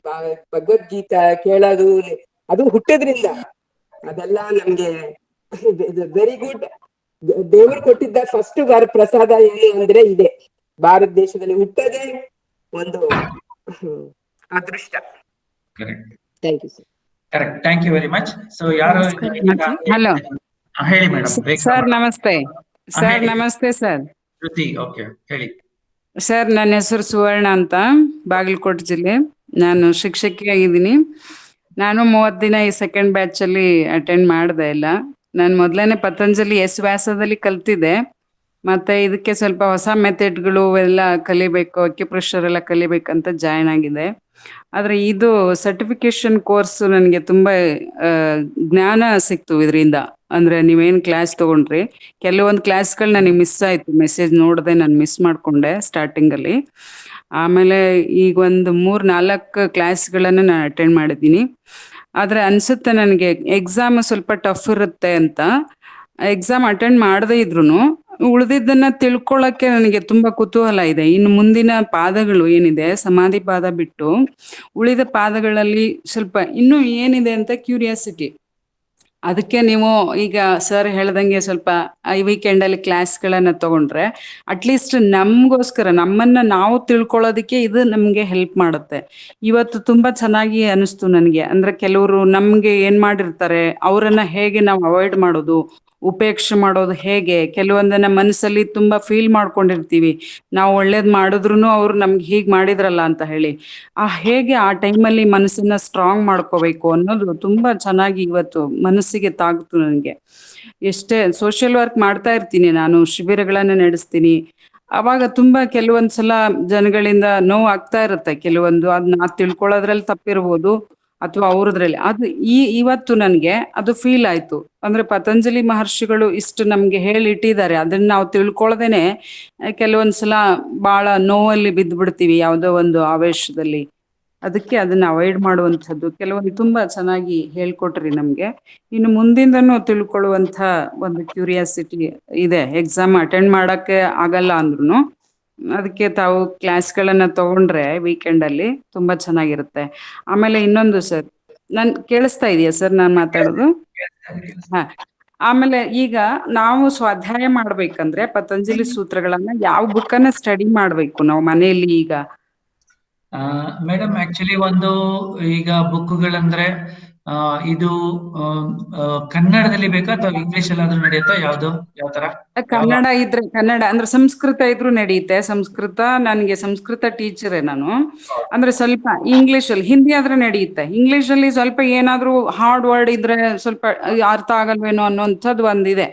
ಭಗವದ್ಗೀತಾ ಕೇಳೋದು, ಅದು ಹುಟ್ಟಿದ್ರಿಂದ ಅದೆಲ್ಲ ನಮ್ಗೆ ವೆರಿ ಗುಡ್. ದೇವರು ಕೊಟ್ಟಿದ್ದ ಫಸ್ಟ್ ಪ್ರಸಾದ ಏನು ಅಂದ್ರೆ ಇದೆ, ಭಾರತ ದೇಶದಲ್ಲಿ ಹುಟ್ಟೋದೇ ಒಂದು ಅದೃಷ್ಟ. Thank you sir. Correct, thank you very much. So ಯಾರು ಹಲೋ ಹೇಳಿ ಮೇಡಮ್. ಸರ್ ನಮಸ್ತೆ. ಸರ್ ನಮಸ್ತೆ ಸರ್. ಶ್ರುತಿ, ಓಕೆ ಹೇಳಿ ಸರ್. ನನ್ನ ಹೆಸರು ಸುವರ್ಣ ಅಂತ, ಬಾಗಲಕೋಟೆ ಜಿಲ್ಲೆ. ನಾನು ಶಿಕ್ಷಕಿಯಾಗಿದ್ದೀನಿ. ನಾನು 30 ದಿನ ಈ ಸೆಕೆಂಡ್ ಬ್ಯಾಚ್ ಅಲ್ಲಿ ಅಟೆಂಡ್ ಮಾಡಿದೆ ಎಲ್ಲ. ನಾನು ಮೊದಲೇನೆ ಪತಂಜಲಿ ವ್ಯಾಸದಲ್ಲಿ ಕಲ್ತಿದ್ದೆ. ಮತ್ತೆ ಇದಕ್ಕೆ ಸ್ವಲ್ಪ ಹೊಸ ಮೆಥಡ್ಗಳು ಎಲ್ಲ ಕಲಿಬೇಕು, ಅಕ್ಯುಪ್ರೆಷರ್ ಎಲ್ಲ ಕಲಿಬೇಕಂತ ಜಾಯ್ನ್ ಆಗಿದೆ. ಆದ್ರೆ ಇದು ಸರ್ಟಿಫಿಕೇಶನ್ ಕೋರ್ಸ್ ನನಗೆ ತುಂಬಾ ಜ್ಞಾನ ಸಿಕ್ತು ಇದರಿಂದ. ಅಂದ್ರೆ ನೀವೇನ್ ಕ್ಲಾಸ್ ತಗೊಂಡ್ರಿ, ಕೆಲವೊಂದು ಕ್ಲಾಸ್ಗಳು ನನಗೆ ಮಿಸ್ ಆಯ್ತು, ಮೆಸೇಜ್ ನೋಡದೆ ನಾನು ಮಿಸ್ ಮಾಡ್ಕೊಂಡೆ ಸ್ಟಾರ್ಟಿಂಗ್ ಅಲ್ಲಿ. ಆಮೇಲೆ ಈಗ ಒಂದು 3-4 ಕ್ಲಾಸ್ಗಳನ್ನ ನಾನು ಅಟೆಂಡ್ ಮಾಡಿದ್ದೀನಿ. ಆದ್ರೆ ಅನ್ಸುತ್ತೆ ನನಗೆ ಎಕ್ಸಾಮ್ ಸ್ವಲ್ಪ ಟಫ್ ಇರುತ್ತೆ ಅಂತ. ಎಕ್ಸಾಮ್ ಅಟೆಂಡ್ ಮಾಡದೇ ಇದ್ರು ಉಳಿದಿದ್ದನ್ನ ತಿಳ್ಕೊಳ್ಳಕ್ಕೆ ನನಗೆ ತುಂಬಾ ಕುತೂಹಲ ಇದೆ. ಇನ್ನು ಮುಂದಿನ ಪಾದಗಳು ಏನಿದೆ, ಸಮಾಧಿ ಪಾದ ಬಿಟ್ಟು ಉಳಿದ ಪಾದಗಳಲ್ಲಿ ಸ್ವಲ್ಪ ಇನ್ನೂ ಏನಿದೆ ಅಂತ ಕ್ಯೂರಿಯಾಸಿಟಿ. ಅದಕ್ಕೆ ನೀವು ಈಗ ಸರ್ ಹೇಳ್ದಂಗೆ ಸ್ವಲ್ಪ ಈ ವೀಕೆಂಡ್ ಅಲ್ಲಿ ಕ್ಲಾಸ್ಗಳನ್ನ ತಗೊಂಡ್ರೆ ಅಟ್ಲೀಸ್ಟ್ ನಮ್ಗೋಸ್ಕರ ನಮ್ಮನ್ನ ನಾವು ತಿಳ್ಕೊಳ್ಳೋದಕ್ಕೆ ಇದು ನಮ್ಗೆ ಹೆಲ್ಪ್ ಮಾಡುತ್ತೆ. ಇವತ್ತು ತುಂಬಾ ಚೆನ್ನಾಗಿ ಅನಿಸ್ತು ನನಗೆ. ಅಂದ್ರೆ ಕೆಲವರು ನಮ್ಗೆ ಏನ್ ಮಾಡಿರ್ತಾರೆ, ಅವರನ್ನ ಹೇಗೆ ನಾವು ಅವಾಯ್ಡ್ ಮಾಡೋದು, ಉಪೇಕ್ಷೆ ಮಾಡೋದು ಹೇಗೆ. ಕೆಲವೊಂದನ್ನ ಮನಸ್ಸಲ್ಲಿ ತುಂಬಾ ಫೀಲ್ ಮಾಡ್ಕೊಂಡಿರ್ತೀವಿ, ನಾವು ಒಳ್ಳೇದ್ ಮಾಡಿದ್ರು ಅವ್ರು ನಮ್ಗೆ ಹೀಗ್ ಮಾಡಿದ್ರಲ್ಲ ಅಂತ ಹೇಳಿ. ಹೇಗೆ ಆ ಟೈಮಲ್ಲಿ ಮನಸ್ಸನ್ನ ಸ್ಟ್ರಾಂಗ್ ಮಾಡ್ಕೋಬೇಕು ಅನ್ನೋದು ತುಂಬಾ ಚೆನ್ನಾಗಿ ಇವತ್ತು ಮನಸ್ಸಿಗೆ ತಾಗ್ತು ನನಗೆ. ಎಷ್ಟೇ ಸೋಷಿಯಲ್ ವರ್ಕ್ ಮಾಡ್ತಾ ಇರ್ತೀನಿ, ನಾನು ಶಿಬಿರಗಳನ್ನ ನಡೆಸ್ತೀನಿ. ಅವಾಗ ತುಂಬಾ ಕೆಲವೊಂದ್ಸಲ ಜನಗಳಿಂದ ನೋವು ಆಗ್ತಾ ಇರುತ್ತೆ. ಕೆಲವೊಂದು ಅದನ್ನ ತಿಳ್ಕೊಳ್ಳೋದ್ರಲ್ಲಿ ತಪ್ಪಿರ್ಬೋದು ಅಥವಾ ಅವ್ರದ್ರಲ್ಲಿ. ಅದು ಇವತ್ತು ನನಗೆ ಅದು ಫೀಲ್ ಆಯ್ತು. ಅಂದ್ರೆ ಪತಂಜಲಿ ಮಹರ್ಷಿಗಳು ಇಷ್ಟು ನಮ್ಗೆ ಹೇಳಿಟ್ಟಿದ್ದಾರೆ, ಅದನ್ನ ನಾವು ತಿಳ್ಕೊಳ್ದೇನೆ ಕೆಲವೊಂದ್ಸಲ ಬಹಳ ನೋವಲ್ಲಿ ಬಿದ್ದು ಬಿಡ್ತೀವಿ ಯಾವುದೋ ಒಂದು ಆವೇಶದಲ್ಲಿ. ಅದಕ್ಕೆ ಅದನ್ನ ಅವಾಯ್ಡ್ ಮಾಡುವಂಥದ್ದು ಕೆಲವೊಂದು ತುಂಬಾ ಚೆನ್ನಾಗಿ ಹೇಳ್ಕೊಟ್ರಿ ನಮ್ಗೆ. ಇನ್ನು ಮುಂದಿಂದನೂ ತಿಳ್ಕೊಳ್ಳುವಂಥ ಒಂದು ಕ್ಯೂರಿಯಾಸಿಟಿ ಇದೆ. ಎಕ್ಸಾಮ್ ಅಟೆಂಡ್ ಮಾಡಕ್ಕೆ ಆಗಲ್ಲ ಅಂದ್ರೂ ಅದಕ್ಕೆ ತಾವು ಕ್ಲಾಸ್ಗಳನ್ನ ತಗೊಂಡ್ರೆ ವೀಕೆಂಡಲ್ಲಿ ತುಂಬ ಚೆನ್ನಾಗಿರುತ್ತೆ. ಆಮೇಲೆ ಇನ್ನೊಂದು ಸರ್, ಕೇಳಿಸ್ತಾ ಇದೆಯಾ ಸರ್ ನಾನು ಮಾತಾಡೋದು? ಹಾ. ಆಮೇಲೆ ಈಗ ನಾವು ಸ್ವಾಧ್ಯಾಯ ಮಾಡ್ಬೇಕಂದ್ರೆ ಪತಂಜಲಿ ಸೂತ್ರಗಳನ್ನ ಯಾವ ಬುಕ್ಕನ್ನ ಸ್ಟಡಿ ಮಾಡ್ಬೇಕು ನಾವು ಮನೆಯಲ್ಲಿ ಈಗ? ಮೇಡಮ್ ಆಕ್ಚುಲಿ ಒಂದು ಈಗ ಬುಕ್ಗಳಂದ್ರೆ ಇದು ಕನ್ನಡದಲ್ಲಿ ಬೇಕಾ ಅಥವಾ ಇಂಗ್ಲಿಷ್ ಅಲ್ಲಾದ್ರೂ ನಡೆಯುತ್ತಾ? ಯಾವ ತರ? ಕನ್ನಡ ಇದ್ರೆ ಕನ್ನಡ ಅಂದ್ರೆ ಸಂಸ್ಕೃತ ಇದ್ರೂ ನಡೆಯುತ್ತೆ. ಸಂಸ್ಕೃತ ನನಗೆ ಸಂಸ್ಕೃತ ಟೀಚರೇ ನಾನು. ಅಂದ್ರೆ ಸ್ವಲ್ಪ ಇಂಗ್ಲಿಷ್ ಅಲ್ಲಿ, ಹಿಂದಿ ಆದ್ರೆ ನಡೆಯುತ್ತೆ. ಇಂಗ್ಲಿಷ್ ಅಲ್ಲಿ ಸ್ವಲ್ಪ ಏನಾದ್ರೂ ಹಾರ್ಡ್ ವರ್ಡ್ ಇದ್ರೆ ಸ್ವಲ್ಪ ಅರ್ಥ ಆಗಲ್ವೇನೋ ಅನ್ನೋಂಥದ್ದು ಒಂದಿದೆ.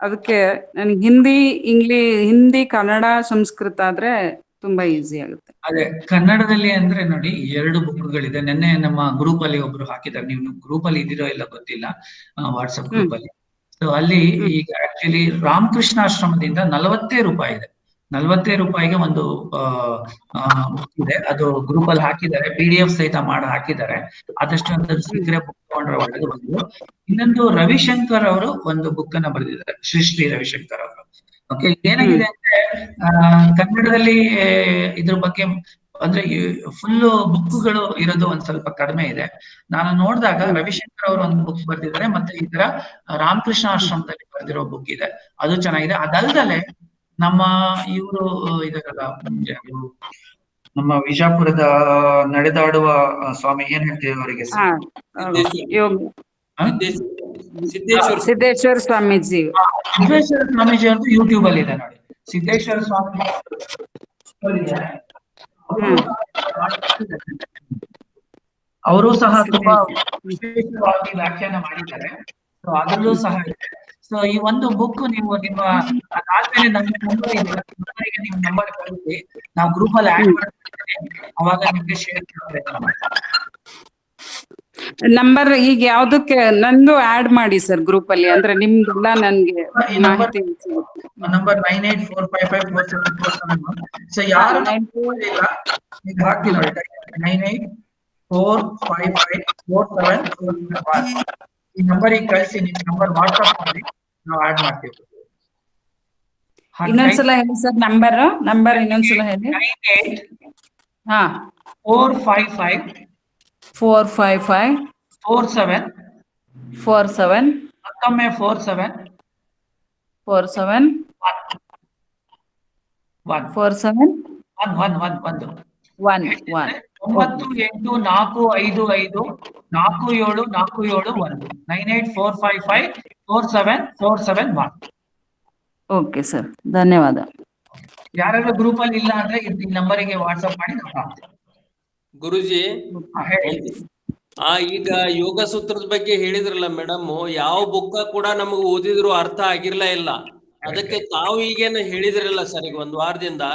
ಅದಕ್ಕೆ ನನಗೆ ಹಿಂದಿ, ಕನ್ನಡ, ಸಂಸ್ಕೃತ ಆದ್ರೆ ತುಂಬಾ ಈಸಿ ಆಗುತ್ತೆ. ಅದೇ ಕನ್ನಡದಲ್ಲಿ ಅಂದ್ರೆ ನೋಡಿ 2 ಬುಕ್ಗಳಿದೆ. ನೆನ್ನೆ ನಮ್ಮ ಗ್ರೂಪ್ ಅಲ್ಲಿ ಒಬ್ರು ಹಾಕಿದ್ದಾರೆ, ನೀವು ಗ್ರೂಪ್ ಅಲ್ಲಿ ಇದ್ದೀರೋ ಇಲ್ಲ ಗೊತ್ತಿಲ್ಲ, ವಾಟ್ಸಪ್ ಗ್ರೂಪ್ ಅಲ್ಲಿ. ಸೊ ಅಲ್ಲಿ ಈಗ ಆಕ್ಚುಲಿ ರಾಮಕೃಷ್ಣಾಶ್ರಮದಿಂದ 40 ರೂಪಾಯಿ ಇದೆ. 40 ರೂಪಾಯಿಗೆ ಒಂದು ಬುಕ್ ಇದೆ, ಅದು ಗ್ರೂಪ್ ಅಲ್ಲಿ ಹಾಕಿದ್ದಾರೆ, PDF ಸಹಿತ ಮಾಡಿ ಹಾಕಿದ್ದಾರೆ. ಆದಷ್ಟು ಒಂದು ಸಿಕ್ಕರೆ ಬುಕ್ ತಗೊಂಡ್ರೆ ಒಳ್ಳೇದು. ಒಂದು ಇನ್ನೊಂದು ರವಿಶಂಕರ್ ಅವರು ಒಂದು ಬುಕ್ ಅನ್ನ ಬರೆದಿದ್ದಾರೆ, ಶ್ರೀ ರವಿಶಂಕರ್ ಅವರು. ಓಕೆ, ಏನಾಗಿದೆ ಅಂದ್ರೆ ಕನ್ನಡದಲ್ಲಿ ಇದ್ರ ಬಗ್ಗೆ ಅಂದ್ರೆ ಫುಲ್ ಬುಕ್ಗಳು ಇರೋದು ಒಂದ್ ಸ್ವಲ್ಪ ಕಡಿಮೆ ಇದೆ. ನಾನು ನೋಡಿದಾಗ ರವಿಶಂಕರ್ ಅವರು ಒಂದು ಬುಕ್ ಬರ್ದಿದ್ದಾರೆ, ಮತ್ತೆ ಈ ತರ ರಾಮಕೃಷ್ಣ ಆಶ್ರಮದಲ್ಲಿ ಬರ್ದಿರೋ ಬುಕ್ ಇದೆ, ಅದು ಚೆನ್ನಾಗಿದೆ. ಅದಲ್ದಲೆ ನಮ್ಮ ಇವರು ಇದಾರಲ್ಲ, ನಮ್ಮ ವಿಜಾಪುರದ ನಡೆದಾಡುವ ಸ್ವಾಮಿ, ಏನ್ ಹೇಳ್ತೀವಿ ಅವರಿಗೆ? ಸಿದ್ದೇಶ್ವರ ಸ್ವಾಮೀಜಿ. ಸಿದ್ದೇಶ್ವರ ಸ್ವಾಮೀಜಿ ಅವ್ರದ್ದು ಯೂಟ್ಯೂಬ್ ಅಲ್ಲಿ ಇದೆ ನೋಡಿ. ಸಿದ್ದೇಶ್ವರ ಸ್ವಾಮಿ ಅವರು ಸಹ ತುಂಬಾ ವಿಶೇಷವಾಗಿ ವ್ಯಾಖ್ಯಾನ ಮಾಡಿದ್ದಾರೆ. ಸೊ ಅದರಲ್ಲೂ ಸಹ ಇದೆ. ಸೊ ಈ ಒಂದು ಬುಕ್ ನೀವು ನಿಮ್ಮ ಅದಾದ್ಮೇಲೆ ನನ್ನ ನಂಬರಿಗೆ ನೀವು ನಂಬರ್ ಕಳಿಸಿ, ನಾವು ಗ್ರೂಪ್ ಅಲ್ಲಿ ಆಡ್ ಮಾಡ್ತೀವಿ, ಅವಾಗ ನಿಮ್ಗೆ ಶೇರ್ ಮಾಡ್ಬೇಕು. ನಂಬರ್ ಈಗ ಯಾವ್ದಕ್ಕೆ ನಂದು ಆಡ್ ಮಾಡಿ ಸರ್ ಗ್ರೂಪ್ ಅಲ್ಲಿ, ಅಂದ್ರೆ ನಿಮ್ದೆಲ್ಲ ನನ್ಗೆ ಮಾಹಿತಿ ನಂಬರ್ 9845547471. ಸೊ ಯಾರು ಈಗ ಹಾಕ್ತೀನಿ ನೋಡಿ, 9845547471. ಈ ನಂಬರಿಗೆ ಕಳಿಸಿ, ನಿಮ್ ನಂಬರ್ ವಾಟ್ಸ್ಆಪ್ ಮಾಡಿ, ನಾವು ಆಡ್ ಮಾಡ್ತೀವಿ. ಇನ್ನೊಂದ್ಸಲ ಹೇಳಿ ಸರ್ ನಂಬರ್ ಇನ್ನೊಂದ್ಸಲ ಹೇಳಿ. 98 ಹಾ 455 47 ಮತ್ತೊಮ್ಮೆ 47 98455471. 98455471. ಓಕೆ ಸರ್, ಧನ್ಯವಾದ. ಯಾರಾದ್ರೂ ಗ್ರೂಪ್ ಅಲ್ಲಿ ಇಲ್ಲ ಅಂದ್ರೆ ಈ ನಂಬರಿಗೆ ವಾಟ್ಸ್ಆಪ್ ಮಾಡಿ ನಾವು ಮಾಡ್ತೀವಿ. ಗುರುಜಿ, ಈಗ ಯೋಗ ಸೂತ್ರದ ಬಗ್ಗೆ ಹೇಳಿದ್ರಲ್ಲ ಮೇಡಮ್, ಯಾವ ಬುಕ್ಕ ಕೂಡ ನಮಗ್ ಓದಿದ್ರು ಅರ್ಥ ಆಗಿರ್ಲೇ ಇಲ್ಲ. ಅದಕ್ಕೆ ತಾವು ಈಗೇನು ಹೇಳಿದ್ರಲ್ಲ ಸರ್, ಈಗ 1 ವಾರದಿಂದ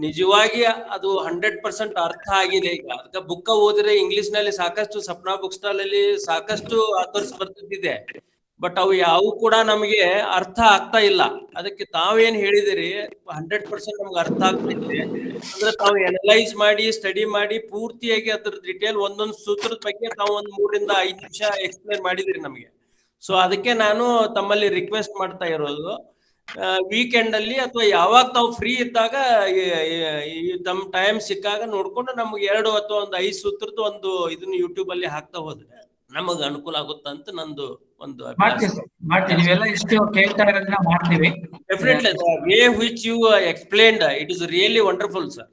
ನಿಜವಾಗಿ ಅದು 100% ಅರ್ಥ ಆಗಿದೆ. ಈಗ ಅದಕ್ಕೆ ಬುಕ್ಕ ಓದಿದ್ರೆ ಇಂಗ್ಲಿಷ್ ನಲ್ಲಿ ಸಾಕಷ್ಟು ಸಪ್ನಾ ಬುಕ್ ಸ್ಟಾಲ್ ಅಲ್ಲಿ ಸಾಕಷ್ಟು ಆಥರ್ಸ್ ಬರ್ತಿದ್ದಿದೆ, ಬಟ್ ಅವು ಯಾವ ಕೂಡ ನಮಗೆ ಅರ್ಥ ಆಗ್ತಾ ಇಲ್ಲ. ಅದಕ್ಕೆ ತಾವೇನ್ ಹೇಳಿದಿರಿ 100% ನಮ್ಗೆ ಅರ್ಥ ಆಗ್ತೈತೆ ಅಂದ್ರೆ ತಾವು ಅನಲೈಸ್ ಮಾಡಿ ಸ್ಟಡಿ ಮಾಡಿ ಪೂರ್ತಿಯಾಗಿ ಅದ್ರ ಡಿಟೇಲ್ ಒಂದೊಂದು ಸೂತ್ರದ ಬಗ್ಗೆ ತಾವು 3 ರಿಂದ 5 ನಿಮಿಷ ಎಕ್ಸ್ಪ್ಲೇನ್ ಮಾಡಿದಿರಿ ನಮಗೆ. ಸೊ ಅದಕ್ಕೆ ನಾನು ತಮ್ಮಲ್ಲಿ ರಿಕ್ವೆಸ್ಟ್ ಮಾಡ್ತಾ ಇರೋದು, ವೀಕೆಂಡ್ ಅಲ್ಲಿ ಅಥವಾ ಯಾವಾಗ ತಾವು ಫ್ರೀ ಇದ್ದಾಗ ತಮ್ಮ ಟೈಮ್ ಸಿಕ್ಕಾಗ ನೋಡ್ಕೊಂಡು ನಮ್ಗೆ 2 ಅಥವಾ 5 ಸೂತ್ರದ ಒಂದು ಇದನ್ನ ಯೂಟ್ಯೂಬ್ ಅಲ್ಲಿ ಹಾಕ್ತಾ ಹೋದ್ರೆ ನಮಗ ಅನುಕೂಲ ಆಗುತ್ತ ಅಂತ ನಂದು ಒಂದು ಮಾಡ್ತೀವಿ. ನೀವೆಲ್ಲ ಇಷ್ಟು ಕೇಳ್ತಾ ಇರೋದನ್ನ ಮಾಡ್ತೀವಿ. Definitely way which you explained, it is really wonderful sir.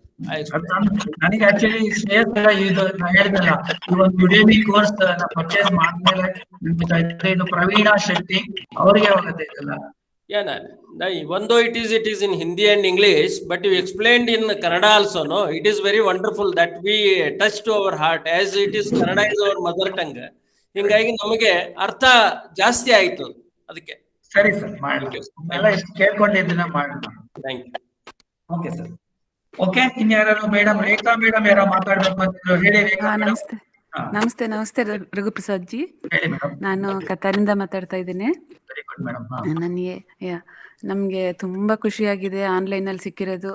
ನನಗೆ ಆಕ್ಚುಲಿ ಶ್ರೇಯಸ್ ಇದು ಹೇಳಿದಲ್ಲ, ಈ ಒಂದು ಯುಡೇಮಿ ಕೋರ್ಸ್ ಪರ್ಚೇಸ್ ಮಾಡಿದ್ಮೇಲೆ ಇದು ಪ್ರವೀಣ ಶೆಟ್ಟಿ ಅವರಿಗೆ ಹೋಗುತ್ತೆ ಇದೆಲ್ಲ. Although it is in Hindi and English, but you explained in Kannada also, no? It is very wonderful that we touch to our heart, as it is Kannada is our mother tongue. ಹಿಂಗಾಗಿ ನಮಗೆ ಅರ್ಥ ಜಾಸ್ತಿ ಆಯ್ತು. ಅದಕ್ಕೆ ಸರಿ sir, ಮಾಡಿ ಎಲ್ಲ ಇಷ್ಟು ಕೇಳ್ಕೊಂಡಿದ್ದನ್ನ ಮಾಡೋಣ. Thank you. Okay sir. Okay, ಇನ್ಯಾರು ಮೇಡಮ್? ರೇಖಾ ಮೇಡಮ್ ಯಾರೋ ಮಾತಾಡ್ಬೇಕು ಅಂತಿದ್ರು, ಹೇಳಿ ರೇಖಾ. ನಮಸ್ತೆ ರಘುಪ್ರಸಾದ್ ಜಿ, ನಾನು ಕತಾರಿಂದ ಮಾತಾಡ್ತಾ ಇದ್ದೀನಿ. ನಮ್ಗೆ ತುಂಬಾ ಖುಷಿಯಾಗಿದೆ ಆನ್ಲೈನ್ ಅಲ್ಲಿ ಸಿಕ್ಕಿರೋದು.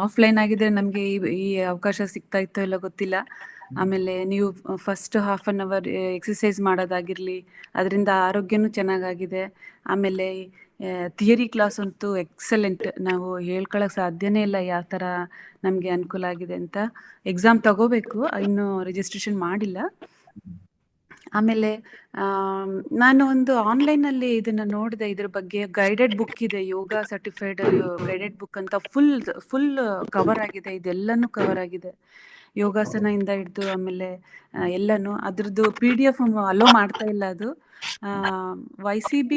ಆಫ್ಲೈನ್ ಆಗಿದ್ರೆ ನಮ್ಗೆ ಈ ಅವಕಾಶ ಸಿಗ್ತಾ ಇತ್ತೋ ಇಲ್ಲ ಗೊತ್ತಿಲ್ಲ. ಆಮೇಲೆ ನೀವು first half an hour exercise ಮಾಡೋದಾಗಿರ್ಲಿ, ಅದರಿಂದ ಆರೋಗ್ಯನೂ ಚೆನ್ನಾಗಾಗಿದೆ. ಆಮೇಲೆ ಥಿಯರಿ ಕ್ಲಾಸ್ ಅಂತೂ ಎಕ್ಸಲೆಂಟ್, ನಾವು ಹೇಳ್ಕೊಳಕ್ ಸಾಧ್ಯನೇ ಇಲ್ಲ ಯಾವ ಥರ ನಮಗೆ ಅನುಕೂಲ ಆಗಿದೆ ಅಂತ. ಎಕ್ಸಾಮ್ ತಗೋಬೇಕು, ಇನ್ನು ರಿಜಿಸ್ಟ್ರೇಷನ್ ಮಾಡಿಲ್ಲ. ಆಮೇಲೆ ನಾನು ಒಂದು ಆನ್ಲೈನಲ್ಲಿ ಇದನ್ನ ನೋಡಿದೆ, ಇದ್ರ ಬಗ್ಗೆ ಗೈಡೆಡ್ ಬುಕ್ ಇದೆ, ಯೋಗ ಸರ್ಟಿಫೈಡ್ ಗೈಡೆಡ್ ಬುಕ್ ಅಂತ. ಫುಲ್ ಕವರ್ ಆಗಿದೆ, ಇದೆಲ್ಲನೂ ಕವರ್ ಆಗಿದೆ, ಯೋಗಾಸನದಿಂದ ಹಿಡಿದು ಆಮೇಲೆ ಎಲ್ಲನೂ. ಅದ್ರದ್ದು PDF ಅಲೋ ಮಾಡ್ತಾ ಇಲ್ಲ ಅದು. YCB.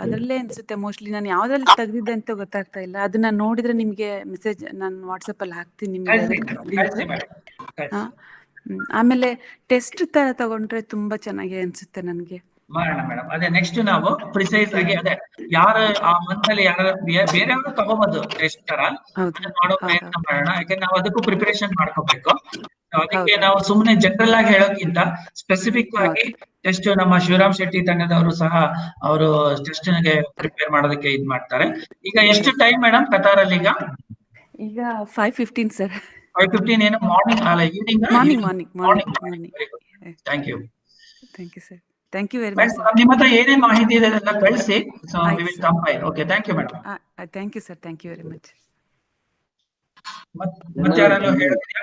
ಅದರಲ್ಲೇ ಅನ್ಸುತ್ತೆ ಮೋಸ್ಟ್ಲಿ, ನಾನು ಯಾವ್ದ್ರಲ್ಲಿ ತೆಗ್ದಿದ್ದೆ ಅಂತ ಗೊತ್ತಾಗ್ತಾ ಇಲ್ಲ. ಅದನ್ನ ನೋಡಿದ್ರೆ ನಿಮಗೆ ಮೆಸೇಜ್ ನಾನು ವಾಟ್ಸಪ್ಪಲ್ಲಿ ಹಾಕ್ತೀನಿ ನಿಮಗೆ ಲಿಂಕ್. ಆಮೇಲೆ ಟೆಸ್ಟ್ ತರ ತಗೊಂಡ್ರೆ ತುಂಬಾ ಚೆನ್ನಾಗಿ ಅನ್ಸುತ್ತೆ ನನಗೆ. ಮಾಡೋಣ ಮೇಡಮ್. ಅದೇ ನೆಕ್ಸ್ಟ್ ನಾವು ಪ್ರಿಸೈಸ್ ಆಗಿ ಅದೇ ಯಾರು ಆ ಮಂತ್ ಅಲ್ಲಿ ಯಾರು ಬೇರೆಯವರು ತಗೋಬಹುದು ಟೆಸ್ಟ್ ತರ ಮಾಡೋ ಪ್ರಯತ್ನ ಮಾಡೋಣ. ಯಾಕಂದ್ರೆ ನಾವು ಅದಕ್ಕೂ ಪ್ರಿಪರೇಷನ್ ಮಾಡ್ಕೋಬೇಕು. ಅದಕ್ಕೆ ನಾವು ಸುಮ್ಮನೆ ಜನರಲ್ ಆಗಿ ಹೇಳೋಕ್ಕಿಂತ ಸ್ಪೆಸಿಫಿಕ್ ಆಗಿ ಟೆಸ್ಟ್ ನಮ್ಮ ಶಿವರಾಮ್ ಶೆಟ್ಟಿ ತಂಡದವರು ಸಹ ಅವರು ಟೆಸ್ಟ್ ಗೆ ಪ್ರಿಪೇರ್ ಮಾಡೋದಕ್ಕೆ ಇದ್ ಮಾಡ್ತಾರೆ. ಈಗ ಎಷ್ಟು ಟೈಮ್ ಮೇಡಮ್ ಕತಾರಲ್ಲಿ? ಈಗ 5:15 ಸರ್. 5:15 ಏನು ಮಾರ್ನಿಂಗ್ ಅಲ್ಲ evening? Morning. Thank you sir. Thank you very much. ನಿಮ್ಮ ಹತ್ರ ಏನೇ ಮಾಹಿತಿ ಇದೆ ಅದೆಲ್ಲ ಕಳಿಸಿ. So we will compile. Okay, thank you madam. Thank you sir, thank you very much. ಮತ್ತೆ ಯಾರಾದ್ರೂ ಹೇಳಿದ್ಯಾ?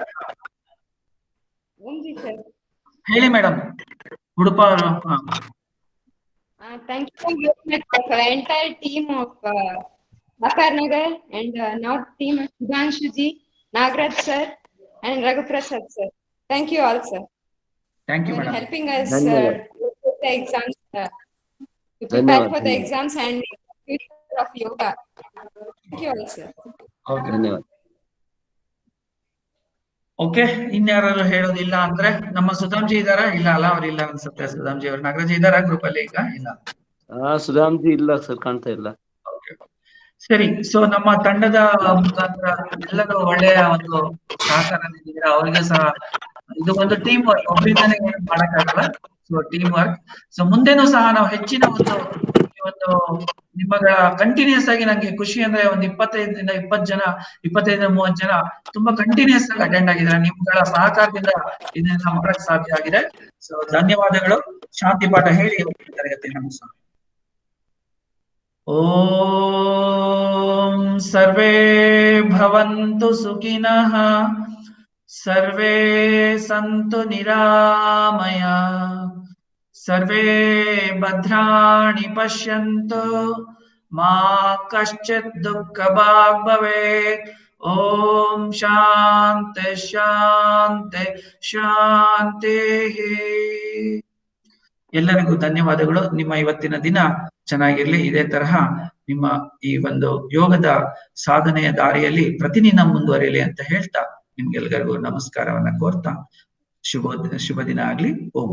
ಹೇಳಿ madam. Udupa. Thank you for the entire team of Bakar Nagar and now team of Sudhanshu ji, Nagraj sir and Raghu Prasad sir. Thank you all sir. Thank you for madam. helping us with the exams, to prepare for the exams and future of yoga. Thank you all sir. Okay. ಧನ್ಯವಾದ. Okay, ಇನ್ಯಾರು ಹೇಳೋದಿಲ್ಲ ಅಂದ್ರೆ ನಮ್ಮ ಸುಧಾಮ್ಜಿ ಇದಾರ? ಇಲ್ಲ ಅಲ್ಲ, ಅವ್ರು ಇಲ್ಲ ಅನ್ಸುತ್ತೆ. ಸುಧಾಮ್ಜಿ ಅವರು. ನಾಗರಾಜ್ ಇದಾರ ಗ್ರೂಪ್ ಅಲ್ಲಿ? ಈಗ ಇಲ್ಲ. ಸುಧಾಮ್ಜಿ ಇಲ್ಲ ಸರ್, ಕಾಣ್ತಾ ಇಲ್ಲ. ಸರಿ. ಸೊ ನಮ್ಮ ತಂಡದ ಮುಖಾಂತರ ಎಲ್ಲರೂ ಒಳ್ಳೆಯ ಒಂದು ಸಹಕಾರ ನೀಡಿದ್ರೆ ಅವರಿಗೆ ಸಹ ಇದು ಒಂದು ಟೀಮ್ ವರ್ಕ್, ಒಬ್ಬರಿಂದನೇ ಏನು ಮಾಡಕ್ಕಾಗಲ್ಲ. So team work. ಸೊ ಮುಂದೆನೂ ಸಹ ನಾವು ಹೆಚ್ಚಿನ ಒಂದು ನಿಮ್ಮಗಳ ಕಂಟಿನ್ಯೂಸ್ ಆಗಿ, ನಂಗೆ ಖುಷಿ ಅಂದ್ರೆ ಒಂದು 25ರಿಂದ 20 ಜನ, 25ರಿಂದ 30 ಜನ ತುಂಬಾ ಕಂಟಿನ್ಯೂಸ್ ಆಗಿ ಅಟೆಂಡ್ ಆಗಿದ್ದಾರೆ. ನಿಮ್ಗಳ ಸಹಕಾರದಿಂದ ಇದನ್ನ ಮಾಡಕ್ ಸಾಧ್ಯ ಆಗಿದೆ. ಸೊ ಧನ್ಯವಾದಗಳು. ಶಾಂತಿ ಪಾಠ ಹೇಳಿ ತರಗತಿ ನಮಸ್ಕಾರ. ಓಂ ಸರ್ವೇ ಭವಂತು ಸುಖಿನಃ, ಸರ್ವೇ ಸಂತು ನಿರಾಮಯ, ಸರ್ವೇ ಭದ್ರಾಣಿ ಪಶ್ಯಂತು, ಮಾ ಕಶ್ಚಿತ್ ದುಃಖ ಭಾಗ್ ಭವೇತ್. ಓಂ ಶಾಂತಿ ಶಾಂತಿ ಶಾಂತಿ. ಎಲ್ಲರಿಗೂ ಧನ್ಯವಾದಗಳು. ನಿಮ್ಮ ಇವತ್ತಿನ ದಿನ ಚೆನ್ನಾಗಿರ್ಲಿ. ಇದೇ ತರಹ ನಿಮ್ಮ ಈ ಒಂದು ಯೋಗದ ಸಾಧನೆಯ ದಾರಿಯಲ್ಲಿ ಪ್ರತಿದಿನ ಮುಂದುವರಿಯಲಿ ಅಂತ ಹೇಳ್ತಾ ನಿಮ್ಗೆಲ್ಲರಿಗೂ ನಮಸ್ಕಾರವನ್ನ ಕೋರ್ತಾ ಶುಭ ದಿನ ಆಗ್ಲಿ. ಓಂ.